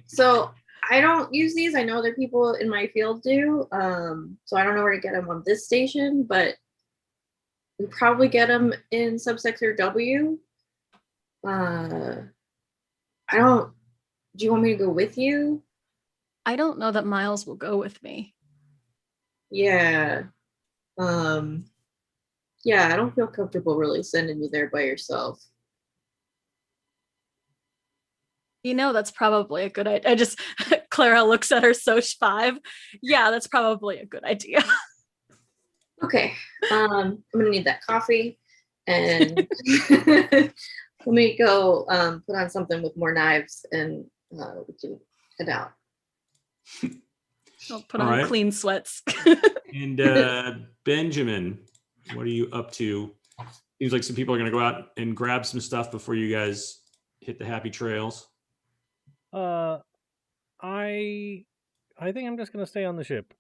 [SPEAKER 6] So I don't use these. I know other people in my field do. So I don't know where to get them on this station, but we probably get them in subsector W. Do you want me to go with you?
[SPEAKER 5] I don't know that Miles will go with me.
[SPEAKER 6] Yeah. Yeah, I don't feel comfortable really sending you there by yourself.
[SPEAKER 5] That's probably a good idea. Clara looks at her Soch 5. Yeah, that's probably a good idea.
[SPEAKER 6] Okay. I'm gonna need that coffee, and let me go put on something with more knives, and we can head out.
[SPEAKER 5] I'll put on clean sweats.
[SPEAKER 2] And Benjamin, what are you up to? Seems like some people are going to go out and grab some stuff before you guys hit the happy trails.
[SPEAKER 1] I think I'm just gonna stay on the ship.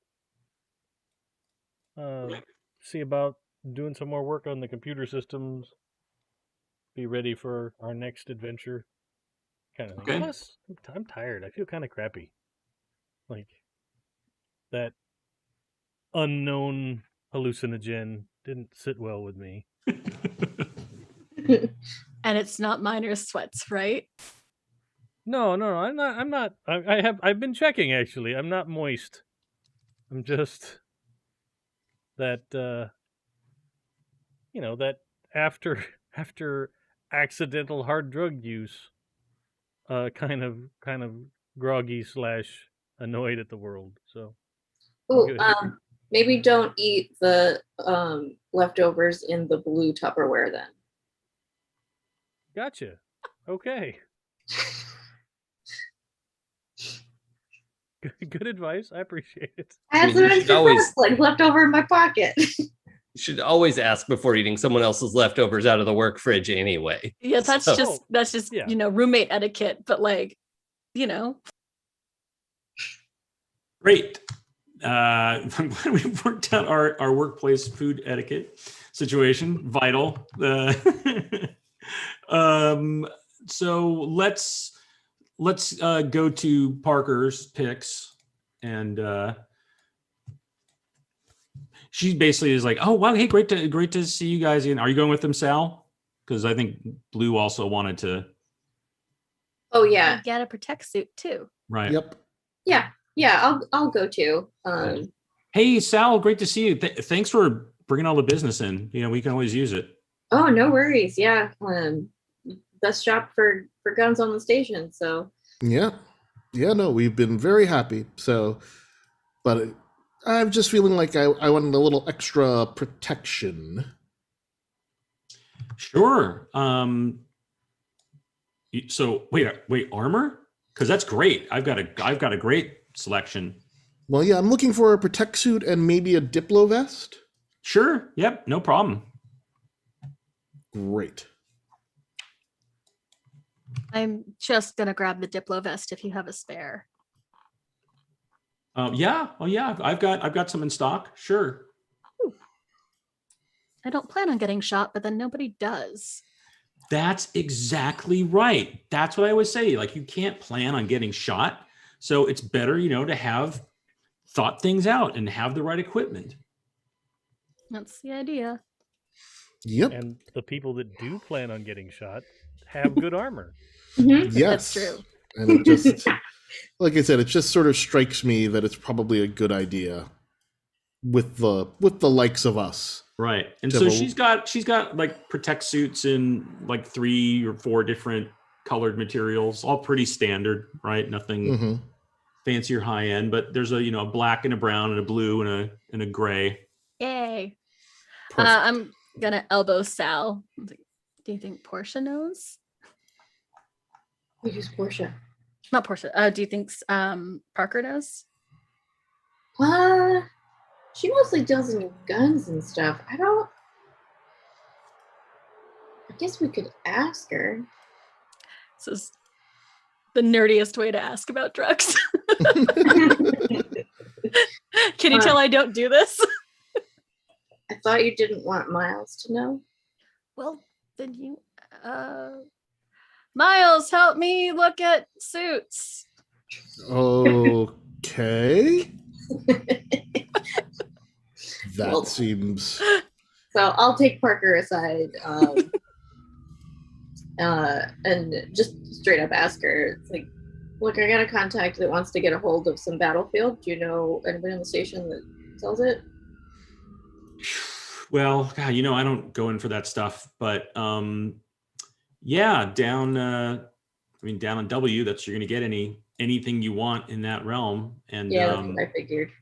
[SPEAKER 1] See about doing some more work on the computer systems. Be ready for our next adventure. Kind of.
[SPEAKER 2] Okay.
[SPEAKER 1] Plus, I'm tired. I feel kind of crappy. Like that unknown hallucinogen didn't sit well with me.
[SPEAKER 5] And it's not Miner's sweats, right?
[SPEAKER 1] No, I'm not. I've been checking actually. I'm not moist. I'm just that. That after accidental hard drug use, kind of groggy / annoyed at the world. So.
[SPEAKER 6] Oh, maybe don't eat the leftovers in the blue Tupperware then.
[SPEAKER 1] Gotcha. Okay. Good advice. I appreciate it.
[SPEAKER 6] I had some extra wrestling left over in my pocket.
[SPEAKER 3] You should always ask before eating someone else's leftovers out of the work fridge anyway.
[SPEAKER 5] Yeah, that's just roommate etiquette, but
[SPEAKER 2] Great. I'm glad we worked out our workplace food etiquette situation. Vital. So let's go to Parker's picks, and she basically is like, "Oh wow, hey, great to see you guys again. Are you going with them, Sal? Because I think Blue also wanted to."
[SPEAKER 6] Oh yeah,
[SPEAKER 5] get a protect suit too.
[SPEAKER 2] Right.
[SPEAKER 4] Yep.
[SPEAKER 6] Yeah. I'll go too.
[SPEAKER 2] Hey Sal, great to see you. Thanks for bringing all the business in. We can always use it.
[SPEAKER 6] Oh, no worries. Yeah. Best shop for guns on the station. So.
[SPEAKER 4] Yeah. No, we've been very happy. So, but I'm just feeling like I wanted a little extra protection.
[SPEAKER 2] Sure. So wait, armor? Because that's great. I've got a great selection.
[SPEAKER 4] Well, yeah, I'm looking for a protect suit and maybe a Diplo vest.
[SPEAKER 2] Sure. Yep. No problem.
[SPEAKER 4] Great.
[SPEAKER 5] I'm just gonna grab the Diplo vest if you have a spare.
[SPEAKER 2] Yeah. Oh yeah. I've got some in stock. Sure.
[SPEAKER 5] Ooh. I don't plan on getting shot, but then nobody does.
[SPEAKER 2] That's exactly right. That's what I always say. Like, you can't plan on getting shot. So it's better, to have thought things out and have the right equipment.
[SPEAKER 5] That's the idea.
[SPEAKER 4] Yep.
[SPEAKER 1] And the people that do plan on getting shot have good armor.
[SPEAKER 6] Mm-hmm.
[SPEAKER 4] Yes.
[SPEAKER 5] That's true.
[SPEAKER 4] And it just, like I said, it just sort of strikes me that it's probably a good idea with the likes of us.
[SPEAKER 2] Right. And so she's got like protect suits in like 3 or 4 different colored materials, all pretty standard, right? Nothing.
[SPEAKER 4] Mm-hmm.
[SPEAKER 2] fancier high end, but there's a a black and a brown and a blue and a gray.
[SPEAKER 5] Yay.
[SPEAKER 4] Perfect.
[SPEAKER 5] I'm gonna elbow Sal. I was like, do you think Portia knows?
[SPEAKER 6] Who's Portia?
[SPEAKER 5] Not Portia. Do you think Parker knows?
[SPEAKER 6] She mostly deals in guns and stuff. I guess we could ask her.
[SPEAKER 5] This is the nerdiest way to ask about drugs. Can you tell I don't do this?
[SPEAKER 6] I thought you didn't want Miles to know.
[SPEAKER 5] Well, then you Miles, help me look at suits.
[SPEAKER 4] Okay. That
[SPEAKER 6] Well-
[SPEAKER 4] seems.
[SPEAKER 6] So I'll take Parker aside and just straight up ask her. It's like, look, I got a contact that wants to get a hold of some Battlefield. Do you know anybody on the station that sells it?
[SPEAKER 2] Well, God, I don't go in for that stuff, but yeah, down on W, that's you're gonna get anything you want in that realm. And
[SPEAKER 6] Yeah, that's what I figured.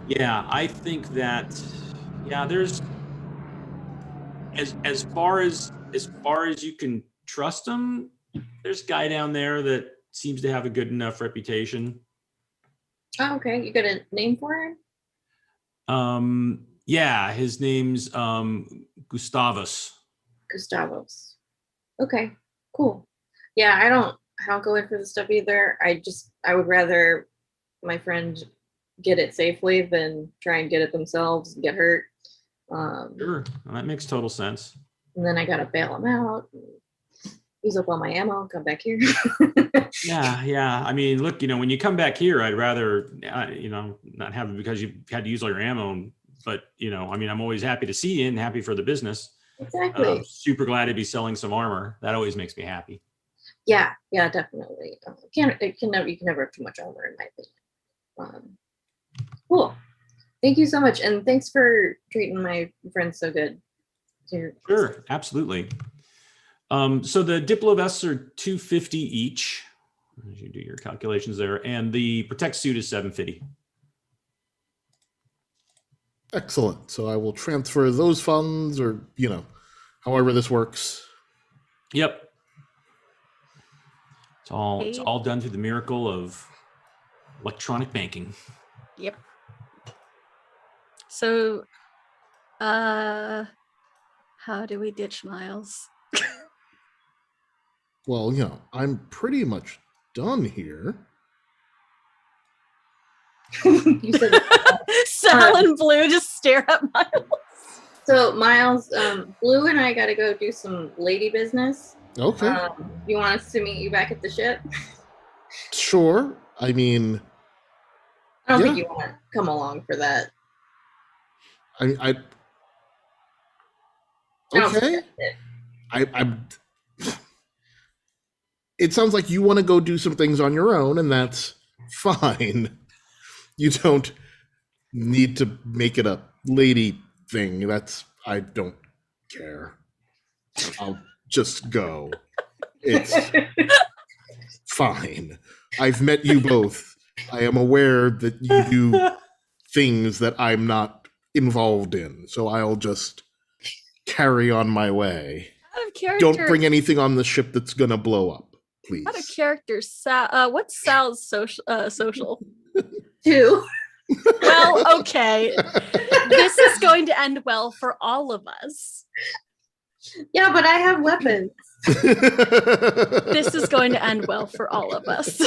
[SPEAKER 2] yeah, I think that there's as far as you can trust them, there's a guy down there that seems to have a good enough reputation.
[SPEAKER 6] Oh, okay. You got a name for him?
[SPEAKER 2] Yeah, his name's Gustavus.
[SPEAKER 6] Gustavos. Okay, cool. Yeah, I don't go in for this stuff either. I would rather my friend get it safely than try and get it themselves and get hurt.
[SPEAKER 2] Sure, well, that makes total sense.
[SPEAKER 6] And then I gotta bail him out, use up all my ammo, come back here.
[SPEAKER 2] Yeah. I mean, look, when you come back here, I'd rather, not have it because you had to use all your ammo. But, I'm always happy to see you and happy for the business.
[SPEAKER 6] Exactly.
[SPEAKER 2] Super glad to be selling some armor. That always makes me happy.
[SPEAKER 6] Yeah, definitely. You can never have too much armor in my opinion. Cool. Thank you so much. And thanks for treating my friends so good.
[SPEAKER 2] Sure, absolutely. So the Diplo vests are $250 each. As you do your calculations there, and the Protect suit is $750.
[SPEAKER 4] Excellent. So I will transfer those funds, or however this works.
[SPEAKER 2] Yep. It's all done through the miracle of electronic banking.
[SPEAKER 5] Yep. So, how do we ditch Miles?
[SPEAKER 4] Well, I'm pretty much done here.
[SPEAKER 6] You said
[SPEAKER 5] Sal and Blue just stare at Miles.
[SPEAKER 6] so, Miles. Blue and I got to go do some lady business.
[SPEAKER 4] Okay.
[SPEAKER 6] You want us to meet you back at the ship?
[SPEAKER 4] Sure. I mean,
[SPEAKER 6] I don't
[SPEAKER 4] Yeah.
[SPEAKER 6] think you want to come along for that.
[SPEAKER 4] I
[SPEAKER 6] I don't
[SPEAKER 4] okay.
[SPEAKER 6] suggest it.
[SPEAKER 4] I'm. It sounds like you want to go do some things on your own, and that's fine. You don't need to make it a lady thing. I don't care. I'll just go. It's fine. I've met you both. I am aware that you do things that I'm not involved in, so I'll just carry on my way.
[SPEAKER 5] Out of character.
[SPEAKER 4] Don't bring anything on the ship that's gonna blow up, please.
[SPEAKER 5] Out of character, Sal. What's Sal's social?
[SPEAKER 6] 2.
[SPEAKER 5] Well, okay. This is going to end well for all of us.
[SPEAKER 6] Yeah, but I have weapons.
[SPEAKER 5] This is going to end well for all of us.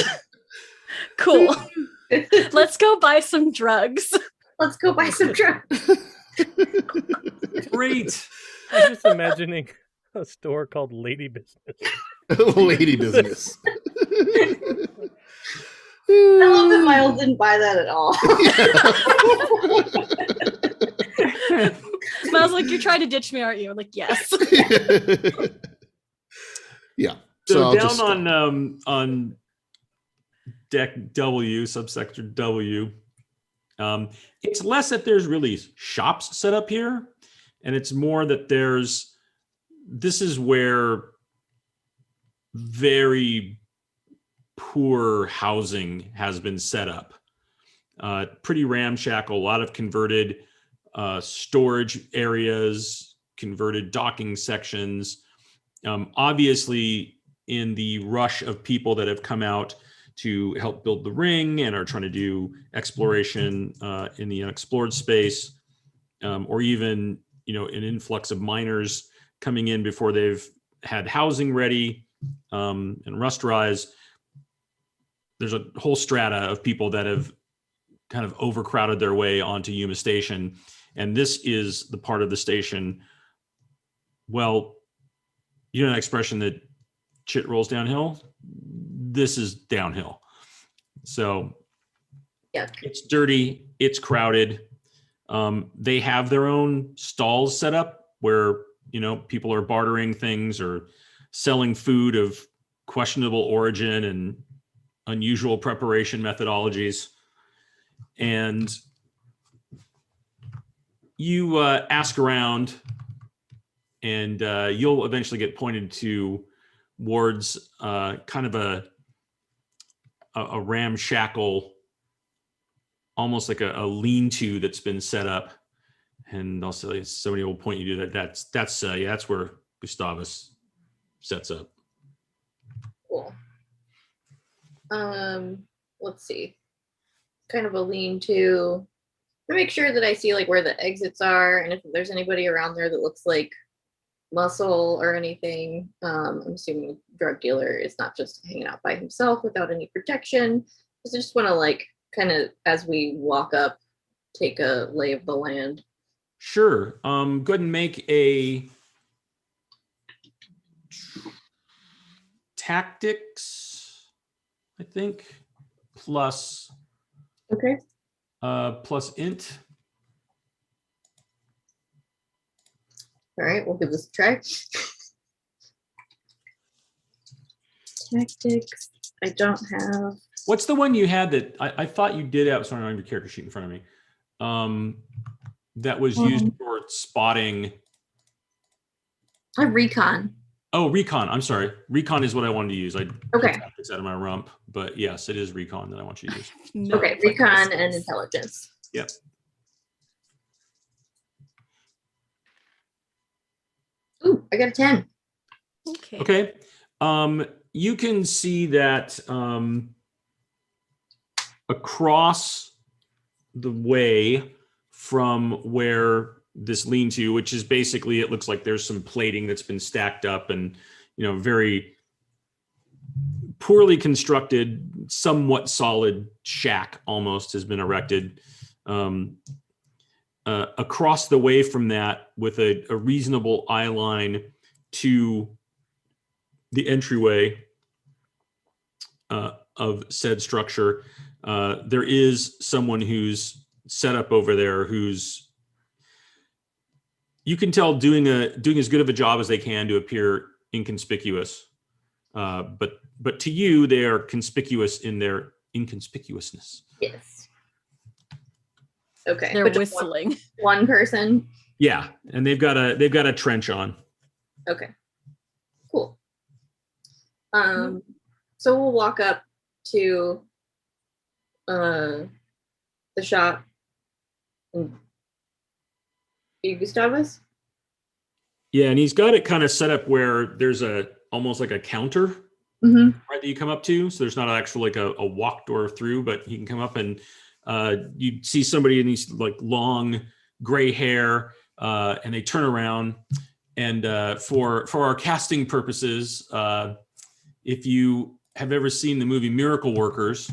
[SPEAKER 5] Cool. Let's go buy some drugs.
[SPEAKER 6] Let's go buy some drugs.
[SPEAKER 2] Great.
[SPEAKER 1] I'm just imagining a store called Lady Business.
[SPEAKER 4] Lady business.
[SPEAKER 6] I love that Miles didn't buy that at all.
[SPEAKER 5] Miles, like, you're trying to ditch me, aren't you? I'm like, yes.
[SPEAKER 4] Yeah.
[SPEAKER 2] So
[SPEAKER 4] I'll just
[SPEAKER 2] down on deck W, subsector W, it's less that there's really shops set up here, and it's more that this is where very poor housing has been set up. Pretty ramshackle, a lot of converted storage areas, converted docking sections. Obviously, in the rush of people that have come out to help build the ring and are trying to do exploration in the unexplored space, or even an influx of miners coming in before they've had housing ready and rusterize. There's a whole strata of people that have kind of overcrowded their way onto Yuma Station. And this is the part of the station, well, you know, an expression that shit rolls downhill. This is downhill. So
[SPEAKER 6] yeah,
[SPEAKER 2] it's dirty, it's crowded. They have their own stalls set up where, people are bartering things or selling food of questionable origin and unusual preparation methodologies. And you ask around, and you'll eventually get pointed towards kind of a ramshackle, almost like a lean-to that's been set up. And also somebody will point you to that. That's where Gustavus sets up.
[SPEAKER 6] Cool. Let's see. Kind of a lean-to. To make sure that I see like where the exits are, and if there's anybody around there that looks like muscle or anything. I'm assuming a drug dealer is not just hanging out by himself without any protection. I just want to like kind of, as we walk up, take a lay of the land.
[SPEAKER 2] Sure. Go ahead and make a tactics, I think, plus
[SPEAKER 6] Okay.
[SPEAKER 2] Plus int.
[SPEAKER 6] All right, we'll give this a try. Tactics. I don't have.
[SPEAKER 2] What's the one you had that I thought you did have? Sorry, I don't have your character sheet in front of me. That was used for spotting.
[SPEAKER 6] I have recon.
[SPEAKER 2] Oh, recon. I'm sorry. Recon is what I wanted to use. I
[SPEAKER 6] Okay.
[SPEAKER 2] Tactics out of my rump, but yes, it is recon that I want you to use.
[SPEAKER 5] No,
[SPEAKER 6] Okay, recon and intelligence.
[SPEAKER 2] Yep.
[SPEAKER 6] Ooh, I got a 10.
[SPEAKER 5] Okay.
[SPEAKER 2] Okay. You can see that across the way from where this lean-to, which is basically, it looks like there's some plating that's been stacked up and, very poorly constructed, somewhat solid shack almost has been erected. Across the way from that, with a reasonable eye line to the entryway of said structure, there is someone who's set up over there who's, you can tell, doing as good of a job as they can to appear inconspicuous. But to you, they are conspicuous in their inconspicuousness.
[SPEAKER 6] Yes. Okay.
[SPEAKER 5] They're
[SPEAKER 6] but just
[SPEAKER 5] whistling.
[SPEAKER 6] One person.
[SPEAKER 2] Yeah, and they've got a trench on.
[SPEAKER 6] Okay. Cool. So we'll walk up to the shop. Gustavus?
[SPEAKER 2] Yeah, and he's got it kind of set up where there's almost like a counter,
[SPEAKER 6] Mm-hmm.
[SPEAKER 2] right, that you come up to. So there's not actually like a walk door through, but you can come up and you see somebody in these like long gray hair, and they turn around. And for our casting purposes, if you have ever seen the movie Miracle Workers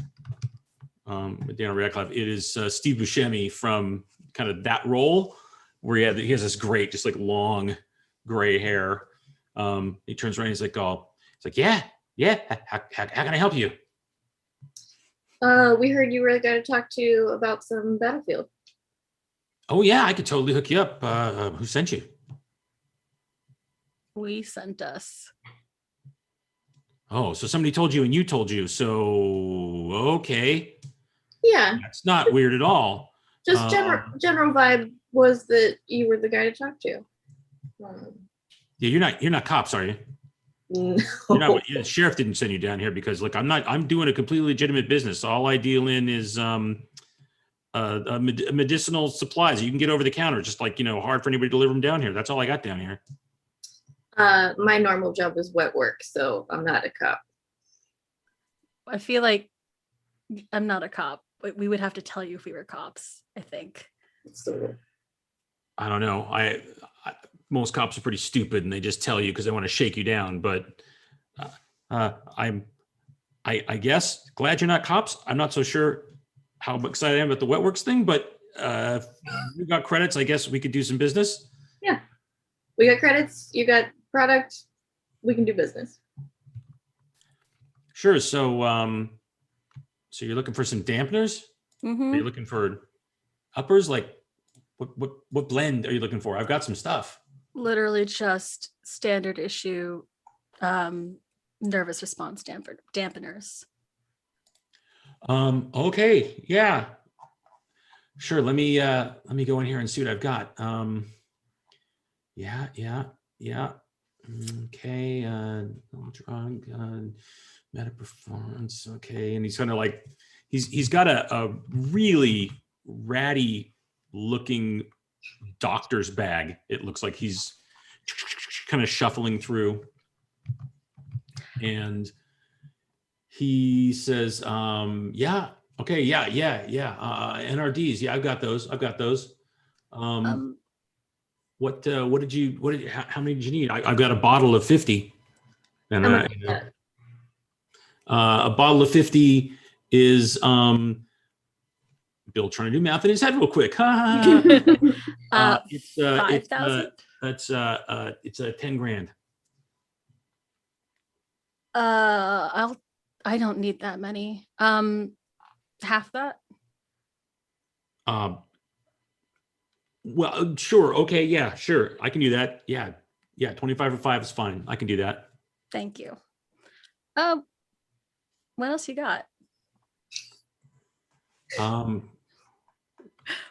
[SPEAKER 2] with Daniel Radcliffe, it is Steve Buscemi from kind of that role, where he has this great, just like long gray hair. He turns around, he's like, yeah. How can I help you?
[SPEAKER 6] We heard you were the guy to talk to about some Battlefield.
[SPEAKER 2] Oh yeah, I could totally hook you up. Who sent you?
[SPEAKER 5] We sent us.
[SPEAKER 2] Oh, so somebody told you and you told you. So, okay.
[SPEAKER 6] Yeah.
[SPEAKER 2] That's not weird at all.
[SPEAKER 6] Just general vibe was that you were the guy to talk to.
[SPEAKER 2] Yeah, you're not cops, are you?
[SPEAKER 6] No.
[SPEAKER 2] The sheriff didn't send you down here because, look, I'm doing a completely legitimate business. All I deal in is medicinal supplies. You can get over the counter, just like, hard for anybody to deliver them down here. That's all I got down here.
[SPEAKER 6] My normal job is wet work, so I'm not a cop.
[SPEAKER 5] I feel like I'm not a cop, but we would have to tell you if we were cops, I think.
[SPEAKER 6] So,
[SPEAKER 2] I don't know. Most cops are pretty stupid and they just tell you because they want to shake you down. But I guess glad you're not cops. I'm not so sure how excited I am about the wet works thing, but if we got credits, I guess we could do some business.
[SPEAKER 6] yeah, we got credits. You got product. We can do business.
[SPEAKER 2] Sure. So you're looking for some dampeners?
[SPEAKER 5] Mhm.
[SPEAKER 2] Are you looking for uppers? Like what blend are you looking for? I've got some stuff.
[SPEAKER 5] Literally just standard issue nervous response dampeners.
[SPEAKER 2] Okay, yeah. Sure. Let me go in here and see what I've got. Yeah. Okay, drug, meta performance. Okay, and he's kind of like he's got a really ratty looking doctor's bag. It looks like he's kind of shuffling through, and he says, yeah, okay, yeah. NRDs, yeah, I've got those. How many did you need? I've got a bottle of 50. And
[SPEAKER 6] How much is that?
[SPEAKER 2] a bottle of 50 is Bill trying to do math in his head real quick. It's
[SPEAKER 5] 5,000.
[SPEAKER 2] It's 10 grand.
[SPEAKER 5] I don't need that many. Half that.
[SPEAKER 2] Well, sure. Okay. Yeah, sure. I can do that. Yeah. 25 or 5 is fine. I can do that.
[SPEAKER 5] Thank you. What else you got?
[SPEAKER 2] Well,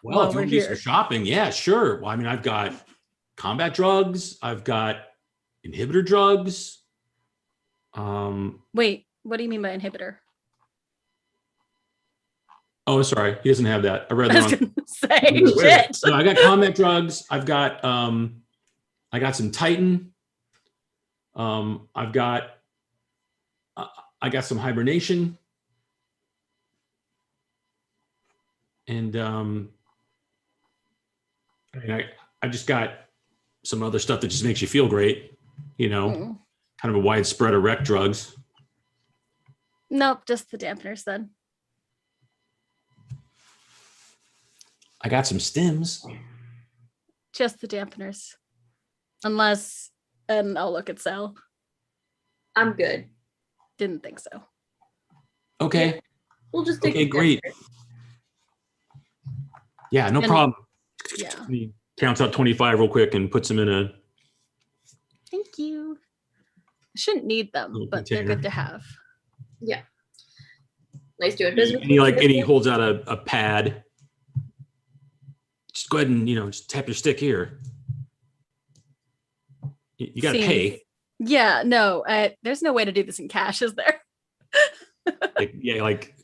[SPEAKER 5] While
[SPEAKER 2] if you
[SPEAKER 5] we're
[SPEAKER 2] want to do some
[SPEAKER 5] here.
[SPEAKER 2] shopping, yeah, sure. Well, I mean, I've got combat drugs. I've got inhibitor drugs.
[SPEAKER 5] Wait, what do you mean by inhibitor?
[SPEAKER 2] Oh, sorry. He doesn't have that. I read
[SPEAKER 5] I
[SPEAKER 2] the
[SPEAKER 5] was
[SPEAKER 2] wrong.
[SPEAKER 5] gonna say
[SPEAKER 2] Wait.
[SPEAKER 5] shit.
[SPEAKER 2] No, I got combat drugs. I've got I got some Titan. I got some hibernation. And I just got some other stuff that just makes you feel great, kind of a wide spread of rec drugs.
[SPEAKER 5] Nope, just the dampeners then.
[SPEAKER 2] I got some stims.
[SPEAKER 5] Just the dampeners. Unless, and I'll look at Sal.
[SPEAKER 6] I'm good.
[SPEAKER 5] Didn't think so.
[SPEAKER 2] Okay.
[SPEAKER 6] We'll just take
[SPEAKER 2] Okay,
[SPEAKER 6] the
[SPEAKER 2] great.
[SPEAKER 6] dampeners.
[SPEAKER 2] Yeah, no
[SPEAKER 5] And-
[SPEAKER 2] problem.
[SPEAKER 5] Yeah.
[SPEAKER 2] He counts out 25 real quick and puts them in a
[SPEAKER 5] Thank you. I shouldn't need them,
[SPEAKER 2] Little
[SPEAKER 5] but they're
[SPEAKER 2] container.
[SPEAKER 5] good to have.
[SPEAKER 6] Yeah. Nice doing business.
[SPEAKER 2] and he holds out a pad. Just go ahead and just tap your stick here. You got to
[SPEAKER 5] Seems-
[SPEAKER 2] pay.
[SPEAKER 5] Yeah, no, there's no way to do this in cash, is there?
[SPEAKER 2] Like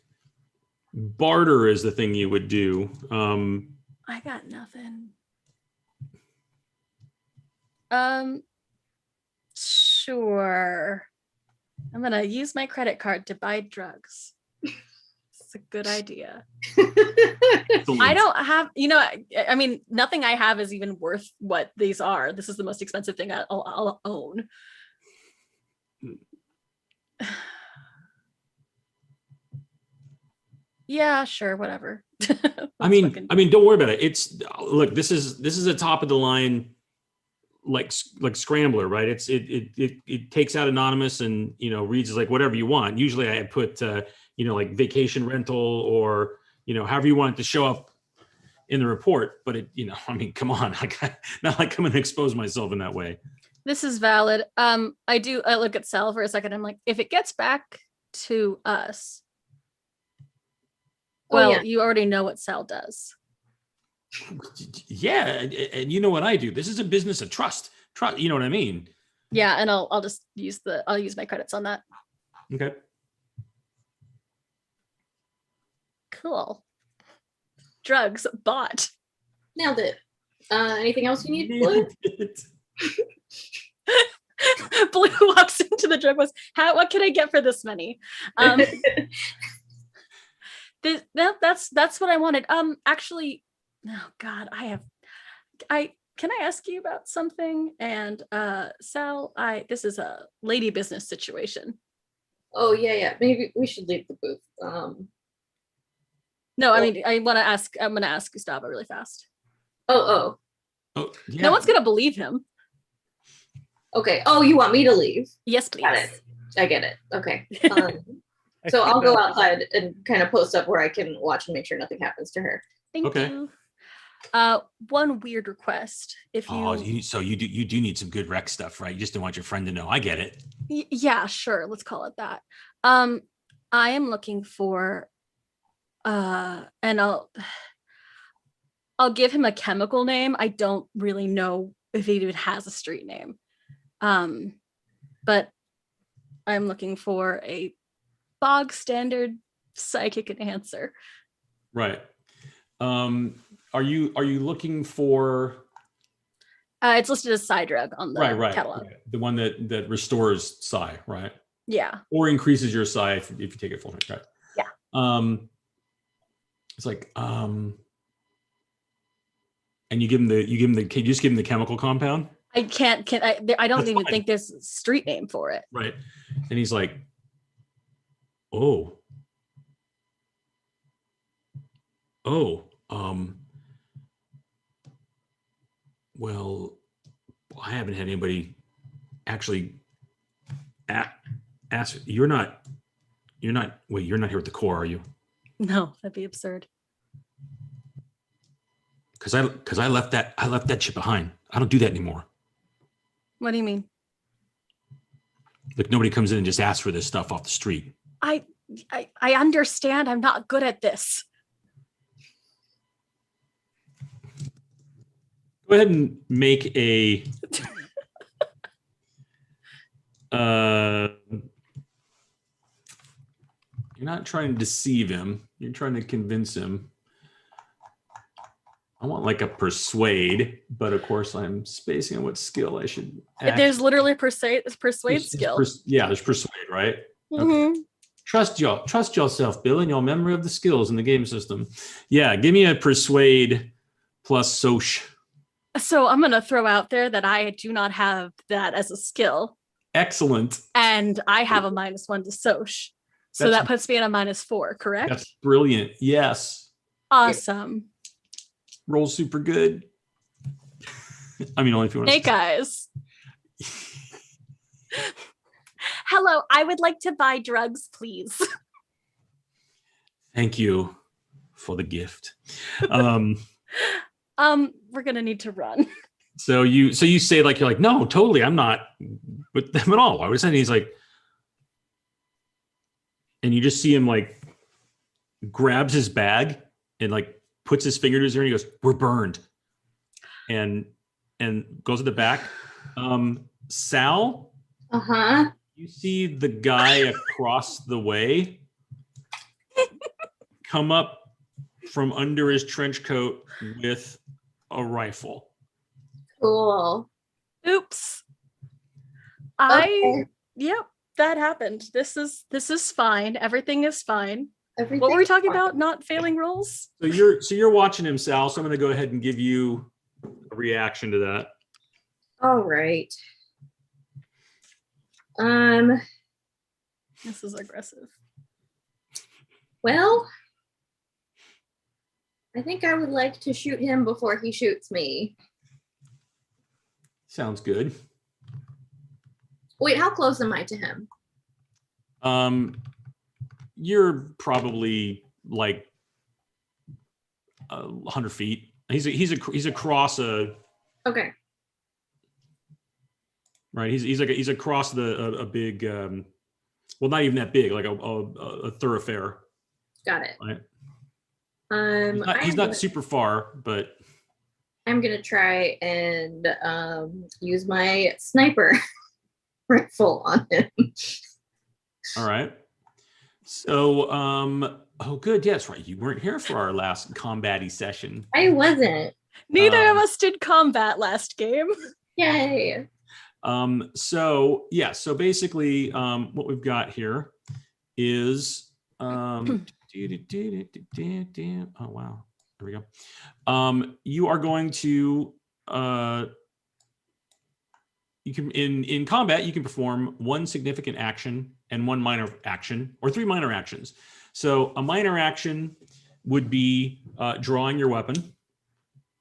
[SPEAKER 2] barter is the thing you would do.
[SPEAKER 5] I got nothing. Sure. I'm gonna use my credit card to buy drugs. It's a good idea. I don't have, I mean, nothing I have is even worth what these are. This is the most expensive thing I'll own. Yeah, sure, whatever.
[SPEAKER 2] I mean, don't worry about it. Look, this is a top of the line, like scrambler, right? It takes out anonymous and reads like whatever you want. Usually I put like vacation rental or however you want it to show up in the report. But I mean, come on, not like I'm gonna expose myself in that way.
[SPEAKER 5] This is valid. I look at Sal for a second. I'm like, if it gets back to us, well,
[SPEAKER 6] yeah.
[SPEAKER 5] you already know what Sal does.
[SPEAKER 2] Yeah, and you know what I do. This is a business of trust. You know what I mean?
[SPEAKER 5] Yeah, and I'll just use my credits on that.
[SPEAKER 2] Okay.
[SPEAKER 5] Cool. Drugs bought.
[SPEAKER 6] Nailed it. Anything else you need, Blue?
[SPEAKER 5] Blue walks into the drug was. What can I get for this many? That's what I wanted. Actually, oh God, can I ask you about something? And Sal, this is a lady business situation.
[SPEAKER 6] Oh yeah. Maybe we should leave the booth.
[SPEAKER 5] No, I mean I'm gonna ask Gustavo really fast.
[SPEAKER 6] Oh,
[SPEAKER 2] yeah.
[SPEAKER 5] No one's gonna believe him.
[SPEAKER 6] okay. Oh, you want me to leave?
[SPEAKER 5] Yes, please.
[SPEAKER 6] Got it. I get it. Okay. So I'll go outside and kind of post up where I can watch and make sure nothing happens to her.
[SPEAKER 5] Thank you. One weird request. If you
[SPEAKER 2] you do need some good rec stuff, right? You just don't want your friend to know. I get it.
[SPEAKER 5] Yeah, sure. Let's call it that. I am looking for and I'll give him a chemical name. I don't really know if he even has a street name. But I'm looking for a bog standard psychic enhancer.
[SPEAKER 2] Right. Are you looking for
[SPEAKER 5] it's listed as psi-drug on the catalog.
[SPEAKER 2] Right. The one that restores psi, right?
[SPEAKER 5] Yeah.
[SPEAKER 2] Or increases your psi if you take it full time, right?
[SPEAKER 5] Yeah.
[SPEAKER 2] It's like and you give him the can you just give him the chemical compound?
[SPEAKER 5] I can't I don't even think there's a street name for it.
[SPEAKER 2] Right. And he's like, oh, well, I haven't had anybody actually ask. You're not here at the core, are you?
[SPEAKER 5] No, that'd be absurd.
[SPEAKER 2] Because I left that shit behind. I don't do that anymore.
[SPEAKER 5] What do you mean?
[SPEAKER 2] Like nobody comes in and just asks for this stuff off the street.
[SPEAKER 5] I understand. I'm not good at this.
[SPEAKER 2] Go ahead and make a you're not trying to deceive him. You're trying to convince him. I want like a persuade, but of course I'm spacing on what skill I should add.
[SPEAKER 5] There's literally persuade skill.
[SPEAKER 2] There's persuade, right?
[SPEAKER 5] Mm-hmm.
[SPEAKER 2] Okay. Trust yourself, Bill, and your memory of the skills in the game system. Yeah, give me a persuade plus soch.
[SPEAKER 5] So I'm going to throw out there that I do not have that as a skill.
[SPEAKER 2] Excellent.
[SPEAKER 5] And I have a -1 to soch. So that puts me at a -4, correct?
[SPEAKER 2] That's brilliant. Yes.
[SPEAKER 5] Awesome.
[SPEAKER 2] Roll super good. I mean, only if you want to.
[SPEAKER 5] Snake eyes. Hello, I would like to buy drugs, please.
[SPEAKER 2] Thank you for the gift.
[SPEAKER 5] We're gonna need to run.
[SPEAKER 2] So you say like you're like, no, totally, I'm not with them at all. I was saying he's like, and you just see him like grabs his bag and like puts his finger to his ear and he goes, "We're burned," and goes to the back. Sal, you see the guy across the way come up from under his trench coat with a rifle.
[SPEAKER 6] Cool.
[SPEAKER 5] Oops.
[SPEAKER 6] Okay.
[SPEAKER 5] Yep, that happened. This is fine. Everything is fine.
[SPEAKER 6] Everything's
[SPEAKER 5] What were we talking
[SPEAKER 6] fine.
[SPEAKER 5] about? Not failing rolls?
[SPEAKER 2] So you're watching him, Sal. So I'm going to go ahead and give you a reaction to that.
[SPEAKER 6] All right.
[SPEAKER 5] This is aggressive.
[SPEAKER 6] Well, I think I would like to shoot him before he shoots me.
[SPEAKER 2] Sounds good.
[SPEAKER 6] Wait, how close am I to him?
[SPEAKER 2] You're probably like 100 feet. He's across a.
[SPEAKER 6] Okay.
[SPEAKER 2] Right. He's across a big. Well, not even that big, like a thoroughfare.
[SPEAKER 6] Got it.
[SPEAKER 2] Right.
[SPEAKER 6] He's
[SPEAKER 2] not super far, but
[SPEAKER 6] I'm gonna try and use my sniper. rifle on him.
[SPEAKER 2] All right. So, oh, good. Yes, right. You weren't here for our last combat-y session.
[SPEAKER 6] I wasn't.
[SPEAKER 5] Neither of us did combat last game.
[SPEAKER 6] Yay.
[SPEAKER 2] So yeah, so basically, what we've got here is, oh wow, there we go. You are going to, you can in combat you can perform one significant action and one minor action, or 3 minor actions. So a minor action would be drawing your weapon.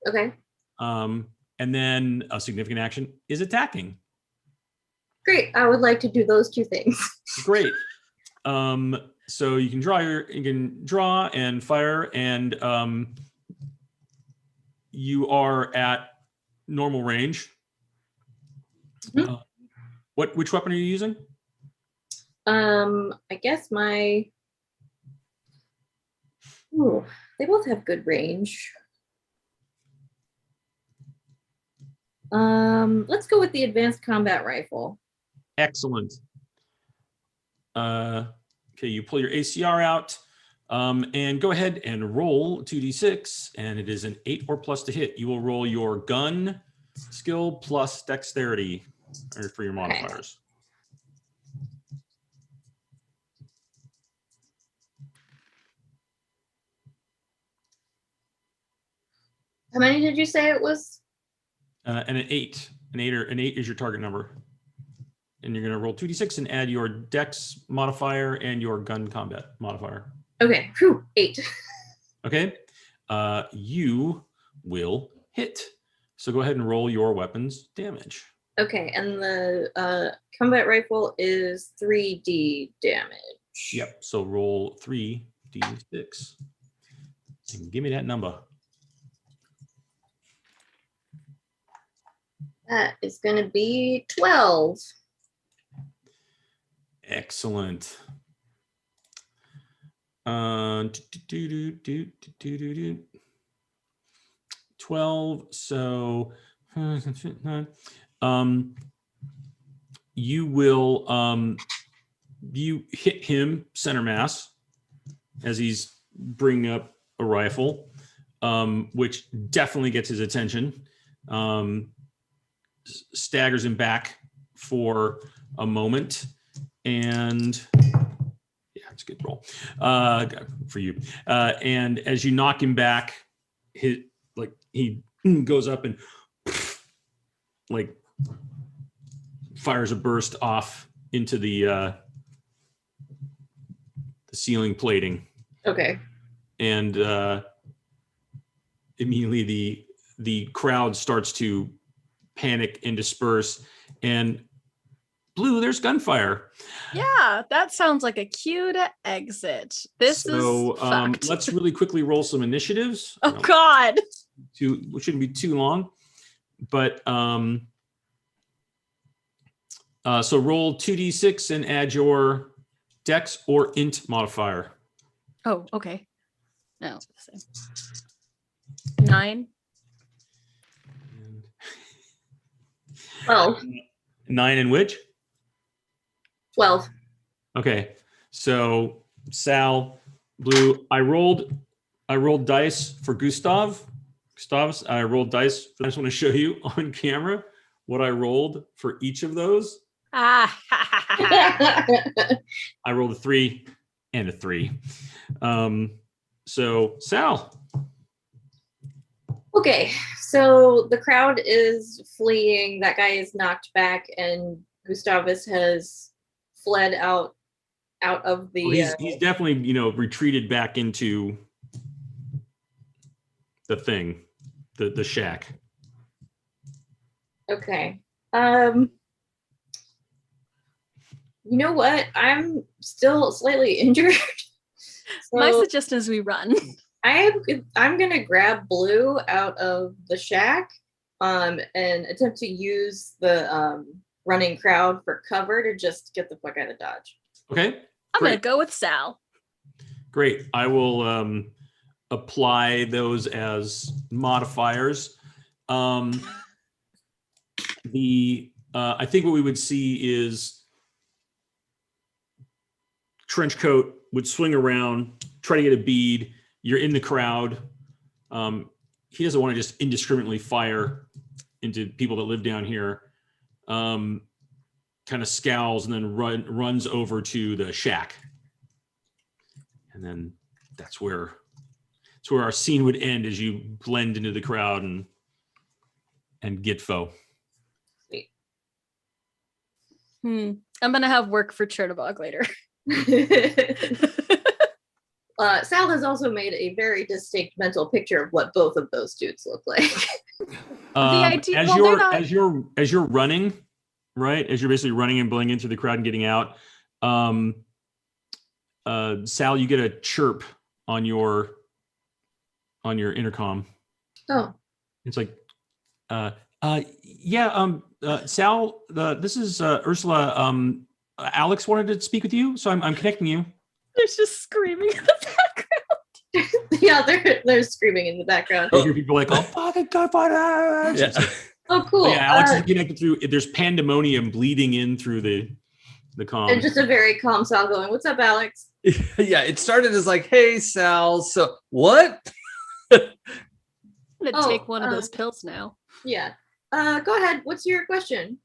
[SPEAKER 6] Okay.
[SPEAKER 2] And then a significant action is attacking.
[SPEAKER 6] Great. I would like to do those 2 things.
[SPEAKER 2] Great. So you can draw and fire, and you are at normal range.
[SPEAKER 6] Mhm.
[SPEAKER 2] Which weapon are you using?
[SPEAKER 6] I guess my. Ooh, they both have good range. Let's go with the advanced combat rifle.
[SPEAKER 2] Excellent. Okay, you pull your ACR out, and go ahead and roll 2d6, and it is an 8 or plus to hit. You will roll your gun skill plus dexterity for your modifiers.
[SPEAKER 6] How many did you say it was?
[SPEAKER 2] And an 8. An 8 is your target number. And you're going to roll 2d6 and add your dex modifier and your gun combat modifier.
[SPEAKER 6] Okay, whew, 8.
[SPEAKER 2] Okay. You will hit. So go ahead and roll your weapon's damage.
[SPEAKER 6] Okay, and the combat rifle is 3d damage.
[SPEAKER 2] Yep. So roll 3d6. And give me that number.
[SPEAKER 6] That is going to be 12.
[SPEAKER 2] Excellent. 12. So you will you hit him center mass as he's bringing up a rifle, which definitely gets his attention. Staggers him back for a moment, and yeah, it's a good roll for you. And as you knock him back, he goes up and like fires a burst off into the ceiling plating.
[SPEAKER 6] Okay.
[SPEAKER 2] And immediately the crowd starts to panic and disperse, and Blue, there's gunfire.
[SPEAKER 5] Yeah, that sounds like a cue to exit. This is fucked.
[SPEAKER 2] Let's really quickly roll some initiatives.
[SPEAKER 5] Oh God.
[SPEAKER 2] It shouldn't be too long, but so roll 2d6 and add your dex or int modifier.
[SPEAKER 5] Oh, okay. No, it's the same. 9.
[SPEAKER 6] 12.
[SPEAKER 2] 9 and which?
[SPEAKER 6] 12.
[SPEAKER 2] Okay, so Sal, Blue, I rolled dice for Gustav's. I rolled dice. I just want to show you on camera what I rolled for each of those. I rolled a 3 and a 3. So Sal.
[SPEAKER 6] Okay, so the crowd is fleeing. That guy is knocked back, and Gustavus has fled out of the.
[SPEAKER 2] Well, he's definitely retreated back into the thing, the shack.
[SPEAKER 6] Okay. You know what? I'm still slightly injured. So
[SPEAKER 5] My suggestion is we run.
[SPEAKER 6] I'm gonna grab Blue out of the shack, and attempt to use the running crowd for cover to just get the fuck out of Dodge.
[SPEAKER 2] Okay.
[SPEAKER 5] I'm gonna go with Sal.
[SPEAKER 2] Great. I will apply those as modifiers. The I think what we would see is trench coat would swing around, try to get a bead. You're in the crowd. He doesn't want to just indiscriminately fire into people that live down here. Kind of scowls and then runs over to the shack. And then that's where our scene would end as you blend into the crowd and get foe.
[SPEAKER 6] Sweet.
[SPEAKER 5] I'm gonna have work for Chernobog later.
[SPEAKER 6] Sal has also made a very distinct mental picture of what both of those dudes look like.
[SPEAKER 5] idea-
[SPEAKER 2] as
[SPEAKER 5] well,
[SPEAKER 2] you're
[SPEAKER 5] they're not-
[SPEAKER 2] as you're running, right? As you're basically running and blending into the crowd and getting out, Sal, you get a chirp on your intercom.
[SPEAKER 6] Oh,
[SPEAKER 2] It's like, Sal, this is Ursula. Alex wanted to speak with you, so I'm connecting you.
[SPEAKER 5] There's just screaming in the background.
[SPEAKER 6] yeah, they're screaming in the background.
[SPEAKER 2] You hear people like, "Oh fucking god,
[SPEAKER 3] Yeah.
[SPEAKER 6] Oh, cool.
[SPEAKER 2] Yeah, Alex is connected through. There's pandemonium bleeding in through the
[SPEAKER 6] And
[SPEAKER 2] comm.
[SPEAKER 6] just a very calm Sal going, "What's up, Alex?"
[SPEAKER 3] Yeah, it started as like, hey, Sal, so what?
[SPEAKER 5] I'm gonna
[SPEAKER 6] Oh,
[SPEAKER 5] take one of those pills now.
[SPEAKER 6] Yeah. Go ahead. What's your question?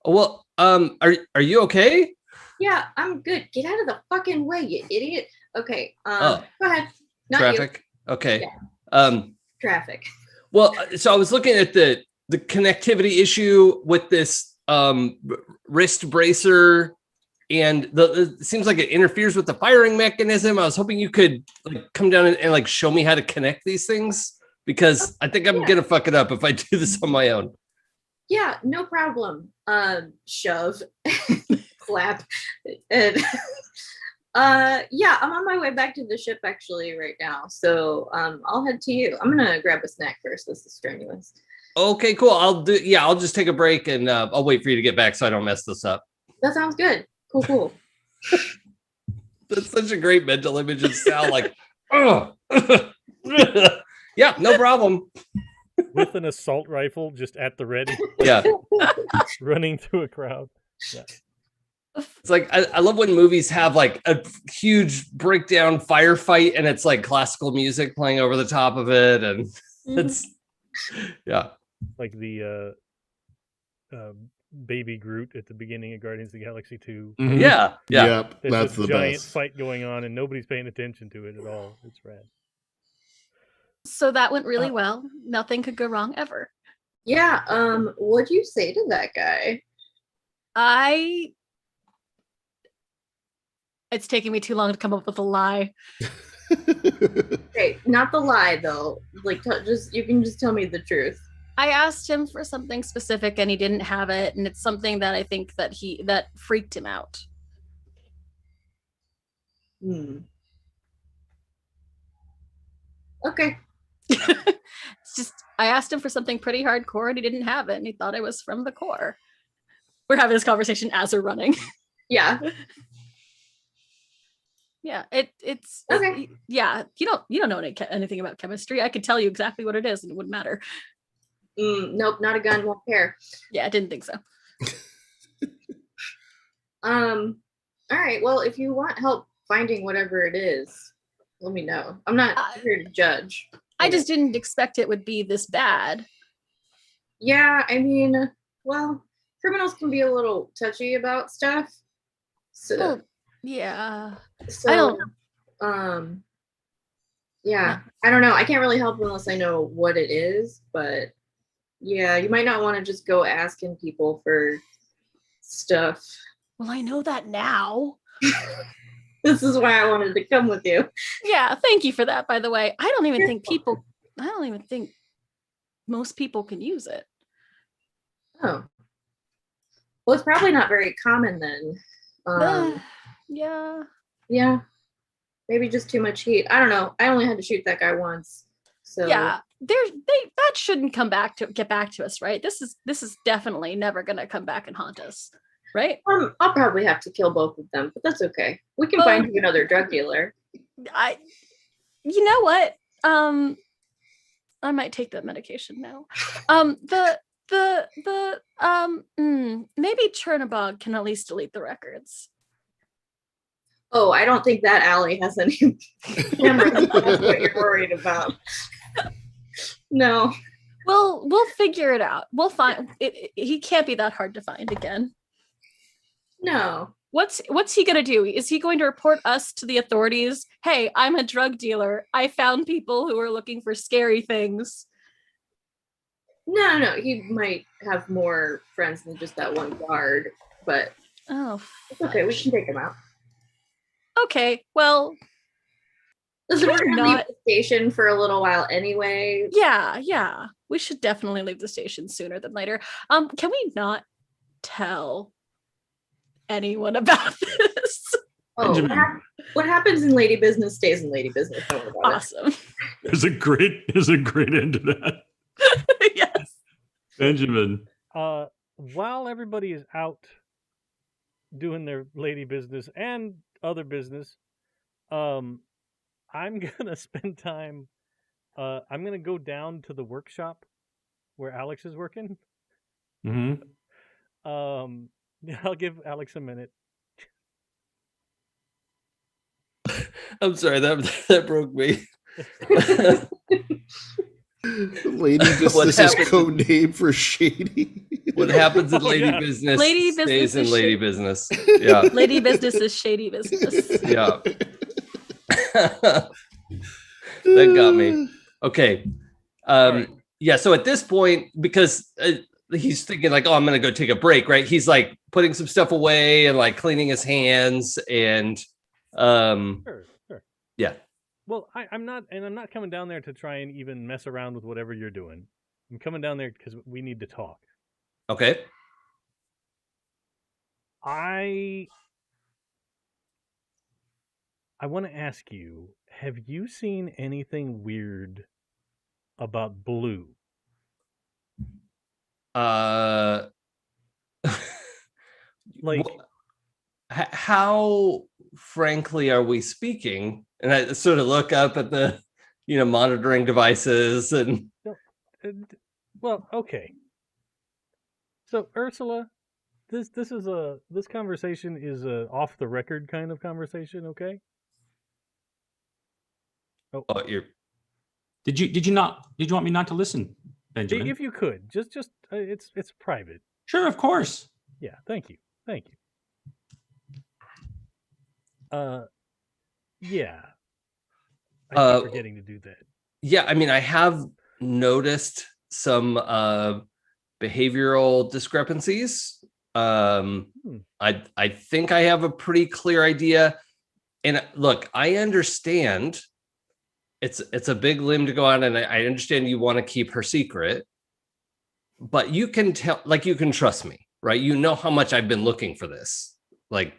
[SPEAKER 3] Well, are you okay?
[SPEAKER 6] Yeah, I'm good. Get out of the fucking way, you idiot. Okay.
[SPEAKER 3] Oh.
[SPEAKER 6] Go ahead. Not
[SPEAKER 3] Traffic? Okay.
[SPEAKER 6] you. Traffic.
[SPEAKER 3] Well, so I was looking at the connectivity issue with this wrist bracer, and it seems like it interferes with the firing mechanism. I was hoping you could like come down and like show me how to connect these things, because I think I'm gonna fuck it up if I do this on my own.
[SPEAKER 6] Yeah, no problem. Shove. Clap. And yeah, I'm on my way back to the ship actually right now. So I'll head to you. I'm gonna grab a snack first. This is strenuous.
[SPEAKER 3] Okay, cool. I'll just take a break and I'll wait for you to get back so I don't mess this up.
[SPEAKER 6] That sounds good. Cool.
[SPEAKER 3] That's such a great mental image of Sal, like, oh, yeah, no problem.
[SPEAKER 1] With an assault rifle just at the ready,
[SPEAKER 3] Yeah,
[SPEAKER 1] running through a crowd. Yeah.
[SPEAKER 3] it's like I love when movies have like a huge breakdown firefight and it's like classical music playing over the top of it, and it's yeah.
[SPEAKER 1] Like the baby Groot at the beginning of Guardians of the Galaxy 2.
[SPEAKER 2] Mhm.
[SPEAKER 3] Yeah.
[SPEAKER 4] Yep,
[SPEAKER 1] There's
[SPEAKER 4] that's
[SPEAKER 1] this
[SPEAKER 4] the
[SPEAKER 1] giant
[SPEAKER 4] best.
[SPEAKER 1] fight going on and nobody's paying attention to it at all. It's rad.
[SPEAKER 5] So that went really well. Nothing could go wrong ever.
[SPEAKER 6] Yeah. What'd you say to that guy?
[SPEAKER 5] It's taking me too long to come up with a lie.
[SPEAKER 6] Okay, not the lie though. Like, you can just tell me the truth.
[SPEAKER 5] I asked him for something specific and he didn't have it, and it's something that I think that freaked him out.
[SPEAKER 6] Okay.
[SPEAKER 5] It's just I asked him for something pretty hardcore and he didn't have it, and he thought it was from the core. We're having this conversation as we're running.
[SPEAKER 6] Yeah.
[SPEAKER 5] Yeah, it's
[SPEAKER 6] Okay.
[SPEAKER 5] yeah, you don't know anything about chemistry. I could tell you exactly what it is and it wouldn't matter.
[SPEAKER 6] Nope, not a gun, won't care.
[SPEAKER 5] Yeah, I didn't think so.
[SPEAKER 6] All right. Well, if you want help finding whatever it is, let me know. I'm not here to judge.
[SPEAKER 5] I just didn't expect it would be this bad.
[SPEAKER 6] Yeah, I mean, well, criminals can be a little touchy about stuff. So,
[SPEAKER 5] Oh, yeah.
[SPEAKER 6] so
[SPEAKER 5] I don't
[SPEAKER 6] yeah, I don't know. I can't really help unless I know what it is, but yeah, you might not want to just go asking people for stuff.
[SPEAKER 5] Well, I know that now.
[SPEAKER 6] This is why I wanted to come with you.
[SPEAKER 5] Yeah, thank you for that, by the way. I don't even think most people can use it.
[SPEAKER 6] Oh. Well, it's probably not very common then.
[SPEAKER 5] Yeah.
[SPEAKER 6] Yeah. Maybe just too much heat. I don't know. I only had to shoot that guy once. So
[SPEAKER 5] Yeah. That shouldn't get back to us, right? This is definitely never gonna come back and haunt us, right?
[SPEAKER 6] I'll probably have to kill both of them, but that's okay. We can find you another drug dealer.
[SPEAKER 5] You know what? I might take that medication now. maybe Chernobog can at least delete the records.
[SPEAKER 6] Oh, I don't think that alley has any cameras. That's what you're worried about. No.
[SPEAKER 5] We'll figure it out. We'll find it. He can't be that hard to find again.
[SPEAKER 6] No.
[SPEAKER 5] What's he gonna do? Is he going to report us to the authorities? Hey, I'm a drug dealer. I found people who are looking for scary things.
[SPEAKER 6] No. He might have more friends than just that one guard, but it's okay. We can take him out.
[SPEAKER 5] Okay, well,
[SPEAKER 6] Listen, we're gonna leave the station for a little while anyway.
[SPEAKER 5] Yeah. We should definitely leave the station sooner than later. Can we not tell anyone about this?
[SPEAKER 6] Oh, what happens in lady business stays in lady business. Don't worry about
[SPEAKER 5] awesome.
[SPEAKER 2] There's a great end to that.
[SPEAKER 5] Yes.
[SPEAKER 2] Benjamin.
[SPEAKER 1] While everybody is out doing their lady business and other business, I'm gonna spend time. I'm gonna go down to the workshop where Alex is working.
[SPEAKER 2] Mm-hmm.
[SPEAKER 1] I'll give Alex a minute.
[SPEAKER 3] I'm sorry, that broke me.
[SPEAKER 4] Lady business is code name for shady.
[SPEAKER 3] What happens in lady business stays in lady business. Yeah.
[SPEAKER 5] Lady business is shady business.
[SPEAKER 3] Yeah. That got me. Okay.
[SPEAKER 2] Right.
[SPEAKER 3] Yeah, so at this point, because he's thinking like, oh, I'm going to go take a break, right? He's like putting some stuff away and like cleaning his hands and
[SPEAKER 1] Sure.
[SPEAKER 3] Yeah.
[SPEAKER 1] Well, I'm not coming down there to try and even mess around with whatever you're doing. I'm coming down there because we need to talk.
[SPEAKER 3] Okay.
[SPEAKER 1] I want to ask you, have you seen anything weird about Blue?
[SPEAKER 3] Like how frankly are we speaking? And I sort of look up at the monitoring devices and
[SPEAKER 1] well, okay. So Ursula, this conversation is a off the record kind of conversation, okay?
[SPEAKER 3] Oh, you're.
[SPEAKER 2] Did you want me not to listen, Benjamin?
[SPEAKER 1] If you could, just it's private.
[SPEAKER 2] Sure, of course.
[SPEAKER 1] Yeah, thank you. Yeah. I keep forgetting to do that.
[SPEAKER 3] Yeah, I mean, I have noticed some behavioral discrepancies. I think I have a pretty clear idea. And look, I understand it's a big limb to go on, and I understand you want to keep her secret, but you can tell, like, you can trust me, right? You know how much I've been looking for this. Like,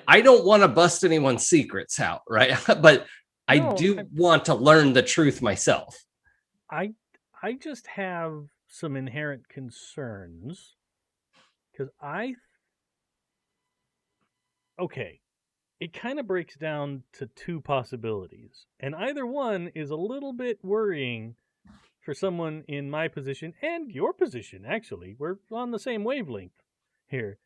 [SPEAKER 3] I don't want to bust anyone's secrets out, right? But I do want to learn the truth myself.
[SPEAKER 1] I just have some inherent concerns because it kind of breaks down to two possibilities, and either one is a little bit worrying for someone in my position and your position. Actually, we're on the same wavelength here.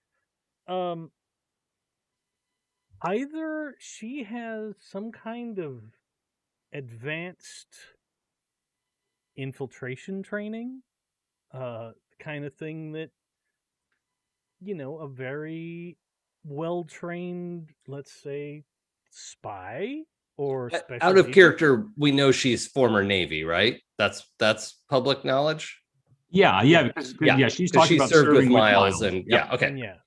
[SPEAKER 1] Either she has some kind of advanced infiltration training, kind of thing that, a very well-trained, let's say, spy or special
[SPEAKER 3] out of
[SPEAKER 1] agent.
[SPEAKER 3] character, we know she's former Navy, right? That's public knowledge.
[SPEAKER 2] Yeah, because she's talking about
[SPEAKER 3] served with
[SPEAKER 2] serving
[SPEAKER 3] Miles,
[SPEAKER 2] with
[SPEAKER 3] and
[SPEAKER 2] Yep.
[SPEAKER 3] okay.
[SPEAKER 1] And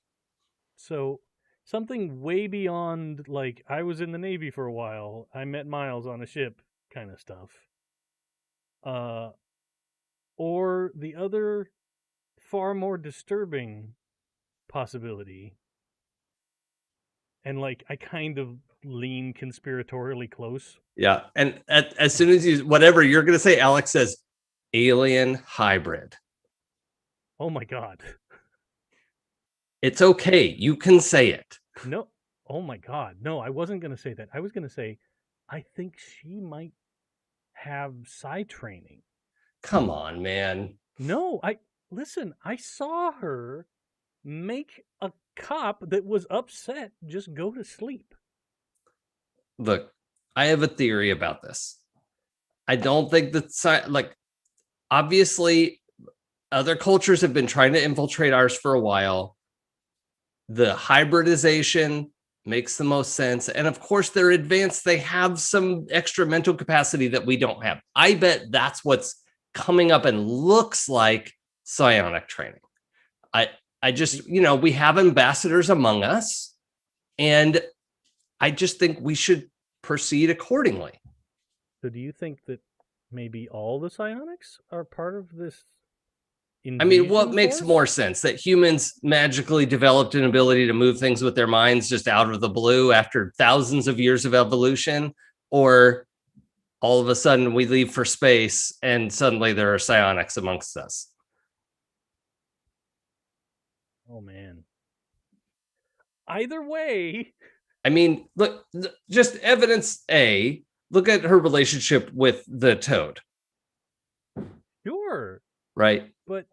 [SPEAKER 1] so something way beyond, like, I was in the Navy for a while, I met Miles on a ship kind of stuff. Or the other far more disturbing possibility, and like I kind of lean conspiratorially close.
[SPEAKER 3] Yeah, and as soon as whatever you're going to say, Alex says alien hybrid.
[SPEAKER 1] Oh my God.
[SPEAKER 3] It's okay. You can say it.
[SPEAKER 1] No. Oh my God. No, I wasn't going to say that. I was going to say, I think she might have psi training.
[SPEAKER 3] Come on, man.
[SPEAKER 1] No, listen, I saw her make a cop that was upset just go to sleep.
[SPEAKER 3] Look, I have a theory about this. I don't think that, like, obviously, other cultures have been trying to infiltrate ours for a while. The hybridization makes the most sense. And of course, they're advanced. They have some extra mental capacity that we don't have. I bet that's what's coming up and looks like psionic training. I just, we have ambassadors among us, and I just think we should proceed accordingly.
[SPEAKER 1] So do you think that maybe all the psionics are part of this
[SPEAKER 3] I mean, what
[SPEAKER 1] invasion
[SPEAKER 3] makes
[SPEAKER 1] force?
[SPEAKER 3] more sense? That humans magically developed an ability to move things with their minds just out of the blue after thousands of years of evolution? Or all of a sudden we leave for space and suddenly there are psionics amongst us?
[SPEAKER 1] Oh, man. Either way.
[SPEAKER 3] I mean, look, just evidence A, look at her relationship with the toad.
[SPEAKER 1] Sure.
[SPEAKER 3] Right.
[SPEAKER 1] But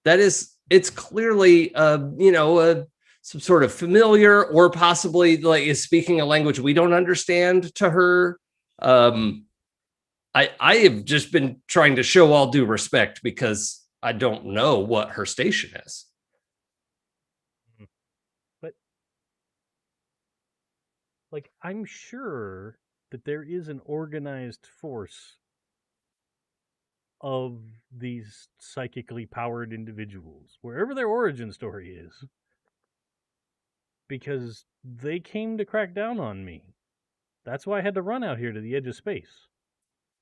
[SPEAKER 3] that is, it's clearly, some sort of familiar, or possibly like is speaking a language we don't understand to her. I have just been trying to show all due respect because I don't know what her station is.
[SPEAKER 1] But like, I'm sure that there is an organized force of these psychically powered individuals, wherever their origin story is, because they came to crack down on me. That's why I had to run out here to the edge of space.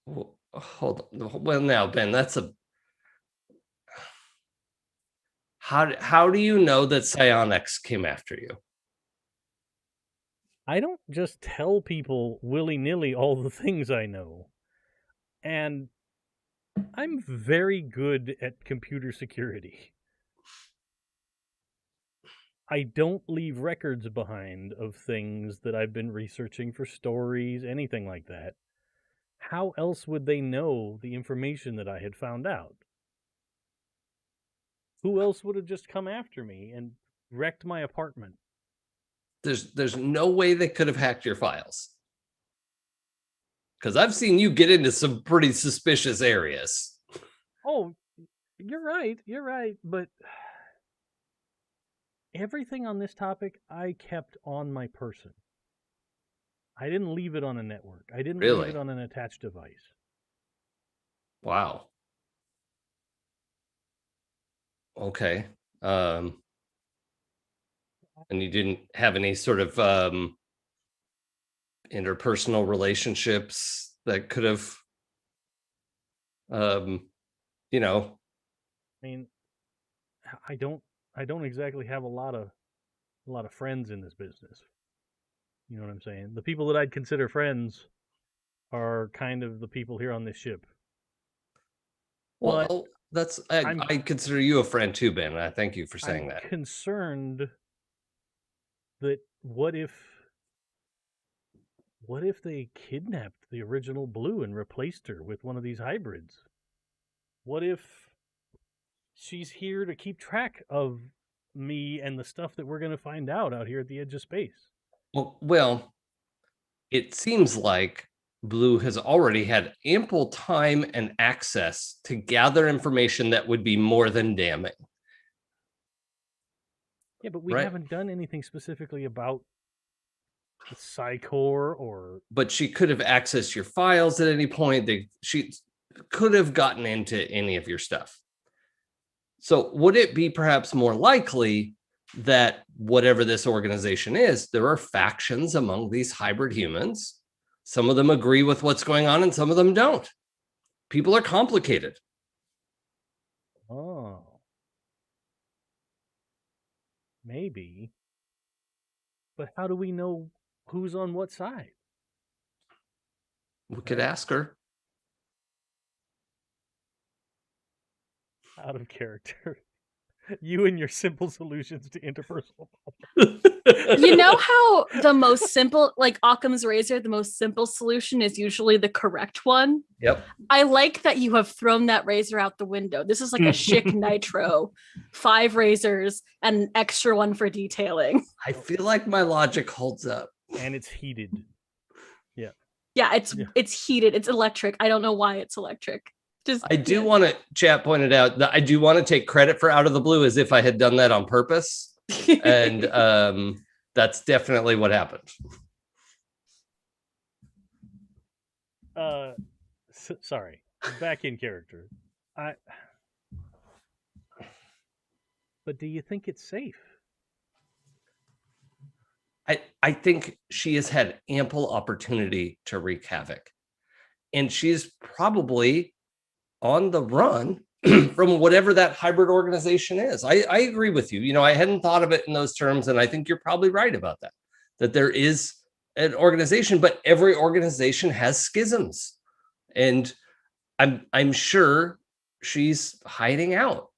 [SPEAKER 3] Well, hold on. Well, now, Ben, that's a... How do you know that psionics came after you?
[SPEAKER 1] I don't just tell people willy-nilly all the things I know. And I'm very good at computer security. I don't leave records behind of things that I've been researching for stories, anything like that. How else would they know the information that I had found out? Who else would have just come after me and wrecked my apartment?
[SPEAKER 3] There's no way they could have hacked your files. Because I've seen you get into some pretty suspicious areas.
[SPEAKER 1] Oh, you're right, but everything on this topic I kept on my person. I didn't leave it on a network. I didn't leave it on an attached device.
[SPEAKER 3] Wow. Okay. And you didn't have any sort of interpersonal relationships that could have,
[SPEAKER 1] I mean, I don't exactly have a lot of friends in this business. You know what I'm saying? The people that I'd consider friends are kind of the people here on this ship.
[SPEAKER 3] Well, I consider you a friend too, Ben. I thank you for saying that.
[SPEAKER 1] I'm concerned that what if they kidnapped the original Blue and replaced her with one of these hybrids? What if she's here to keep track of me and the stuff that we're going to find out here at the edge of space?
[SPEAKER 3] Well, it seems like Blue has already had ample time and access to gather information that would be more than damning.
[SPEAKER 1] Yeah, but we haven't done anything specifically about the Psy-Core or...
[SPEAKER 3] But she could have accessed your files at any point. She could have gotten into any of your stuff. So would it be perhaps more likely that whatever this organization is, there are factions among these hybrid humans? Some of them agree with what's going on and some of them don't. People are complicated.
[SPEAKER 1] Oh. Maybe. But how do we know who's on what side?
[SPEAKER 3] We could ask her.
[SPEAKER 1] Out of character. You and your simple solutions to interpersonal problems.
[SPEAKER 5] You know how the most simple, like Occam's razor, the most simple solution is usually the correct one?
[SPEAKER 3] Yep.
[SPEAKER 5] I like that you have thrown that razor out the window. This is like a Schick Nitro, 5 razors and an extra one for detailing.
[SPEAKER 3] I feel like my logic holds up.
[SPEAKER 1] And it's heated.
[SPEAKER 5] Yeah, it's heated. It's electric. I don't know why it's electric. Just
[SPEAKER 3] I do want to, chat pointed out that I do want to take credit for Out of the Blue as if I had done that on purpose. And that's definitely what happened.
[SPEAKER 1] Sorry. Back in character. But do you think it's safe?
[SPEAKER 3] I think she has had ample opportunity to wreak havoc. And she's probably on the run from whatever that hybrid organization is. I agree with you. You know, I hadn't thought of it in those terms, and I think you're probably right about that. That there is an organization, but every organization has schisms. And I'm sure she's hiding out.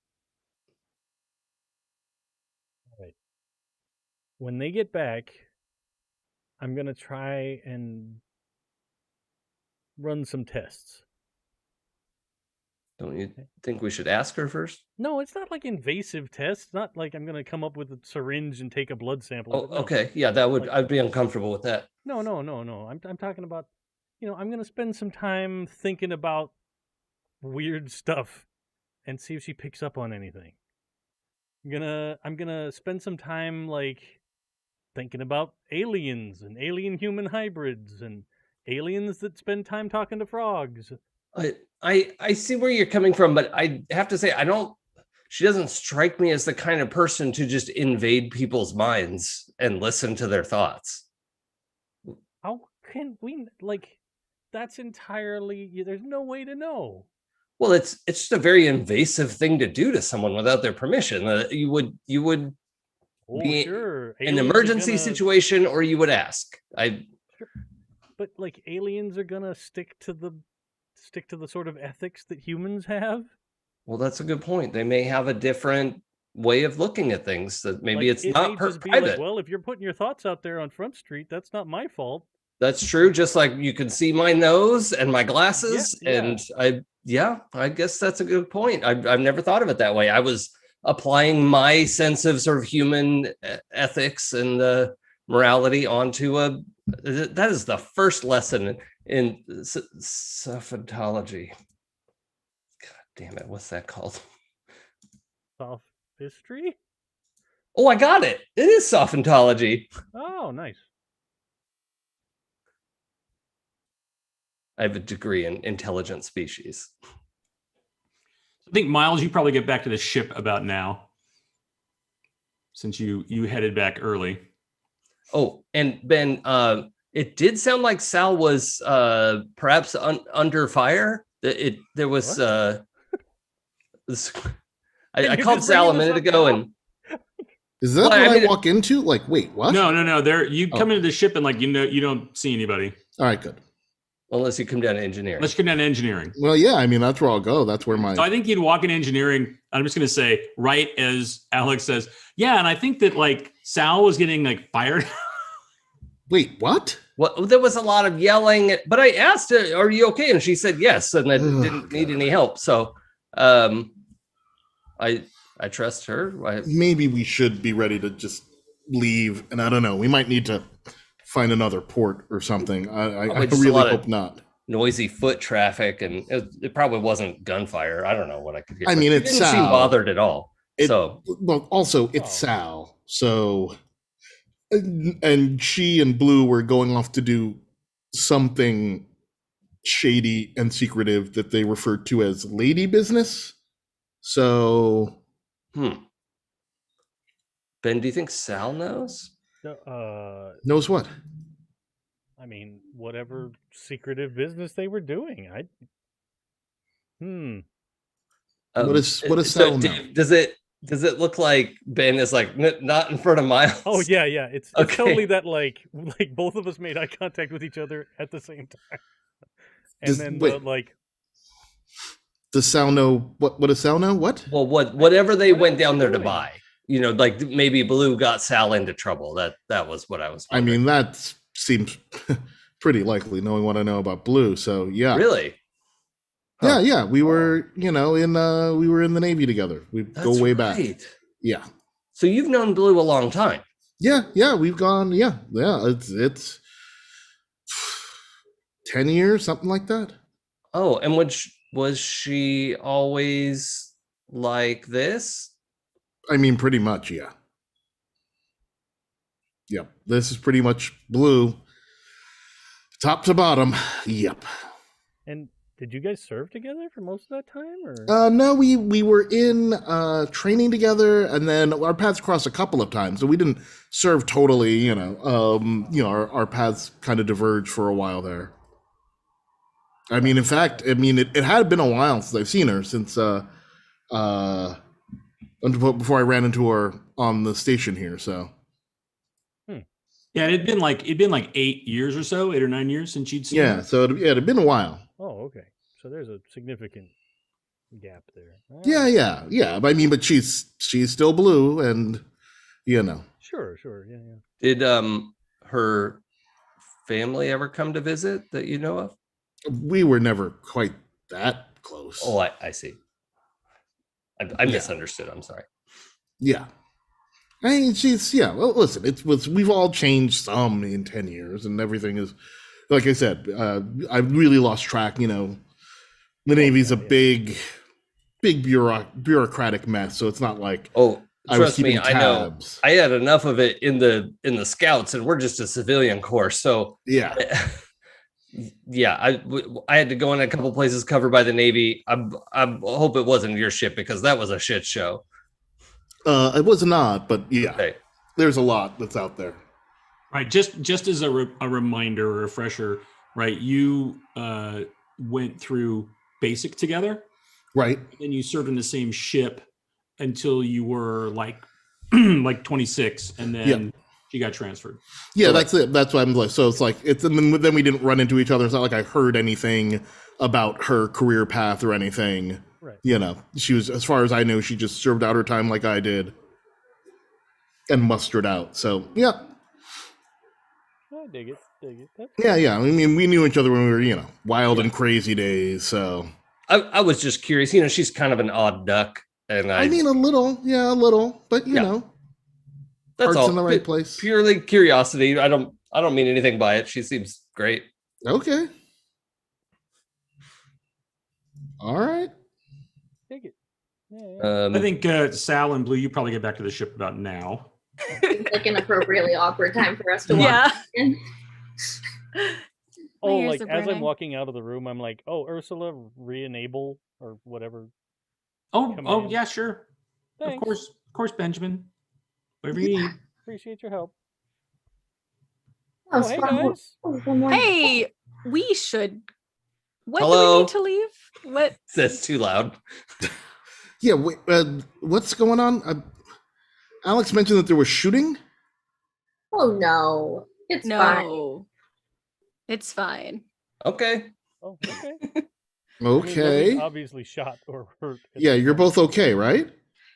[SPEAKER 1] When they get back, I'm going to try and run some tests.
[SPEAKER 3] Don't you think we should ask her first?
[SPEAKER 1] No, it's not like invasive tests. Not like I'm going to come up with a syringe and take a blood sample.
[SPEAKER 3] Oh,
[SPEAKER 1] No.
[SPEAKER 3] okay. Yeah, I'd be uncomfortable with that.
[SPEAKER 1] No. I'm talking about, I'm going to spend some time thinking about weird stuff and see if she picks up on anything. I'm gonna spend some time like thinking about aliens and alien human hybrids and aliens that spend time talking to frogs.
[SPEAKER 3] I see where you're coming from, but I have to say she doesn't strike me as the kind of person to just invade people's minds and listen to their thoughts.
[SPEAKER 1] How can we, that's entirely, there's no way to know.
[SPEAKER 3] Well, it's just a very invasive thing to do to someone without their permission. You would be
[SPEAKER 1] sure.
[SPEAKER 3] an emergency situation, or you would ask.
[SPEAKER 1] Sure. But aliens are gonna stick to the sort of ethics that humans have.
[SPEAKER 3] Well, that's a good point. They may have a different way of looking at things. That maybe it's not private.
[SPEAKER 1] Well, if you're putting your thoughts out there on Front Street, that's not my fault.
[SPEAKER 3] That's true. Just like you can see my nose and my glasses, and I guess that's a good point. I've never thought of it that way. I was applying my sense of sort of human ethics and morality onto that is the first lesson in Scientology. God damn it. What's that called?
[SPEAKER 1] Sophistry?
[SPEAKER 3] Oh, I got it. It is Scientology.
[SPEAKER 1] Oh, nice.
[SPEAKER 3] I have a degree in intelligent species.
[SPEAKER 2] I think, Miles, you probably get back to the ship about now, since you headed back early.
[SPEAKER 3] Oh, and Ben, it did sound like Sal was perhaps under fire. There was I called Sal a minute ago, and
[SPEAKER 4] is that what I walk into? Wait, what?
[SPEAKER 2] No. You come into the ship and you don't see anybody.
[SPEAKER 4] All right, good.
[SPEAKER 3] Unless you come down to engineering.
[SPEAKER 2] Let's come down to engineering.
[SPEAKER 4] Well, yeah, I mean, that's where I'll go. That's where
[SPEAKER 2] So I think you'd walk in engineering. I'm just going to say, right as Alex says, yeah, and I think that Sal was getting fired.
[SPEAKER 4] Wait, what?
[SPEAKER 3] Well, there was a lot of yelling, but I asked her, "Are you okay?" And she said yes, and I didn't need any help. So, I trust her.
[SPEAKER 4] Maybe we should be ready to just leave, and I don't know. We might need to find another port or something. I really hope not.
[SPEAKER 3] Noisy foot traffic, and it probably wasn't gunfire. I don't know what I could hear.
[SPEAKER 4] I mean, it
[SPEAKER 3] didn't seem bothered at all.
[SPEAKER 4] Also, it's Sal. So, and she and Blue were going off to do something shady and secretive that they referred to as lady business. So,
[SPEAKER 3] Ben, do you think Sal knows?
[SPEAKER 4] Knows what?
[SPEAKER 1] I mean, whatever secretive business they were doing.
[SPEAKER 4] What is Sal know?
[SPEAKER 3] Does it look like Ben is not in front of Miles?
[SPEAKER 1] Oh yeah. It's totally that both of us made eye contact with each other at the same time, and
[SPEAKER 4] Does Sal know what? What does Sal know? What?
[SPEAKER 3] Well, whatever they went down there to buy. like maybe Blue got Sal into trouble. That was what I was
[SPEAKER 4] I
[SPEAKER 3] wondering.
[SPEAKER 4] mean, that seems pretty likely, knowing what I know about Blue. So yeah,
[SPEAKER 3] Really? Huh.
[SPEAKER 4] yeah. We were, we were in the Navy together. We go
[SPEAKER 3] That's
[SPEAKER 4] way
[SPEAKER 3] right.
[SPEAKER 4] back. Yeah,
[SPEAKER 3] So you've known Blue a long time.
[SPEAKER 4] yeah. We've gone. Yeah. It's 10 years, something like that.
[SPEAKER 3] Oh, and was she always like this?
[SPEAKER 4] I mean, pretty much, yeah. Yep. This is pretty much Blue, top to bottom. Yep.
[SPEAKER 1] And did you guys serve together for most of that time, or?
[SPEAKER 4] No, we were in training together, and then our paths crossed a couple of times. So we didn't serve totally. Our paths kind of diverged for a while there. I mean, in fact, it had been a while since I've seen her, since before I ran into her on the station here. So
[SPEAKER 2] Yeah, it'd been like 8 years or so, 8 or 9 years since you'd seen
[SPEAKER 4] yeah,
[SPEAKER 2] her.
[SPEAKER 4] so it had been a while.
[SPEAKER 1] Oh, okay. So there's a significant gap there. All right.
[SPEAKER 4] Yeah. But she's still Blue, and
[SPEAKER 1] Sure. Yeah.
[SPEAKER 3] Did her family ever come to visit that you know of?
[SPEAKER 4] we were never quite that close.
[SPEAKER 3] Oh, I see. I misunderstood. I'm sorry.
[SPEAKER 4] Yeah. I mean, well, listen, we've all changed some in 10 years, and everything is, like I said, I really lost track. The Navy's a big bureaucratic mess, so it's not like
[SPEAKER 3] Oh,
[SPEAKER 4] I was
[SPEAKER 3] trust me,
[SPEAKER 4] keeping
[SPEAKER 3] I know.
[SPEAKER 4] tabs.
[SPEAKER 3] I had enough of it in the scouts, and we're just a civilian corps. So
[SPEAKER 4] Yeah.
[SPEAKER 3] yeah, I had to go in a couple places covered by the Navy. I hope it wasn't your ship, because that was a shit show.
[SPEAKER 4] It was not, but yeah,
[SPEAKER 3] Okay.
[SPEAKER 4] there's a lot that's out there.
[SPEAKER 2] Right. Just as a reminder or refresher, right? You went through basic together,
[SPEAKER 4] Right.
[SPEAKER 2] and you served in the same ship until you were like 26, and then she got transferred.
[SPEAKER 4] Yeah, that's it. That's why I'm like, so it's like, then we didn't run into each other. It's not like I heard anything about her career path or anything.
[SPEAKER 1] Right.
[SPEAKER 4] She was, as far as I knew, she just served out her time like I did and mustered out. So, yeah.
[SPEAKER 1] I dig it. That's
[SPEAKER 4] Yeah. I mean, we knew each other when we were, wild and crazy days. So,
[SPEAKER 3] I was just curious. She's kind of an odd duck, and
[SPEAKER 4] I mean, a little, but
[SPEAKER 3] that's
[SPEAKER 4] heart's
[SPEAKER 3] all.
[SPEAKER 4] in the right place.
[SPEAKER 3] Purely curiosity. I don't mean anything by it. She seems great.
[SPEAKER 4] Okay. All right.
[SPEAKER 1] dig it. Yeah.
[SPEAKER 2] I think Sal and Blue, you probably get back to the ship about now.
[SPEAKER 6] Seems like an appropriately awkward time for us to walk
[SPEAKER 5] Yeah.
[SPEAKER 6] in.
[SPEAKER 1] Oh,
[SPEAKER 5] ears
[SPEAKER 1] like
[SPEAKER 5] are
[SPEAKER 1] as I'm
[SPEAKER 5] burning.
[SPEAKER 1] walking out of the room, I'm like, "Oh, Ursula, re-enable or whatever."
[SPEAKER 2] Oh,
[SPEAKER 1] Command.
[SPEAKER 2] yeah, sure.
[SPEAKER 1] Thanks.
[SPEAKER 2] Of course, Benjamin. Whatever you need.
[SPEAKER 1] Appreciate your help.
[SPEAKER 6] Oh,
[SPEAKER 1] Oh, hey
[SPEAKER 6] smart boy.
[SPEAKER 1] guys.
[SPEAKER 6] Oh, one more.
[SPEAKER 5] Hey, we should. When do we
[SPEAKER 3] Hello?
[SPEAKER 5] need to leave? What?
[SPEAKER 3] That's too loud.
[SPEAKER 4] Yeah. Wait, what's going on? Alex mentioned that there was shooting.
[SPEAKER 6] Oh no, it's fine.
[SPEAKER 5] No, it's fine.
[SPEAKER 3] Okay.
[SPEAKER 1] Oh, okay.
[SPEAKER 4] Okay.
[SPEAKER 1] Nobody's obviously shot or hurt. at
[SPEAKER 4] Yeah,
[SPEAKER 1] this
[SPEAKER 4] you're
[SPEAKER 1] point.
[SPEAKER 4] both okay, right?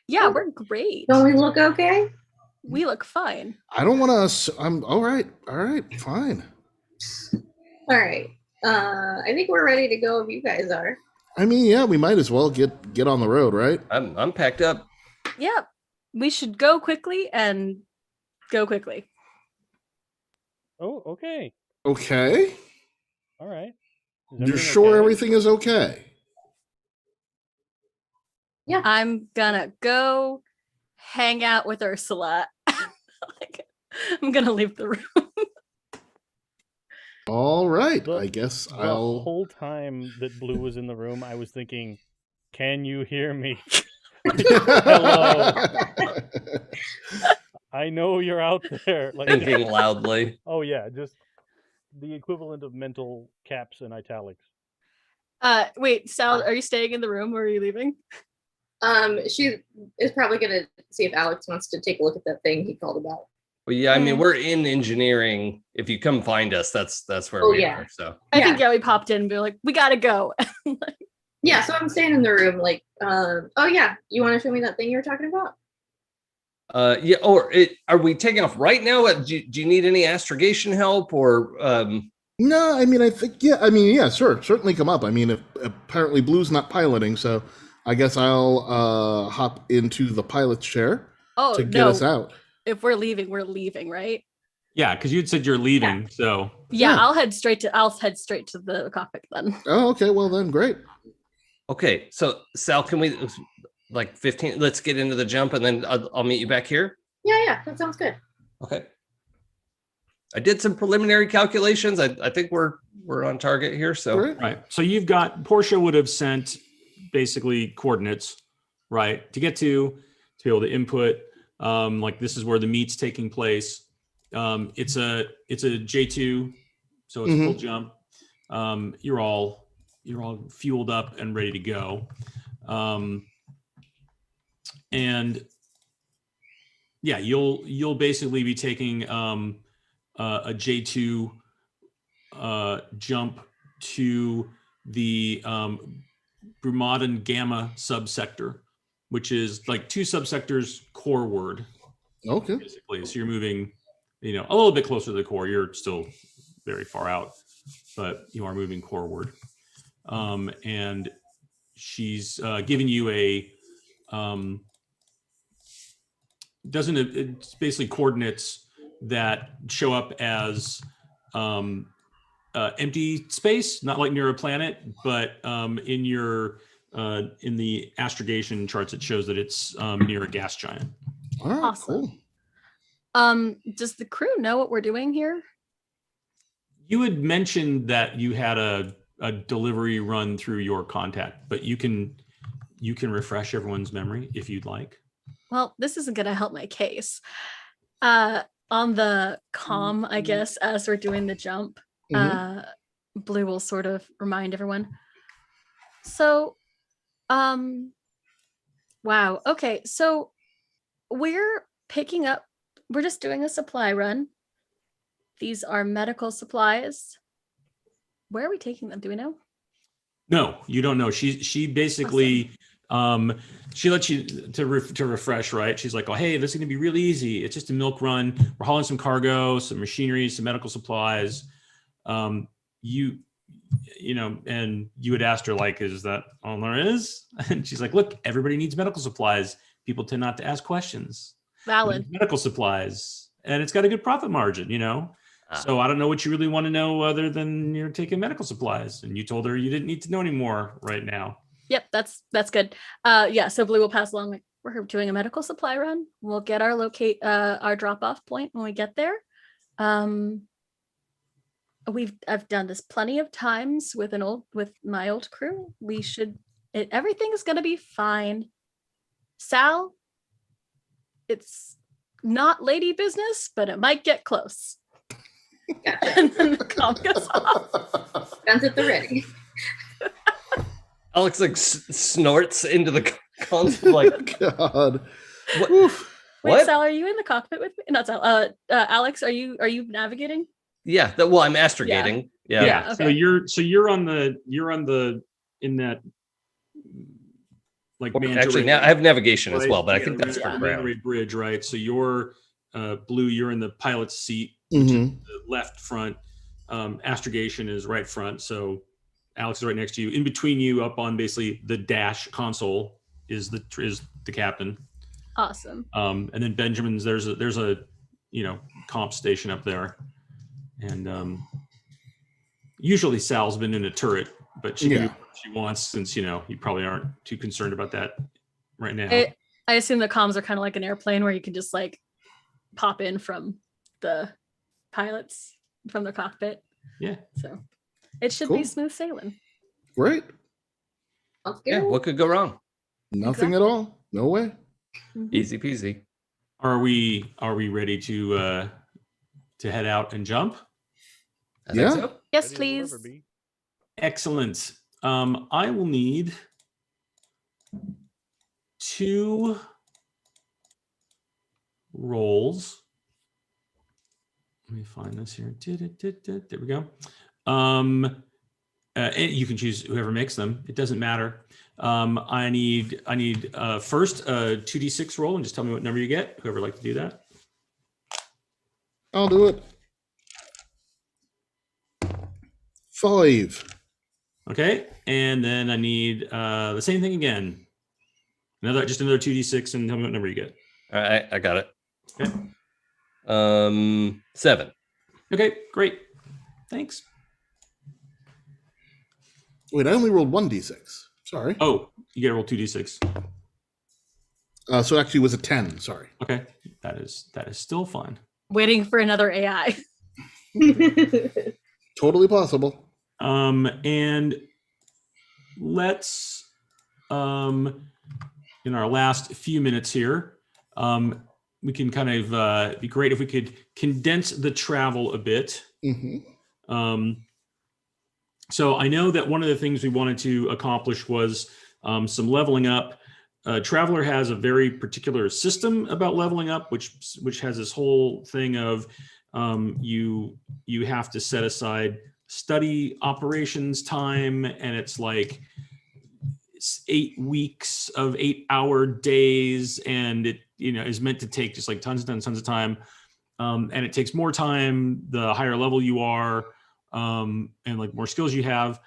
[SPEAKER 5] Yeah, we're great.
[SPEAKER 6] Don't we look okay?
[SPEAKER 5] We look fine.
[SPEAKER 4] I don't want to. I'm all right. All right. Fine.
[SPEAKER 6] All right. I think we're ready to go if you guys are.
[SPEAKER 4] I mean, yeah, we might as well get on the road, right?
[SPEAKER 3] I'm packed up.
[SPEAKER 5] Yep. We should go quickly and go quickly.
[SPEAKER 1] Oh, okay.
[SPEAKER 4] Okay.
[SPEAKER 1] All right. Is
[SPEAKER 4] You're
[SPEAKER 1] everything
[SPEAKER 4] sure
[SPEAKER 1] okay?
[SPEAKER 4] everything is okay?
[SPEAKER 5] I'm gonna go hang out with Ursula. Like, I'm gonna leave the room.
[SPEAKER 4] All right.
[SPEAKER 1] The-
[SPEAKER 4] I guess
[SPEAKER 1] The
[SPEAKER 4] I'll.
[SPEAKER 1] whole time that Blue was in the room, I was thinking, "Can you hear me? I know you're out there." Like,
[SPEAKER 3] Thinking loudly.
[SPEAKER 1] oh yeah, just the equivalent of mental caps and italics.
[SPEAKER 5] Wait, Sal, are you staying in the room or are you leaving?
[SPEAKER 6] She is probably gonna see if Alex wants to take a look at that thing he called about.
[SPEAKER 3] Well, yeah, I mean, we're in engineering. If you come find us, that's where
[SPEAKER 6] Oh,
[SPEAKER 3] we
[SPEAKER 6] yeah.
[SPEAKER 3] are. So
[SPEAKER 5] I think we popped in and be like, we gotta go.
[SPEAKER 6] Yeah, so I'm staying in the room, like, oh yeah, you want to show me that thing you were talking about?
[SPEAKER 3] Yeah. Are we taking off right now? Do you need any astrogation help or?
[SPEAKER 4] No, I mean, I think, yeah, sure. Certainly come up. I mean, if, apparently Blue's not piloting, so I guess I'll hop into the pilot's chair
[SPEAKER 5] Oh,
[SPEAKER 4] to get us
[SPEAKER 5] no.
[SPEAKER 4] out.
[SPEAKER 5] If we're leaving, right?
[SPEAKER 2] Yeah, because you'd said you're leaving, so
[SPEAKER 5] Yeah,
[SPEAKER 4] Yeah.
[SPEAKER 5] I'll head straight to the cockpit then.
[SPEAKER 4] Oh, okay. Well, then, great.
[SPEAKER 3] Okay. So Sal, can we like 15? Let's get into the jump, and then I'll meet you back here.
[SPEAKER 6] Yeah, that sounds good.
[SPEAKER 3] Okay. I did some preliminary calculations. I think we're on target here. So
[SPEAKER 4] Great.
[SPEAKER 2] right. So you've got Portia would have sent basically coordinates, right, to get to be able to input. Like this is where the meet's taking place. It's a J2, so it's a full jump. You're all fueled up and ready to go. And yeah, you'll basically be taking a J2 jump to the Brumadan Gamma subsector, which is like 2 subsectors coreward,
[SPEAKER 4] Okay.
[SPEAKER 2] basically. So you're moving, a little bit closer to the core. You're still very far out, but you are moving coreward. And she's giving you it's basically coordinates that show up as empty space, not like near a planet, but in the astrogation charts, it shows that it's near a gas giant.
[SPEAKER 4] All right.
[SPEAKER 5] Awesome.
[SPEAKER 4] Cool.
[SPEAKER 5] Does the crew know what we're doing here?
[SPEAKER 2] You had mentioned that you had a delivery run through your contact, but you can refresh everyone's memory if you'd like.
[SPEAKER 5] Well, this isn't going to help my case. On the comm, I guess, as we're doing the jump, Blue will sort of remind everyone. So, wow. Okay. So we're just doing a supply run. These are medical supplies. Where are we taking them? Do we know?
[SPEAKER 2] No, you don't know. She basically, she lets you to refresh, right? She's like, oh, hey, this is going to be really easy. It's just a milk run. We're hauling some cargo, some machinery, some medical supplies. And you had asked her, like, is that all there is? And she's like, look, everybody needs medical supplies. People tend not to ask questions.
[SPEAKER 5] Valid.
[SPEAKER 2] Medical supplies. And it's got a good profit margin, So I don't know what you really want to know other than you're taking medical supplies. And you told her you didn't need to know anymore right now.
[SPEAKER 5] Yep, that's good. Yeah, so Blue will pass along, like, we're doing a medical supply run. We'll get our drop-off point when we get there. I've done this plenty of times with my old crew. Everything's gonna be fine. Sal, it's not lady business, but it might get close.
[SPEAKER 6] Gotcha.
[SPEAKER 5] And then the comm goes off.
[SPEAKER 6] Guns at the ready.
[SPEAKER 3] Alex like snorts into the console like,
[SPEAKER 4] God.
[SPEAKER 3] what?
[SPEAKER 5] Wait,
[SPEAKER 3] What?
[SPEAKER 5] Sal, are you in the cockpit with me? Not Sal. Alex, are you navigating?
[SPEAKER 3] Yeah. Well, I'm astrogating. Yeah.
[SPEAKER 5] Okay.
[SPEAKER 2] So you're in that like manta
[SPEAKER 3] Actually,
[SPEAKER 2] ray,
[SPEAKER 3] now I have navigation as
[SPEAKER 2] right?
[SPEAKER 3] well, but I
[SPEAKER 2] Yeah,
[SPEAKER 3] think that's for
[SPEAKER 2] manta
[SPEAKER 3] ground.
[SPEAKER 2] ray bridge, right? So you're Blue. You're in the pilot's seat,
[SPEAKER 4] Mm-hmm.
[SPEAKER 2] the left front. Astrogation is right front. So Alex is right next to you. In between you, up on basically the dash console, is the captain.
[SPEAKER 5] Awesome.
[SPEAKER 2] And then Benjamin's there's a comp station up there, and usually Sal's been in a turret, but she can do what she wants since you probably aren't too concerned about that right now.
[SPEAKER 5] I assume the comms are kind of like an airplane where you can just like pop in from the pilots from the cockpit.
[SPEAKER 2] Yeah.
[SPEAKER 5] So it should be smooth sailing.
[SPEAKER 4] Great.
[SPEAKER 6] Sounds
[SPEAKER 3] Yeah.
[SPEAKER 6] good.
[SPEAKER 3] What could go wrong?
[SPEAKER 4] Nothing at all. No way.
[SPEAKER 5] Mhm.
[SPEAKER 3] Easy peasy.
[SPEAKER 2] Are we ready to head out and jump?
[SPEAKER 3] I think so.
[SPEAKER 5] Yes,
[SPEAKER 1] Ready as we'll
[SPEAKER 5] please.
[SPEAKER 1] ever be.
[SPEAKER 2] Excellent. I will need 2 rolls. Let me find this here. There we go. And you can choose whoever makes them. It doesn't matter. I need first a 2d6 roll, and just tell me what number you get. Whoever would like to do that.
[SPEAKER 4] I'll do it. 5.
[SPEAKER 2] Okay, and then I need the same thing again. Another 2d6, and tell me what number you get.
[SPEAKER 3] All right, I got it.
[SPEAKER 2] Okay.
[SPEAKER 3] 7.
[SPEAKER 2] Okay, great. Thanks.
[SPEAKER 4] Wait, I only rolled 1d6. Sorry.
[SPEAKER 2] Oh, you get to roll 2d6.
[SPEAKER 4] So actually it was a 10. Sorry.
[SPEAKER 2] Okay, that is still fine.
[SPEAKER 5] Waiting for another AI.
[SPEAKER 4] Totally possible.
[SPEAKER 2] And let's in our last few minutes here, we can kind of be great if we could condense the travel a bit.
[SPEAKER 4] Mm-hmm.
[SPEAKER 2] So I know that one of the things we wanted to accomplish was some leveling up. Traveler has a very particular system about leveling up, which has this whole thing of you have to set aside study operations time, and it's like 8 weeks of 8-hour days, and it is meant to take just like tons of time, and it takes more time the higher level you are, and like more skills you have.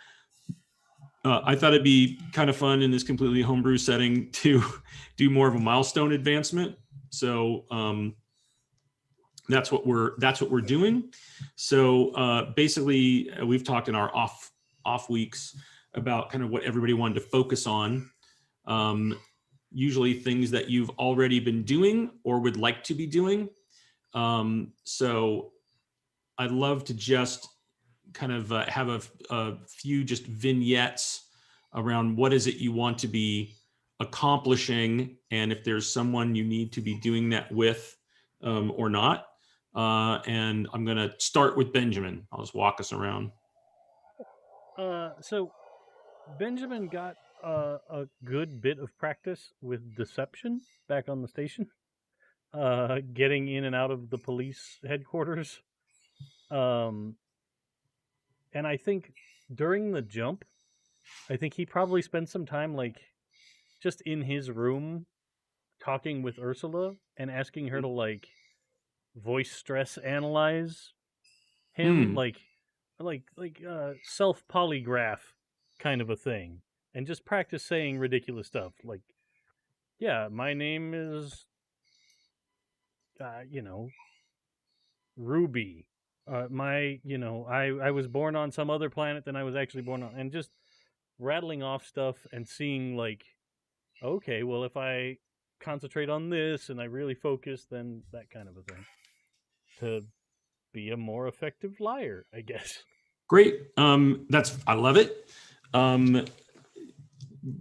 [SPEAKER 2] I thought it'd be kind of fun in this completely homebrew setting to do more of a milestone advancement. So that's what we're doing. So basically, we've talked in our off weeks about kind of what everybody wanted to focus on. Usually things that you've already been doing or would like to be doing. So I'd love to just kind of have a few just vignettes around what is it you want to be accomplishing, and if there's someone you need to be doing that with or not. And I'm going to start with Benjamin. I'll just walk us around.
[SPEAKER 1] So Benjamin got a good bit of practice with deception back on the station, getting in and out of the police headquarters. And I think during the jump, I think he probably spent some time like just in his room talking with Ursula and asking her to like voice stress analyze him, like self polygraph kind of a thing, and just practice saying ridiculous stuff like, yeah, my name is Ruby. I was born on some other planet than I was actually born on, and just rattling off stuff and seeing like, okay, well, if I concentrate on this and I really focus, then that kind of a thing, to be a more effective liar, I guess.
[SPEAKER 2] Great. I love it.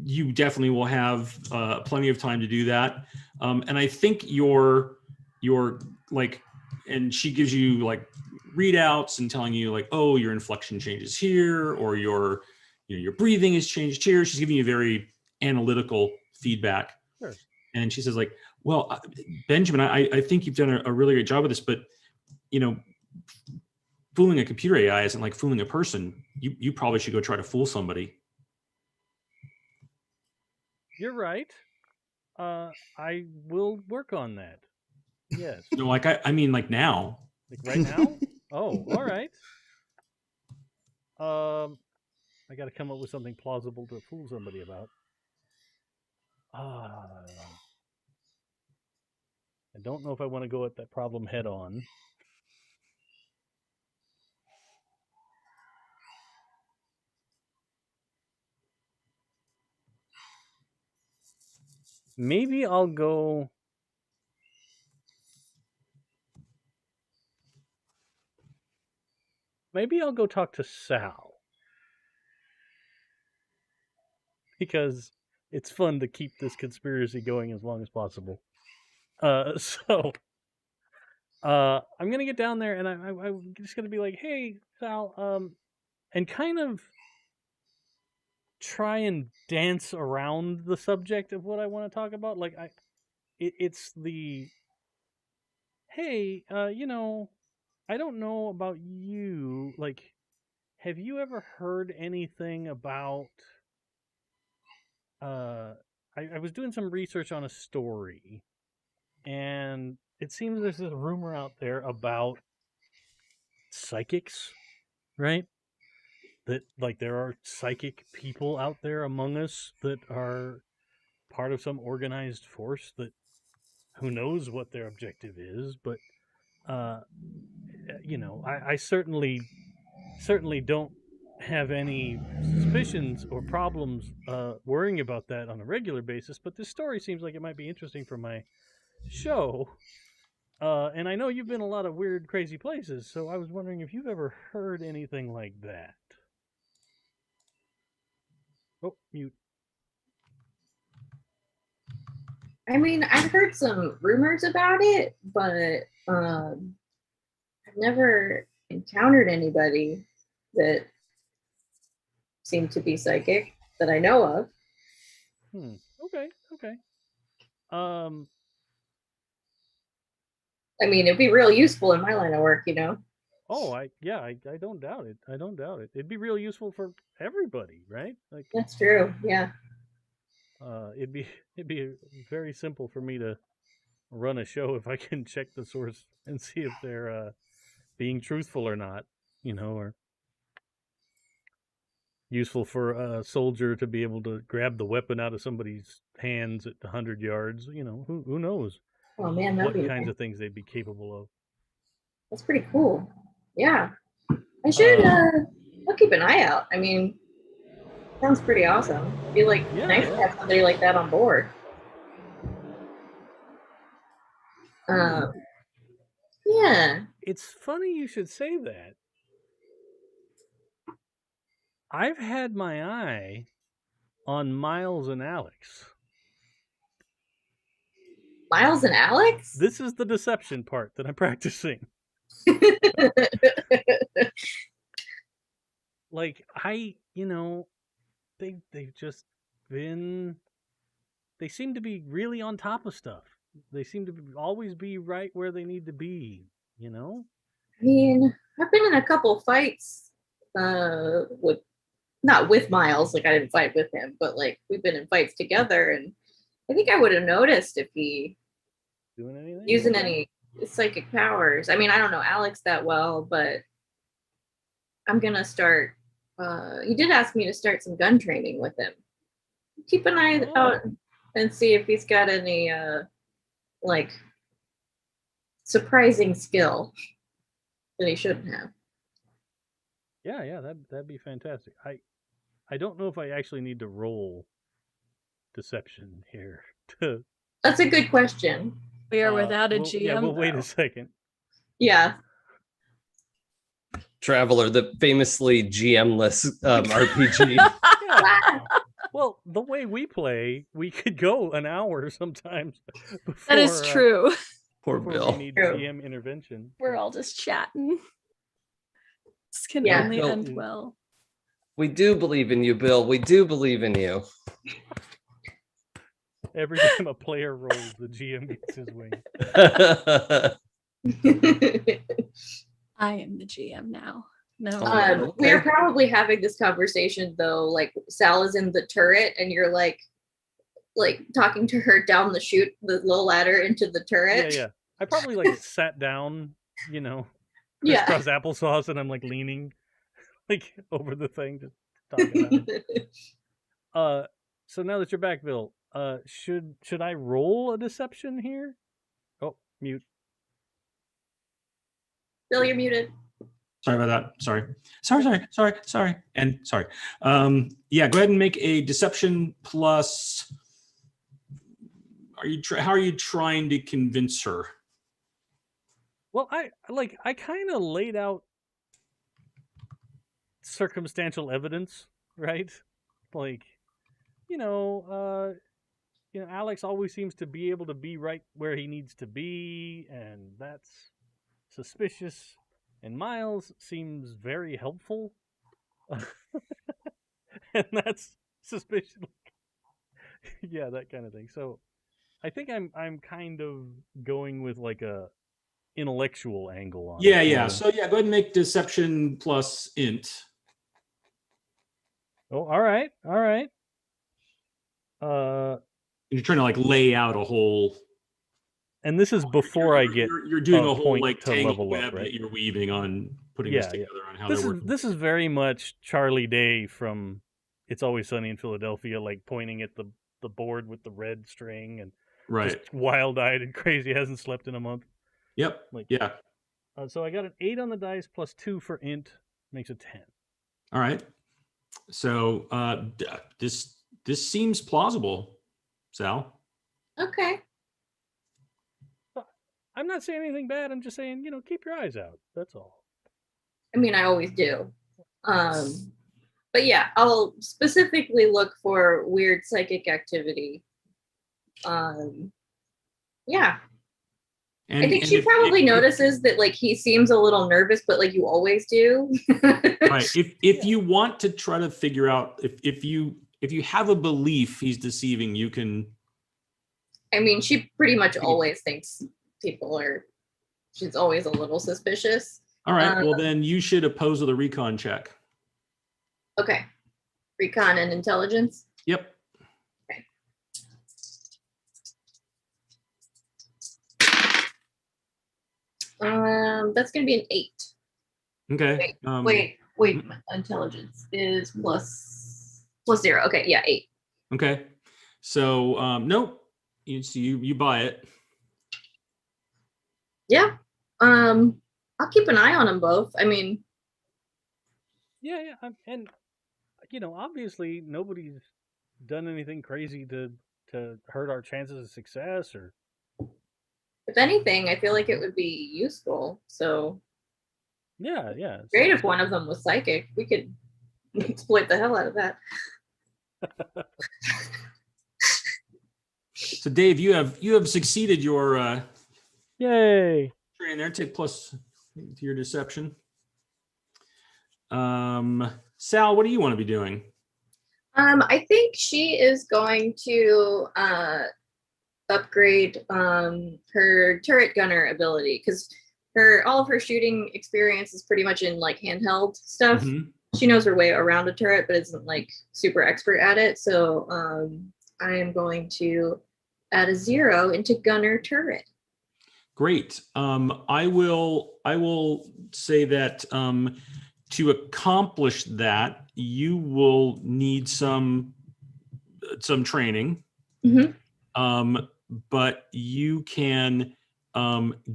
[SPEAKER 2] You definitely will have plenty of time to do that. And I think your like, and she gives you like readouts and telling you like, oh, your inflection changes here, or your breathing has changed here. She's giving you very analytical feedback.
[SPEAKER 1] Sure.
[SPEAKER 2] And she says like, well, Benjamin, I think you've done a really great job with this, but fooling a computer AI isn't like fooling a person. You probably should go try to fool somebody.
[SPEAKER 1] You're right. I will work on that. Yes.
[SPEAKER 2] No, like I mean like now.
[SPEAKER 1] Like right now? Oh, all right. I got to come up with something plausible to fool somebody about. I don't know if I want to go at that problem head on. Maybe I'll go. Maybe I'll go talk to Sal. Because it's fun to keep this conspiracy going as long as possible. So I'm gonna get down there and I'm just gonna be like, hey, Sal, and kind of try and dance around the subject of what I want to talk about. Like it's the, hey, I don't know about you. Like, have you ever heard anything about? I was doing some research on a story, and it seems there's this rumor out there about psychics, right? That like there are psychic people out there among us that are part of some organized force that who knows what their objective is, but uh I certainly don't have any suspicions or problems worrying about that on a regular basis, but this story seems like it might be interesting for my show. And I know you've been a lot of weird, crazy places, so I was wondering if you've ever heard anything like that. Oh, mute.
[SPEAKER 6] I mean, I've heard some rumors about it, but I've never encountered anybody that seemed to be psychic that I know of.
[SPEAKER 1] Okay.
[SPEAKER 6] I mean, it'd be real useful in my line of work, you know?
[SPEAKER 1] Oh, I don't doubt it. I don't doubt it. It'd be real useful for everybody, right? Like
[SPEAKER 6] That's true. Yeah.
[SPEAKER 1] it'd be very simple for me to run a show if I can check the source and see if they're being truthful or not, or useful for a soldier to be able to grab the weapon out of somebody's hands at 100 yards. Who knows
[SPEAKER 6] Oh man,
[SPEAKER 1] what kinds of things they'd be capable of.
[SPEAKER 6] That's pretty cool. Yeah. I should I'll keep an eye out. I mean, sounds pretty awesome. It'd be like nice to have somebody like that on board. Yeah.
[SPEAKER 1] It's funny you should say that. I've had my eye on Miles and Alex.
[SPEAKER 6] Miles and Alex?
[SPEAKER 1] This is the deception part that I'm practicing. Like they've just been. They seem to be really on top of stuff. They seem to always be right where they need to be.
[SPEAKER 6] I mean, I've been in a couple fights with, not with Miles, like I didn't fight with him, but like we've been in fights together, and I think I would have noticed if he
[SPEAKER 1] doing anything,
[SPEAKER 6] using any psychic powers. I mean, I don't know Alex that well, but I'm gonna start. He did ask me to start some gun training with him. Keep an eye out and see if he's got any like surprising skill that he shouldn't have.
[SPEAKER 1] Yeah, that'd be fantastic. I don't know if I actually need to roll deception here.
[SPEAKER 6] That's a good question.
[SPEAKER 5] We are without a GM.
[SPEAKER 1] Yeah, well, wait a second.
[SPEAKER 6] Yeah.
[SPEAKER 3] Traveler, the famously GM-less RPG.
[SPEAKER 1] Yeah. Well, the way we play, we could go an hour sometimes. Before,
[SPEAKER 5] that is true.
[SPEAKER 3] Poor Bill.
[SPEAKER 1] We need GM intervention.
[SPEAKER 5] We're all just chatting. This can
[SPEAKER 6] Yeah.
[SPEAKER 5] only
[SPEAKER 3] Bill,
[SPEAKER 5] end well.
[SPEAKER 3] We do believe in you, Bill. We do believe in you.
[SPEAKER 1] Every time a player rolls, the GM gets his wing.
[SPEAKER 5] I am the GM now. No.
[SPEAKER 3] Okay.
[SPEAKER 6] We're probably having this conversation though, like Sal is in the turret and you're like talking to her down the chute, the little ladder into the turret.
[SPEAKER 1] Yeah. I probably like sat down,
[SPEAKER 6] Yeah.
[SPEAKER 1] crisscross applesauce, and I'm like leaning like over the thing, just talking about it. So now that you're back, Bill, should I roll a deception here? Oh, mute.
[SPEAKER 6] Bill, you're muted.
[SPEAKER 2] Sorry about that. Sorry. And sorry. Yeah, go ahead and make a deception plus. How are you trying to convince her?
[SPEAKER 1] Well, I kind of laid out circumstantial evidence, right? Like, Alex always seems to be able to be right where he needs to be, and that's suspicious. And Miles seems very helpful, and that's suspicious. Yeah, that kind of thing. So, I think I'm kind of going with like a intellectual angle on it.
[SPEAKER 2] Yeah. So yeah, go ahead and make deception plus int.
[SPEAKER 1] Oh, all right, all right.
[SPEAKER 2] You're trying to like lay out a whole.
[SPEAKER 1] And this is before I get
[SPEAKER 2] You're doing a whole
[SPEAKER 1] point
[SPEAKER 2] like
[SPEAKER 1] to
[SPEAKER 2] tangled
[SPEAKER 1] level up,
[SPEAKER 2] web
[SPEAKER 1] right?
[SPEAKER 2] that you're weaving on putting this
[SPEAKER 1] Yeah, yeah.
[SPEAKER 2] together on how
[SPEAKER 1] This
[SPEAKER 2] they're
[SPEAKER 1] is
[SPEAKER 2] working.
[SPEAKER 1] this is very much Charlie Day from It's Always Sunny in Philadelphia, like pointing at the board with the red string and
[SPEAKER 2] Right.
[SPEAKER 1] just wild-eyed and crazy, hasn't slept in a month.
[SPEAKER 2] Yep.
[SPEAKER 1] Like,
[SPEAKER 2] Yeah.
[SPEAKER 1] So I got an 8 on the dice plus 2 for int, makes a 10.
[SPEAKER 2] All right. So this seems plausible, Sal.
[SPEAKER 6] Okay.
[SPEAKER 1] I'm not saying anything bad. I'm just saying, keep your eyes out. That's all.
[SPEAKER 6] I mean, I always do. But yeah, I'll specifically look for weird psychic activity. Yeah.
[SPEAKER 2] And,
[SPEAKER 6] I think she probably notices that like he seems a little nervous, but like you always do.
[SPEAKER 2] Right. If you want to try to figure out if you have a belief he's deceiving, you can.
[SPEAKER 6] I mean, she pretty much always thinks she's always a little suspicious.
[SPEAKER 2] All right. Well, then you should oppose with a recon check.
[SPEAKER 6] Okay. Recon and intelligence.
[SPEAKER 2] Yep.
[SPEAKER 6] Okay. That's gonna be an 8.
[SPEAKER 2] Okay.
[SPEAKER 6] Wait. Intelligence is plus 0. Okay, yeah, 8.
[SPEAKER 2] Okay. So nope. You buy it.
[SPEAKER 6] Yeah. I'll keep an eye on them both. I mean,
[SPEAKER 1] yeah, and obviously nobody's done anything crazy to hurt our chances of success, or
[SPEAKER 6] if anything, I feel like it would be useful. So
[SPEAKER 1] yeah.
[SPEAKER 6] Great if one of them was psychic. We could exploit the hell out of that.
[SPEAKER 2] So Dave, you have succeeded your
[SPEAKER 1] yay
[SPEAKER 2] training there. Take plus to your deception. Sal, what do you want to be doing?
[SPEAKER 6] I think she is going to upgrade her turret gunner ability, because all of her shooting experience is pretty much in like handheld stuff.
[SPEAKER 2] Mm-hmm.
[SPEAKER 6] She knows her way around a turret, but isn't like super expert at it. So I am going to add a 0 into gunner turret.
[SPEAKER 2] Great. I will say that to accomplish that, you will need some training.
[SPEAKER 6] Mm-hmm.
[SPEAKER 2] But you can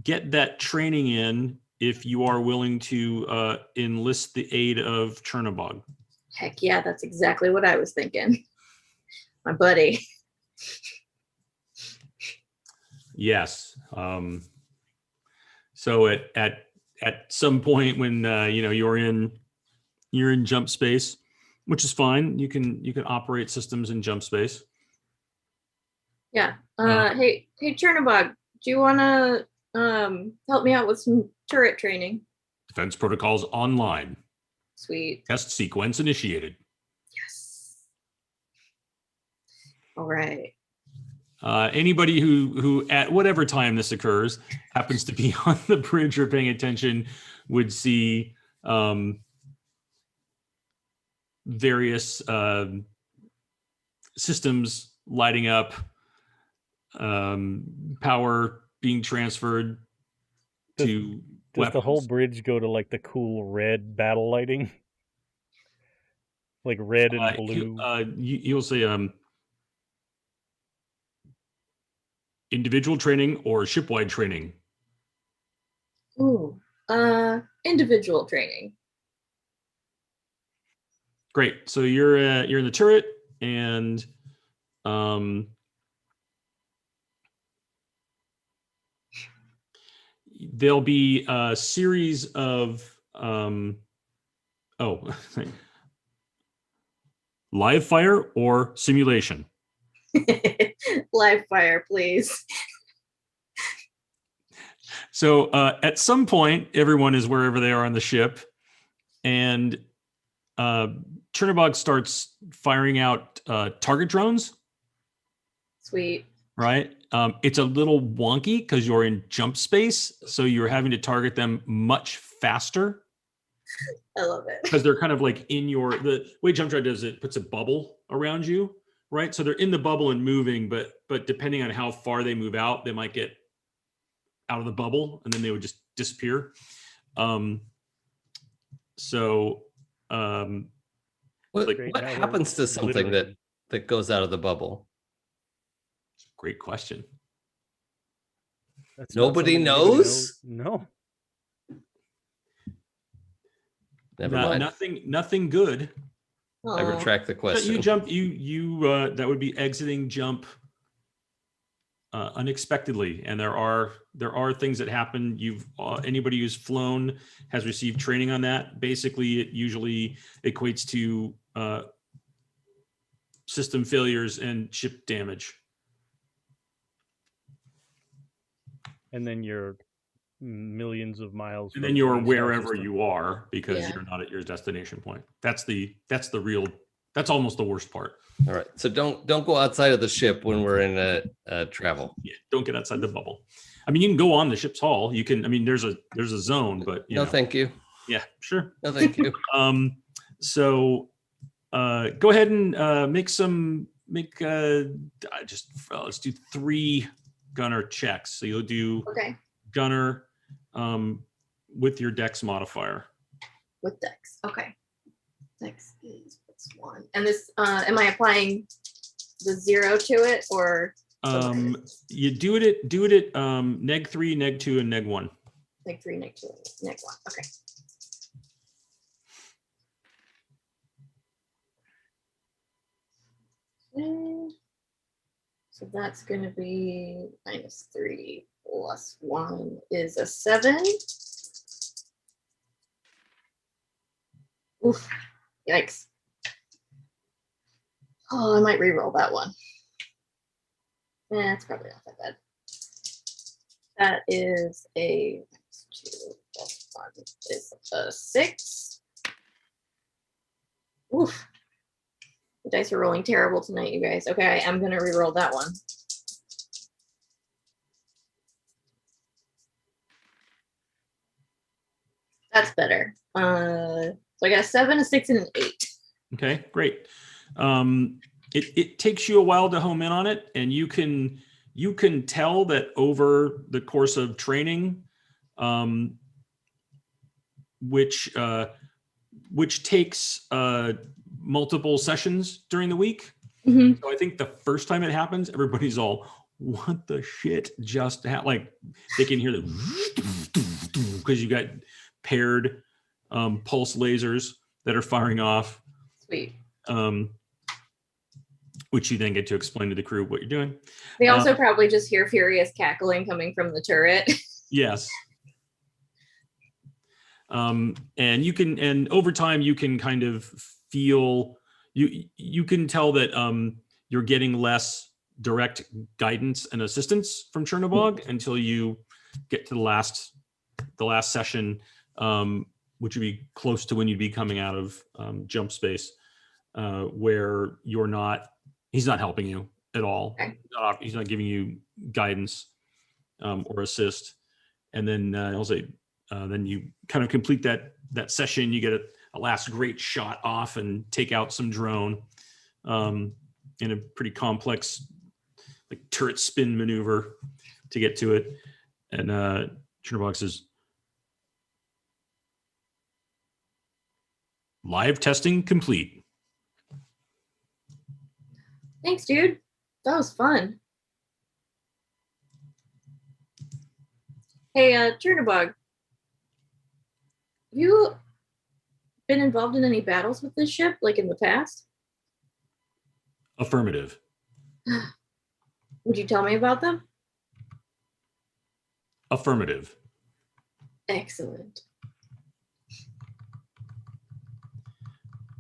[SPEAKER 2] get that training in if you are willing to enlist the aid of Chernobog.
[SPEAKER 6] Heck yeah, that's exactly what I was thinking. My buddy.
[SPEAKER 2] Yes. So at some point when you're in jump space, which is fine, you can operate systems in jump space.
[SPEAKER 6] Yeah. Hey Chernobog, do you want to help me out with some turret training?
[SPEAKER 2] Defense protocols online.
[SPEAKER 6] Sweet.
[SPEAKER 2] Test sequence initiated.
[SPEAKER 6] Yes. All right.
[SPEAKER 2] Anybody who at whatever time this occurs happens to be on the bridge or paying attention would see various systems lighting up, power being transferred to
[SPEAKER 1] does the whole
[SPEAKER 2] weapons.
[SPEAKER 1] bridge go to like the cool red battle lighting? Like red and blue?
[SPEAKER 2] You'll say individual training or shipwide training.
[SPEAKER 6] Ooh, individual training.
[SPEAKER 2] Great. So you're in the turret, and there'll be a series of live fire or simulation.
[SPEAKER 6] Live fire, please.
[SPEAKER 2] So at some point, everyone is wherever they are on the ship, and Chernobog starts firing out target drones.
[SPEAKER 6] Sweet.
[SPEAKER 2] Right. It's a little wonky because you're in jump space, so you're having to target them much faster.
[SPEAKER 6] I love it.
[SPEAKER 2] because they're kind of like in the way jump drive does it puts a bubble around you, right? So they're in the bubble and moving, but depending on how far they move out, they might get out of the bubble and then they would just disappear.
[SPEAKER 3] What,
[SPEAKER 1] Great,
[SPEAKER 3] what
[SPEAKER 1] now we're
[SPEAKER 3] happens to something
[SPEAKER 1] glittering.
[SPEAKER 3] that goes out of the bubble?
[SPEAKER 2] Great question.
[SPEAKER 1] That's not
[SPEAKER 3] Nobody
[SPEAKER 1] something
[SPEAKER 3] knows?
[SPEAKER 1] No.
[SPEAKER 3] Never mind.
[SPEAKER 2] Nothing good.
[SPEAKER 3] I
[SPEAKER 6] Aw.
[SPEAKER 3] retract the question.
[SPEAKER 2] You jump. You that would be exiting jump unexpectedly, and there are things that happen. Anybody who's flown has received training on that. Basically, it usually equates to system failures and ship damage.
[SPEAKER 1] And then you're millions of miles.
[SPEAKER 2] And
[SPEAKER 1] from
[SPEAKER 2] then you're
[SPEAKER 1] any star
[SPEAKER 2] wherever
[SPEAKER 1] system.
[SPEAKER 2] you are because
[SPEAKER 6] Yeah.
[SPEAKER 2] you're not at your destination point. That's almost the worst part.
[SPEAKER 3] All right. So don't go outside of the ship when we're in a travel.
[SPEAKER 2] Yeah, don't get outside the bubble. I mean, you can go on the ship's hull. You can. I mean, there's a zone, but you
[SPEAKER 3] No,
[SPEAKER 2] know.
[SPEAKER 3] thank you.
[SPEAKER 2] Yeah, sure.
[SPEAKER 3] No, thank you.
[SPEAKER 2] So go ahead and let's do 3 gunner checks. So you'll do
[SPEAKER 6] Okay.
[SPEAKER 2] gunner with your dex modifier.
[SPEAKER 6] With Dex. Okay. Dex is +1. And this, am I applying the 0 to it or?
[SPEAKER 2] You do it at neg 3, neg 2, and neg 1.
[SPEAKER 6] Neg 3, neg 2, neg 1. Okay. So that's going to be -3 + 1 is a 7. Oof. Yikes. Oh, I might re-roll that one. It's probably not that bad. That is a -2 + 1 is a 6. Oof. The dice are rolling terrible tonight, you guys. Okay, I'm gonna re-roll that one. That's better. So I got a 7, a 6, and an 8.
[SPEAKER 2] Okay, great. It takes you a while to home in on it, and you can tell that over the course of training, which takes multiple sessions during the week.
[SPEAKER 6] Mhm.
[SPEAKER 2] So I think the first time it happens, everybody's all, "What the shit just happened?" Like they can hear the because you got paired pulse lasers that are firing off.
[SPEAKER 6] Sweet.
[SPEAKER 2] Which you then get to explain to the crew what you're doing.
[SPEAKER 6] They also probably just hear furious cackling coming from the turret.
[SPEAKER 2] Yes. And over time you can kind of feel, you can tell that you're getting less direct guidance and assistance from Chernobog until you get to the last session, which would be close to when you'd be coming out of jump space, where he's not helping you at all.
[SPEAKER 6] Okay.
[SPEAKER 2] He's not giving you guidance or assist. And then he'll say, then you kind of complete that session. You get a last great shot off and take out some drone in a pretty complex like turret spin maneuver to get to it. And Chernobog says, "Live testing complete."
[SPEAKER 6] Thanks, dude. That was fun. Hey, Chernobog, have you been involved in any battles with this ship, like in the past?
[SPEAKER 2] Affirmative.
[SPEAKER 6] Would you tell me about them?
[SPEAKER 2] Affirmative.
[SPEAKER 6] Excellent.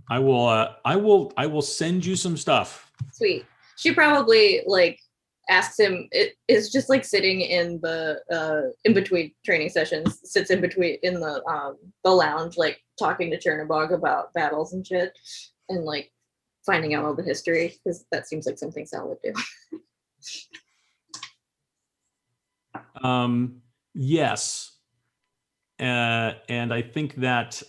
[SPEAKER 2] I will send you some stuff.
[SPEAKER 6] Sweet. She probably like asks him. It is just like sitting in the in between training sessions. Sits in between in the lounge, like talking to Chernobog about battles and shit, and like finding out all the history because that seems like something Sal would do.
[SPEAKER 2] Yes. and I think that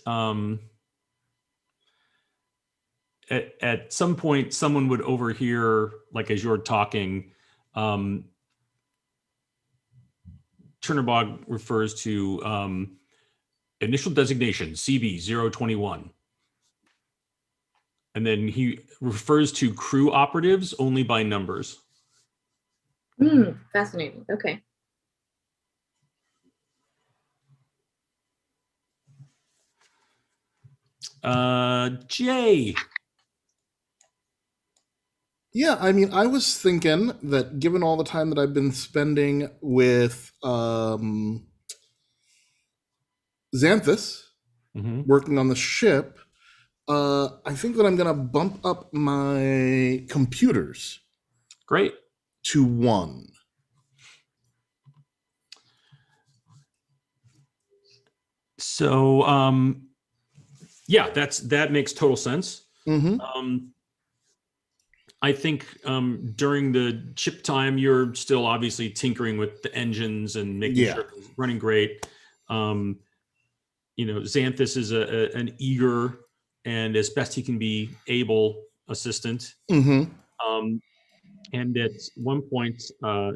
[SPEAKER 2] at some point someone would overhear, like as you're talking, Chernobog refers to initial designation CB021. And then he refers to crew operatives only by numbers.
[SPEAKER 6] Fascinating. Okay.
[SPEAKER 2] Jay.
[SPEAKER 4] Yeah, I mean, I was thinking that given all the time that I've been spending with Xanthus, working on the ship, I think that I'm going to bump up my computers.
[SPEAKER 2] Great.
[SPEAKER 4] To 1.
[SPEAKER 2] So, yeah, that makes total sense. I think during the chip time, you're still obviously tinkering with the engines and making sure it's running great. Xanthus is an eager and as best he can be able assistant. And at one point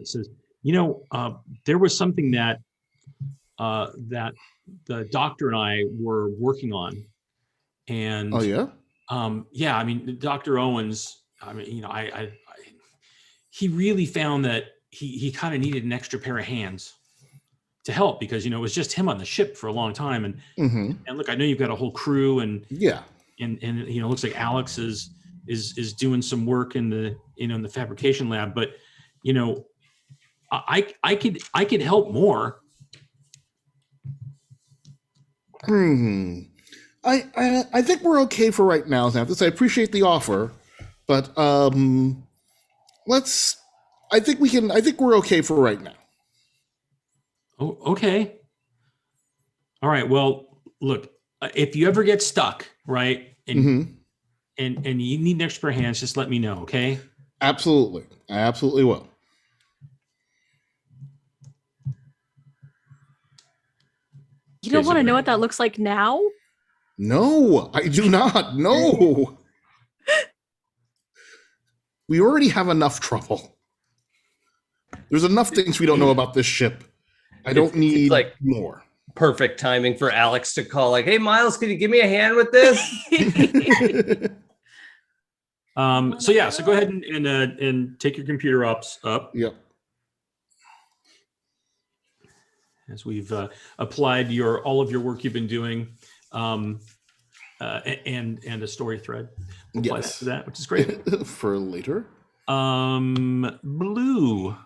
[SPEAKER 2] says, there was something that that the doctor and I were working on. And yeah, I mean, Dr. Owens, I mean, he really found that he kind of needed an extra pair of hands to help because, it was just him on the ship for a long time. And look, I know you've got a whole crew and it looks like Alex is doing some work in the, in the fabrication lab, but, I could help more.
[SPEAKER 4] I think we're okay for right now, Xanthus. I appreciate the offer, but I think we're okay for right now.
[SPEAKER 2] Oh, okay. All right. Well, look, if you ever get stuck, right, and you need an extra hands, just let me know, okay?
[SPEAKER 4] Absolutely. I absolutely will.
[SPEAKER 5] You don't want to know what that looks like now?
[SPEAKER 4] No, I do not. No. We already have enough trouble. There's enough things we don't know about this ship. I don't need like more.
[SPEAKER 3] Perfect timing for Alex to call, like, hey, Miles, can you give me a hand with this?
[SPEAKER 2] So go ahead and take your computer up.
[SPEAKER 4] Yep.
[SPEAKER 2] As we've applied all of your work you've been doing, and a story thread. We'll apply that to that, which is great.
[SPEAKER 4] For later.
[SPEAKER 2] Blue.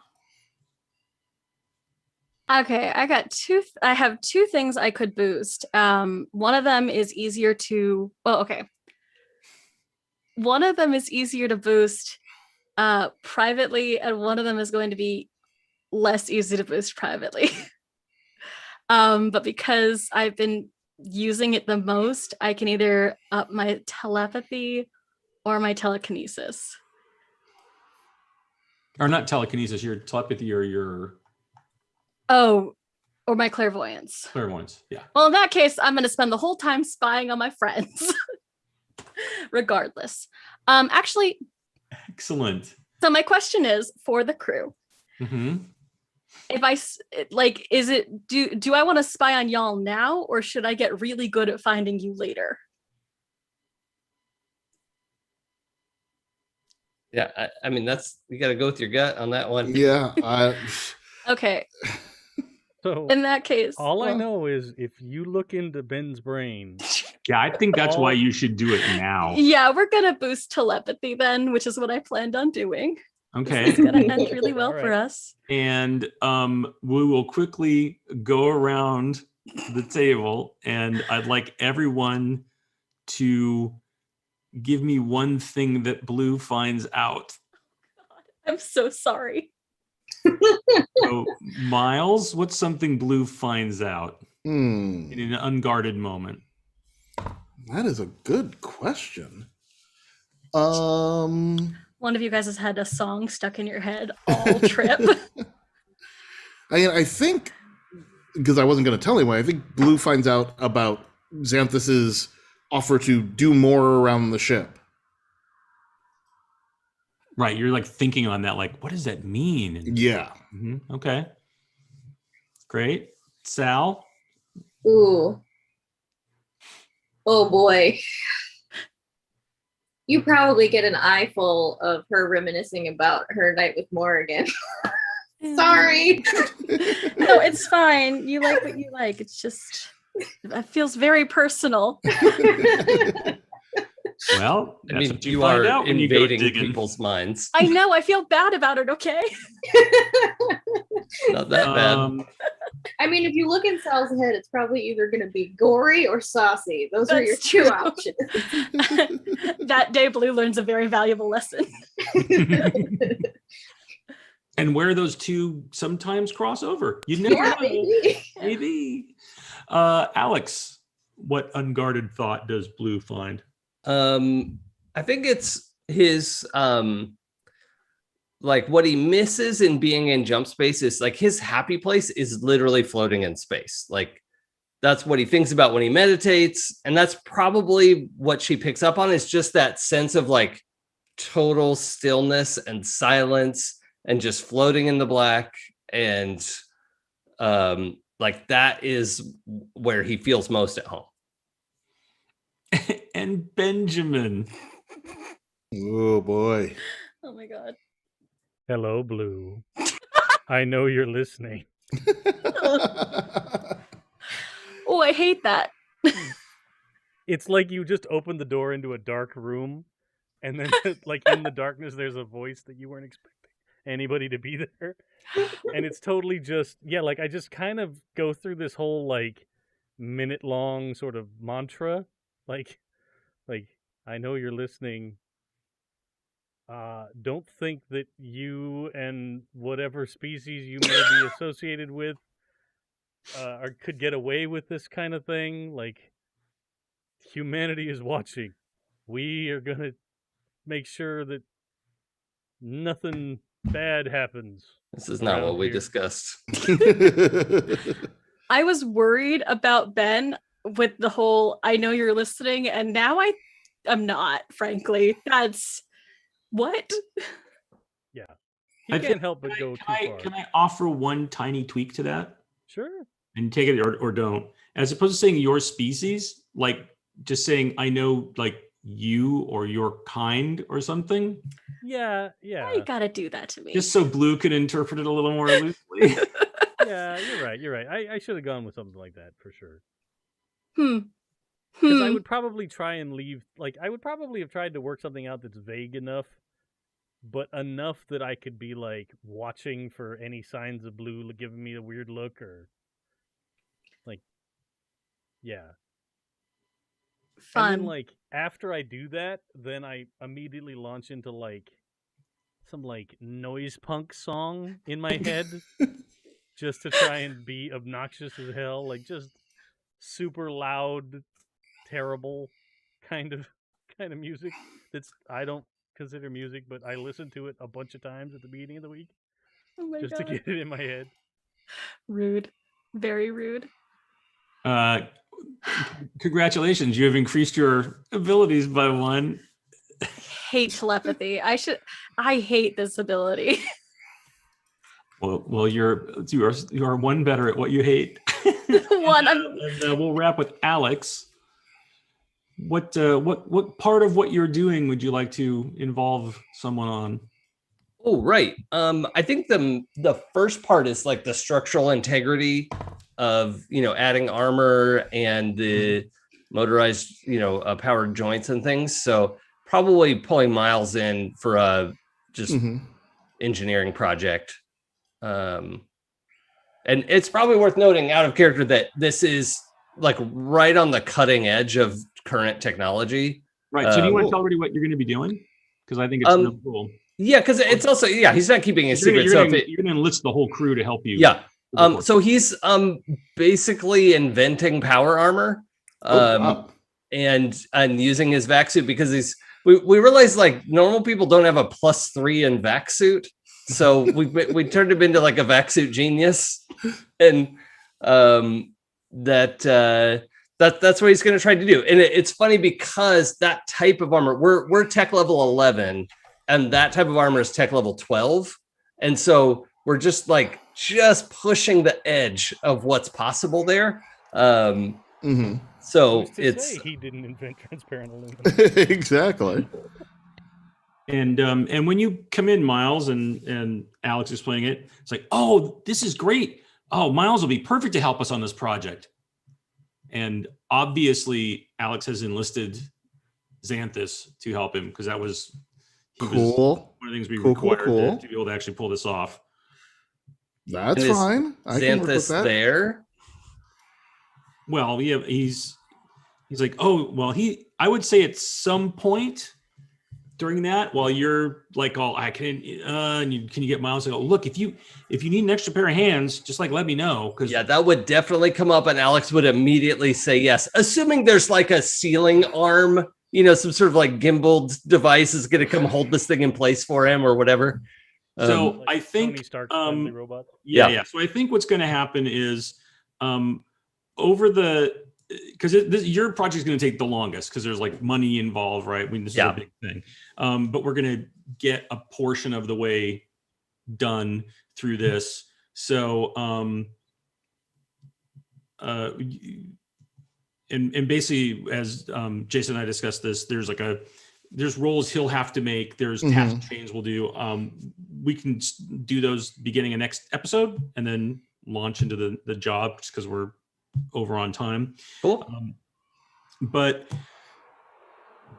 [SPEAKER 5] Okay, I have two things I could boost. One of them is easier to one of them is easier to boost privately, and one of them is going to be less easy to boost privately. But because I've been using it the most, I can either up my telepathy or my telekinesis.
[SPEAKER 2] Or not telekinesis, your telepathy or your...
[SPEAKER 5] Oh, or my clairvoyance.
[SPEAKER 2] Clairvoyance, yeah.
[SPEAKER 5] Well, in that case, I'm going to spend the whole time spying on my friends. Regardless. Actually...
[SPEAKER 2] Excellent.
[SPEAKER 5] So my question is, for the crew, if I, like, is it, do I want to spy on y'all now, or should I get really good at finding you later?
[SPEAKER 3] Yeah, I mean, you got to go with your gut on that one.
[SPEAKER 4] Yeah.
[SPEAKER 5] Okay.
[SPEAKER 1] So
[SPEAKER 5] in that case,
[SPEAKER 1] I know is if you look into Ben's brain.
[SPEAKER 2] Yeah, I think that's why you should do it now.
[SPEAKER 5] Yeah, we're gonna boost telepathy then, which is what I planned on doing.
[SPEAKER 2] Okay.
[SPEAKER 5] It's gonna end really well for us.
[SPEAKER 2] And we will quickly go around the table, and I'd like everyone to give me one thing that Blue finds out.
[SPEAKER 5] I'm so sorry.
[SPEAKER 2] So, Miles, what's something Blue finds out in an unguarded moment?
[SPEAKER 4] That is a good question.
[SPEAKER 5] One of you guys has had a song stuck in your head all trip.
[SPEAKER 4] I think because I wasn't going to tell anyone, I think Blue finds out about Xanthus's offer to do more around the ship.
[SPEAKER 2] Right. You're like thinking on that, like, what does that mean? And,
[SPEAKER 4] Yeah.
[SPEAKER 2] Okay. Great. Sal?
[SPEAKER 6] Ooh. Oh boy. You probably get an eyeful of her reminiscing about her night with Morrigan. Sorry.
[SPEAKER 5] No, it's fine. You like what you like. It's just, it feels very personal.
[SPEAKER 2] Well,
[SPEAKER 3] I mean,
[SPEAKER 2] what
[SPEAKER 3] you
[SPEAKER 2] find
[SPEAKER 3] are
[SPEAKER 2] out when you go
[SPEAKER 3] invading
[SPEAKER 2] digging.
[SPEAKER 3] people's minds.
[SPEAKER 5] I know. I feel bad about it. Okay.
[SPEAKER 3] Not that bad.
[SPEAKER 6] I mean, if you look in Sal's head, it's probably either going to be gory or saucy. Those are your
[SPEAKER 5] That's
[SPEAKER 6] two
[SPEAKER 5] true.
[SPEAKER 6] options.
[SPEAKER 5] That day, Blue learns a very valuable lesson.
[SPEAKER 2] And where those two sometimes cross over. You never
[SPEAKER 6] Yeah,
[SPEAKER 2] know.
[SPEAKER 6] maybe.
[SPEAKER 2] Maybe. Alex, what unguarded thought does Blue find?
[SPEAKER 3] I think it's his like what he misses in being in jump space is like his happy place is literally floating in space. Like that's what he thinks about when he meditates, and that's probably what she picks up on, is just that sense of like total stillness and silence and just floating in the black, and like that is where he feels most at home.
[SPEAKER 2] And Benjamin.
[SPEAKER 4] Oh boy.
[SPEAKER 5] Oh my God.
[SPEAKER 1] Hello, Blue. I know you're listening.
[SPEAKER 5] Oh, I hate that.
[SPEAKER 1] It's like you just opened the door into a dark room, and then like in the darkness there's a voice that you weren't expecting anybody to be there. And it's totally just, yeah, like I just kind of go through this whole like minute long sort of mantra, like I know you're listening. Don't think that you and whatever species you may be associated with could get away with this kind of thing. Like, humanity is watching. We are gonna make sure that nothing bad happens.
[SPEAKER 3] This is not
[SPEAKER 1] around
[SPEAKER 3] what we
[SPEAKER 1] here.
[SPEAKER 3] discussed.
[SPEAKER 5] I was worried about Ben with the whole I know you're listening, and now I'm not, frankly. That's what?
[SPEAKER 1] Yeah.
[SPEAKER 2] I
[SPEAKER 1] You can't help but
[SPEAKER 2] Can
[SPEAKER 1] go too
[SPEAKER 2] I,
[SPEAKER 1] far.
[SPEAKER 2] can I offer one tiny tweak to that?
[SPEAKER 1] Sure.
[SPEAKER 2] And take it or don't. As opposed to saying your species, like just saying I know like you or your kind or something.
[SPEAKER 1] Yeah,
[SPEAKER 5] Why you gotta do that to me?
[SPEAKER 2] Just so Blue could interpret it a little more loosely.
[SPEAKER 1] Yeah, you're right. I should have gone with something like that for sure.
[SPEAKER 5] Hmm.
[SPEAKER 1] Because I would probably try and leave, like, I would probably have tried to work something out that's vague enough, but enough that I could be, like, watching for any signs of Blue giving me a weird look or, like, yeah.
[SPEAKER 5] Fun.
[SPEAKER 1] And then, like, after I do that, then I immediately launch into, like, some, like, noise punk song in my head just to try and be obnoxious as hell, like, just super loud, terrible kind of music that's I don't consider music, but I listen to it a bunch of times at the beginning of the week
[SPEAKER 5] Oh my
[SPEAKER 1] just
[SPEAKER 5] God.
[SPEAKER 1] to get it in my head.
[SPEAKER 5] Rude. Very rude.
[SPEAKER 2] Congratulations, you have increased your abilities by 1.
[SPEAKER 5] Hate telepathy. I hate this ability.
[SPEAKER 2] Well, you are 1 better at what you hate.
[SPEAKER 5] One.
[SPEAKER 2] And we'll wrap with Alex. What part of what you're doing would you like to involve someone on?
[SPEAKER 3] Oh, right. I think the first part is like the structural integrity of, adding armor and the motorized, powered joints and things. So probably pulling Miles in for a just engineering project. And it's probably worth noting out of character that this is like right on the cutting edge of current technology.
[SPEAKER 2] Right. So do you want to tell everybody what you're going to be doing? Because I think it's really cool.
[SPEAKER 3] Yeah, because it's also, he's not keeping a secret.
[SPEAKER 2] You're going to enlist the whole crew to help you.
[SPEAKER 3] Yeah. So he's basically inventing power armor and using his vac suit because we realized like normal people don't have a +3 in vac suit. So we turned him into like a vac suit genius. And That's what he's going to try to do. And it's funny because that type of armor, we're tech level 11, and that type of armor is tech level 12, and so we're just pushing the edge of what's possible there. So
[SPEAKER 1] Who's to
[SPEAKER 3] it's
[SPEAKER 1] say he didn't invent transparent aluminum.
[SPEAKER 4] Exactly.
[SPEAKER 2] And when you come in, Miles, and Alex is playing it, it's like, oh, this is great. Oh, Miles will be perfect to help us on this project. And obviously, Alex has enlisted Xanthus to help him because that was
[SPEAKER 4] Cool.
[SPEAKER 2] one of the things we required to be able to actually pull this off.
[SPEAKER 4] That's fine. I can work with
[SPEAKER 3] Xanthus
[SPEAKER 4] that.
[SPEAKER 3] there.
[SPEAKER 2] Well, yeah, he's like, oh, well, I would say at some point during that, while you're like, oh, I can, can you get Miles to go, look, if you need an extra pair of hands, just let me know. Because
[SPEAKER 3] Yeah, that would definitely come up, and Alex would immediately say yes, assuming there's a ceiling arm, some sort of gimbaled device is going to come hold this thing in place for him or whatever.
[SPEAKER 2] So I think
[SPEAKER 1] Tony Stark's friendly robot.
[SPEAKER 2] Yeah. So I think what's going to happen is because your project is going to take the longest because there's money involved, right? I mean, this is a big thing. But we're going to get a portion of the way done through this. So, and basically, as Jason and I discussed this, there's roles he'll have to make. There's task chains we'll do. We can do those beginning of next episode and then launch into the job just because we're over on time.
[SPEAKER 3] Cool.
[SPEAKER 2] But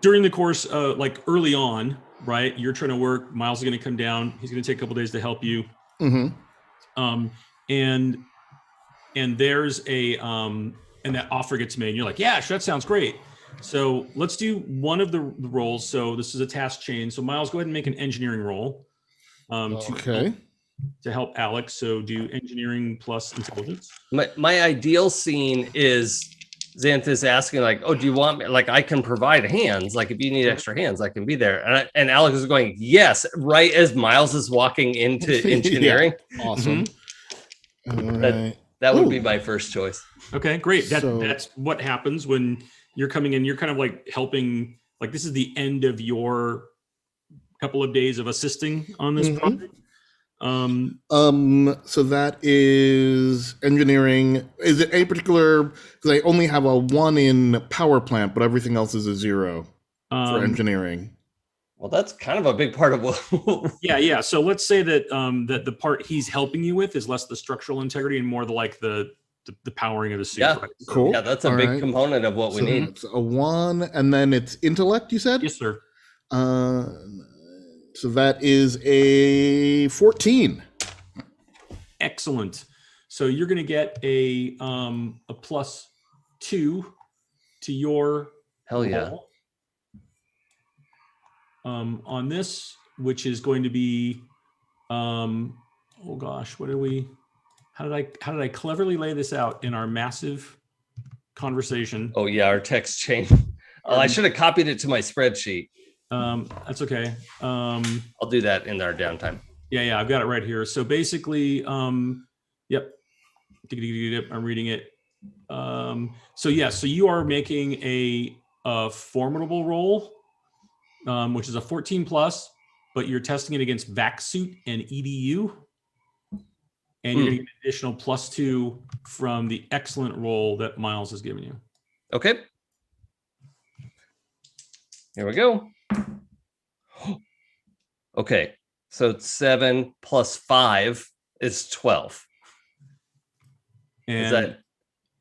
[SPEAKER 2] during the course, early on, right, you're trying to work. Miles is going to come down. He's going to take a couple days to help you. And there's and that offer gets made. And you're like, yeah, sure, that sounds great. So let's do one of the roles. So this is a task chain. So Miles, go ahead and make an engineering roll. To help Alex. So do engineering plus intelligence.
[SPEAKER 3] My ideal scene is Xanthus asking oh, do you want me? I can provide hands. If you need extra hands, I can be there. And Alex is going, yes, right as Miles is walking into engineering.
[SPEAKER 4] Awesome.
[SPEAKER 3] That would be my first choice.
[SPEAKER 2] Okay, great. That's what happens when you're coming in. You're kind of helping. This is the end of your couple of days of assisting on this project.
[SPEAKER 4] So that is engineering. Is it any particular? Because I only have a 1 in power plant, but everything else is a 0 for engineering.
[SPEAKER 3] Well, that's kind of a big part of what.
[SPEAKER 2] Yeah. So let's say that that the part he's helping you with is less the structural integrity and more the powering of the suit.
[SPEAKER 3] Yeah,
[SPEAKER 2] right? So,
[SPEAKER 4] cool.
[SPEAKER 3] Yeah, that's a big component of what we need.
[SPEAKER 4] It's a 1, and then it's intellect. You said?
[SPEAKER 2] Yes, sir.
[SPEAKER 4] So that is a 14.
[SPEAKER 2] Excellent. So you're going to get a +2 to your
[SPEAKER 3] Hell yeah.
[SPEAKER 2] roll, on this, which is going to be oh gosh, how did I cleverly lay this out in our massive conversation?
[SPEAKER 3] Oh yeah, our text chain. I should have copied it to my spreadsheet.
[SPEAKER 2] That's okay.
[SPEAKER 3] I'll do that in our downtime.
[SPEAKER 2] Yeah, I've got it right here. So basically, yep. I'm reading it. So you are making a formidable roll, which is a 14 plus, but you're testing it against VacSuit and EDU. And you're getting an additional +2 from the excellent roll that Miles has given you.
[SPEAKER 3] Okay. Here we go. Okay, so it's 7 plus 5 is 12.
[SPEAKER 2] And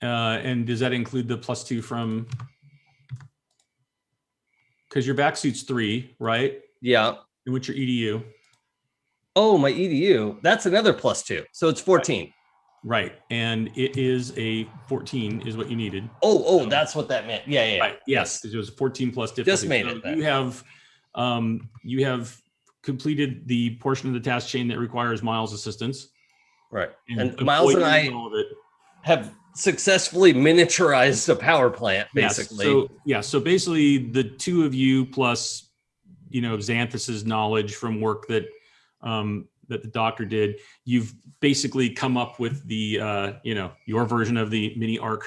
[SPEAKER 2] does that include the +2 from? Because your VacSuit's 3, right?
[SPEAKER 3] Yeah.
[SPEAKER 2] And what's your EDU?
[SPEAKER 3] Oh, my EDU. That's another +2. So it's 14.
[SPEAKER 2] Right. And it is a 14 is what you needed.
[SPEAKER 3] Oh, that's what that meant. Yeah.
[SPEAKER 2] Right. Yes. It was 14 plus difficulty.
[SPEAKER 3] Just made it.
[SPEAKER 2] You have completed the portion of the task chain that requires Miles' assistance.
[SPEAKER 3] Right. And Miles and I have successfully miniaturized a power plant, basically.
[SPEAKER 2] So basically the two of you plus, Xanthus's knowledge from work that that the doctor did, you've basically come up with the your version of the mini arc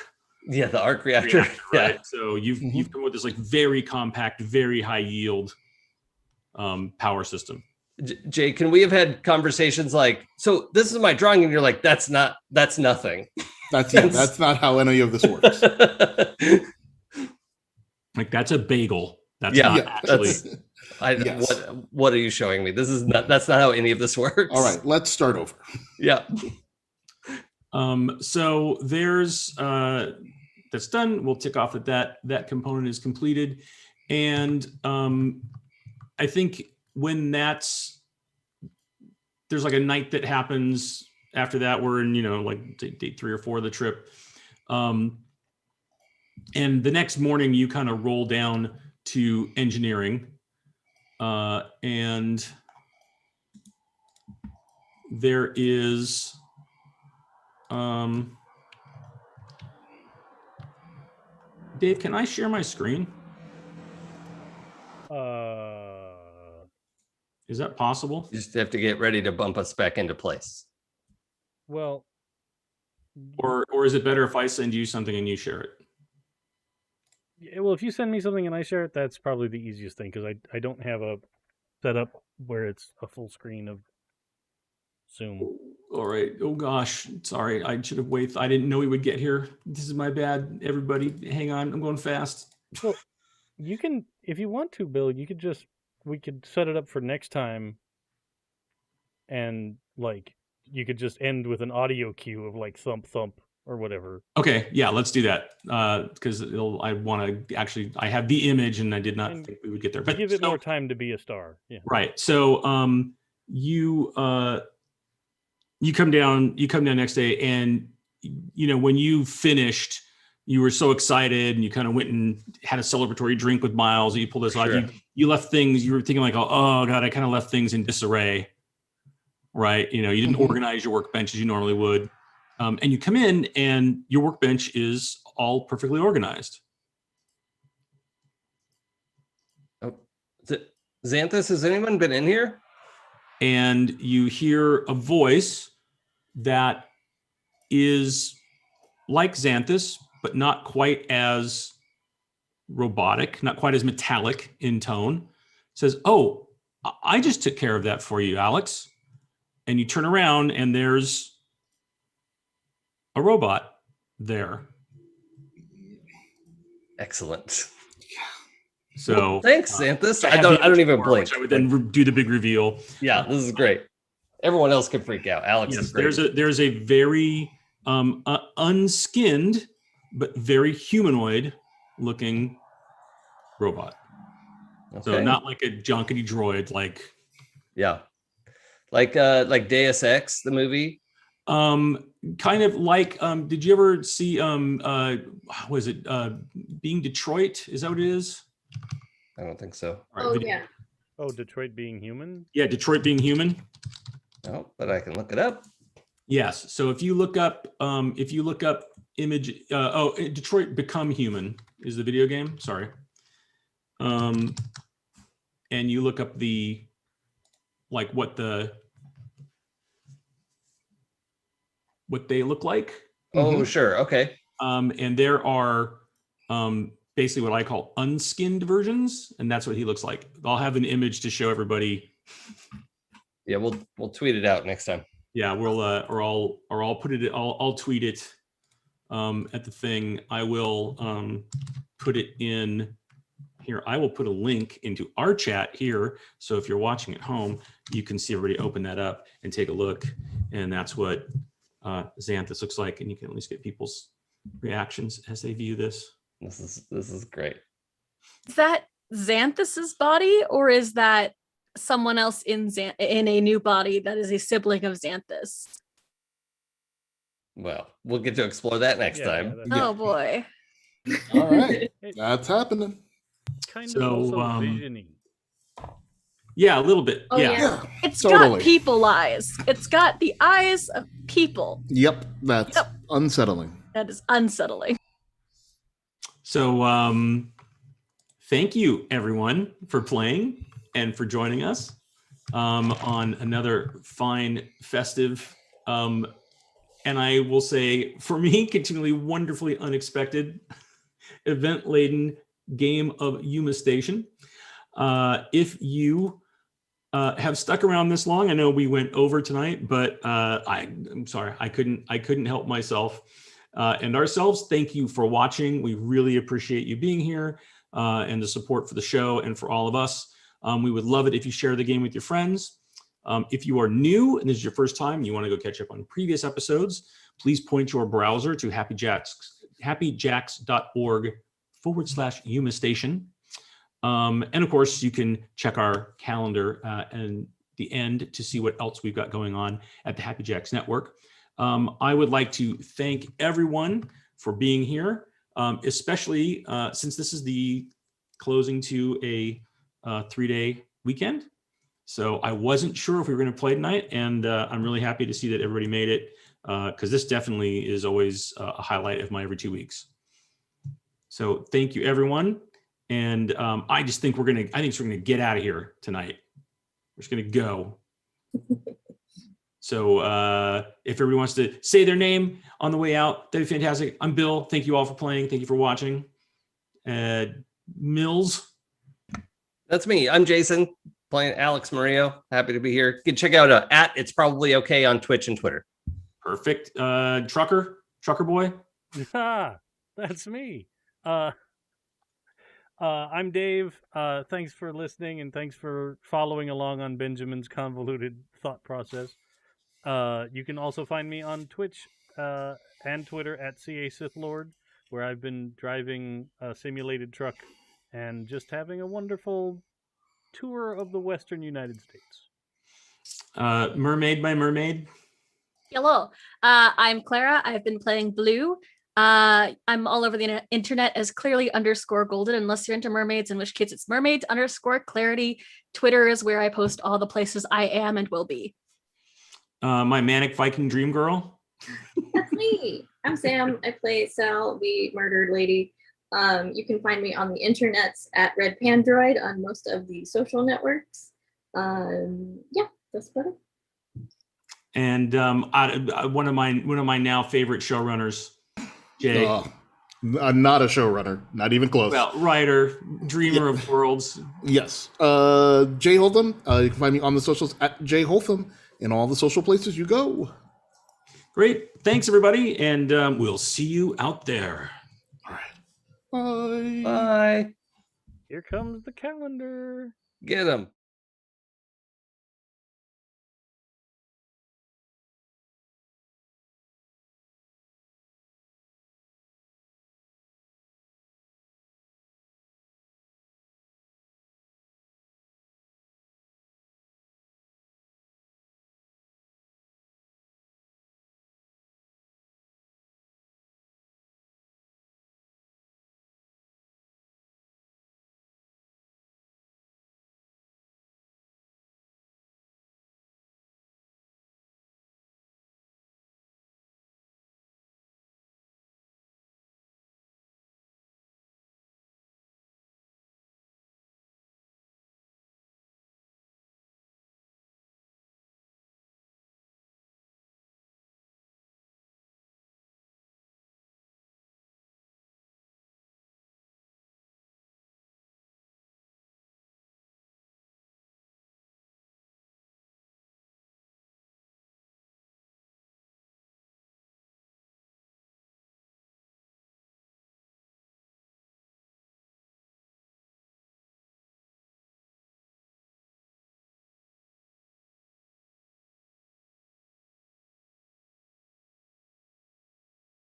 [SPEAKER 3] Yeah, the arc reactor.
[SPEAKER 2] right?
[SPEAKER 3] Yeah.
[SPEAKER 2] So you've come up with this like very compact, very high yield power system.
[SPEAKER 3] Jay, can we have had conversations like, so this is my drawing, and you're like, that's nothing.
[SPEAKER 4] That's not how any of this works.
[SPEAKER 2] Like that's a bagel. That's
[SPEAKER 3] Yeah,
[SPEAKER 2] not
[SPEAKER 3] yeah,
[SPEAKER 2] actually.
[SPEAKER 4] Yes.
[SPEAKER 3] What are you showing me? That's not how any of this works.
[SPEAKER 4] All right, let's start over.
[SPEAKER 3] Yeah.
[SPEAKER 2] So there's that's done. We'll tick off that component is completed, and I think when there's like a night that happens after that, we're in like day 3 or 4 of the trip, and the next morning you kind of roll down to engineering, and there is Dave, can I share my screen? Is that possible?
[SPEAKER 3] You just have to get ready to bump us back into place.
[SPEAKER 1] Well,
[SPEAKER 2] Or is it better if I send you something and you share it?
[SPEAKER 1] well, if you send me something and I share it, that's probably the easiest thing because I don't have a setup where it's a full screen of Zoom.
[SPEAKER 2] All right. Oh gosh, sorry. I should have waited. I didn't know we would get here. This is my bad. Everybody, hang on. I'm going fast.
[SPEAKER 1] Well, you can, if you want to, Bill. We could set it up for next time, and like you could just end with an audio cue of like thump thump or whatever.
[SPEAKER 2] Okay. Yeah, let's do that. Because I want to actually. I have the image, and I did not think we would get there. But
[SPEAKER 1] give it more time to be a star. Yeah.
[SPEAKER 2] Right. So you come down next day, and when you finished, you were so excited and you kind of went and had a celebratory drink with Miles. You pulled this
[SPEAKER 3] Sure.
[SPEAKER 2] off. You left things, you were thinking like, oh God, I kind of left things in disarray, right? You didn't organize your workbench as you normally would. And you come in and your workbench is all perfectly organized.
[SPEAKER 3] Oh, Xanthus, has anyone been in here?
[SPEAKER 2] And you hear a voice that is like Xanthus, but not quite as robotic, not quite as metallic in tone. It says, "Oh, I just took care of that for you, Alex." And you turn around and there's a robot there.
[SPEAKER 3] Excellent.
[SPEAKER 2] So
[SPEAKER 3] Well, thanks, Xanthus. I
[SPEAKER 2] have
[SPEAKER 3] don't
[SPEAKER 2] the
[SPEAKER 3] even
[SPEAKER 2] image
[SPEAKER 3] blink.
[SPEAKER 2] which I would then do the big reveal.
[SPEAKER 3] Yeah, this is great. Everyone else can freak out. Alex
[SPEAKER 2] Yes,
[SPEAKER 3] is great.
[SPEAKER 2] there's a very unskinned but very humanoid looking robot. So
[SPEAKER 3] Okay.
[SPEAKER 2] not like a junkety droid, like
[SPEAKER 3] Yeah. Like Deus Ex, the movie.
[SPEAKER 2] kind of like did you ever see was it Being Detroit? Is that what it is?
[SPEAKER 3] I don't think so.
[SPEAKER 2] All right,
[SPEAKER 6] yeah.
[SPEAKER 1] Oh, Detroit Being Human?
[SPEAKER 2] Yeah, Detroit Being Human.
[SPEAKER 3] No, but I can look it up.
[SPEAKER 2] Yes. So if you look up image Detroit Become Human is the video game. Sorry. And you look up the like what they look like.
[SPEAKER 3] Oh, sure. Okay.
[SPEAKER 2] And there are basically what I call unskinned versions, and that's what he looks like. I'll have an image to show everybody.
[SPEAKER 3] Yeah, we'll tweet it out next time.
[SPEAKER 2] Yeah, we'll or I'll put it. I'll tweet it at the thing. I will put it in here. I will put a link into our chat here, so if you're watching at home, you can see everybody open that up and take a look. And that's what Xanthus looks like, and you can at least get people's reactions as they view this.
[SPEAKER 3] This is great.
[SPEAKER 5] Is that Xanthus's body, or is that someone else in a new body that is a sibling of Xanthus?
[SPEAKER 3] Well, we'll get to explore that next time.
[SPEAKER 4] Yeah.
[SPEAKER 5] Oh boy.
[SPEAKER 4] All right, that's happening.
[SPEAKER 1] Kind
[SPEAKER 2] So,
[SPEAKER 1] of also visioning.
[SPEAKER 2] Yeah, a little bit.
[SPEAKER 6] Oh,
[SPEAKER 2] yeah.
[SPEAKER 6] yeah.
[SPEAKER 5] It's
[SPEAKER 4] Totally.
[SPEAKER 5] got people eyes. It's got the eyes of people.
[SPEAKER 4] Yep, that's unsettling.
[SPEAKER 5] That is unsettling.
[SPEAKER 2] So thank you everyone for playing and for joining us. on another fine festive, and I will say, for me, continually wonderfully unexpected, event-laden game of Yuma Station. If you have stuck around this long, I know we went over tonight, but I'm sorry, I couldn't help myself. And ourselves, thank you for watching. We really appreciate you being here and the support for the show and for all of us. We would love it if you share the game with your friends. If you are new and this is your first time and you want to go catch up on previous episodes, please point your browser to happyjacks.org/Yuma Station. And of course, you can check our calendar and the end to see what else we've got going on at the Happy Jacks Network. I would like to thank everyone for being here, especially since this is the closing to a 3-day weekend. So I wasn't sure if we were going to play tonight, and I'm really happy to see that everybody made it, because this definitely is always a highlight of my every 2 weeks. So thank you, everyone. And I just think we're gonna get out of here tonight. We're just gonna go. So if everybody wants to say their name on the way out, that'd be fantastic. I'm Bill. Thank you all for playing. Thank you for watching. Mills.
[SPEAKER 3] That's me. I'm Jason, playing Alex Murillo. Happy to be here. You can check out at It's Probably Okay on Twitch and Twitter.
[SPEAKER 2] Perfect. Trucker Boy.
[SPEAKER 1] That's me. I'm Dave. Thanks for listening and thanks for following along on Benjamin's convoluted thought process. You can also find me on Twitch and Twitter at CASithLord, where I've been driving a simulated truck and just having a wonderful tour of the Western United States.
[SPEAKER 2] Mermaid by Mermaid.
[SPEAKER 5] Hello, I'm Clara. I've been playing Blue. I'm all over the internet as clearly_golden, unless you're into mermaids, in which case it's mermaids_clarity. Twitter is where I post all the places I am and will be.
[SPEAKER 2] My manic Viking dream girl.
[SPEAKER 6] That's me. I'm Sam. I play Sal, the murdered lady. You can find me on the internets at Red Pandroid on most of the social networks. Yeah, that's about it.
[SPEAKER 2] And one of my now favorite showrunners, Jay.
[SPEAKER 4] I'm not a showrunner, not even close.
[SPEAKER 2] Well, writer, dreamer of worlds.
[SPEAKER 4] Yes. Jay Holtham. You can find me on the socials at Jay Holtham in all the social places you go.
[SPEAKER 2] Great. Thanks, everybody. And we'll see you out there.
[SPEAKER 4] All right. Bye.
[SPEAKER 3] Bye.
[SPEAKER 1] Here comes the calendar.
[SPEAKER 3] Get him.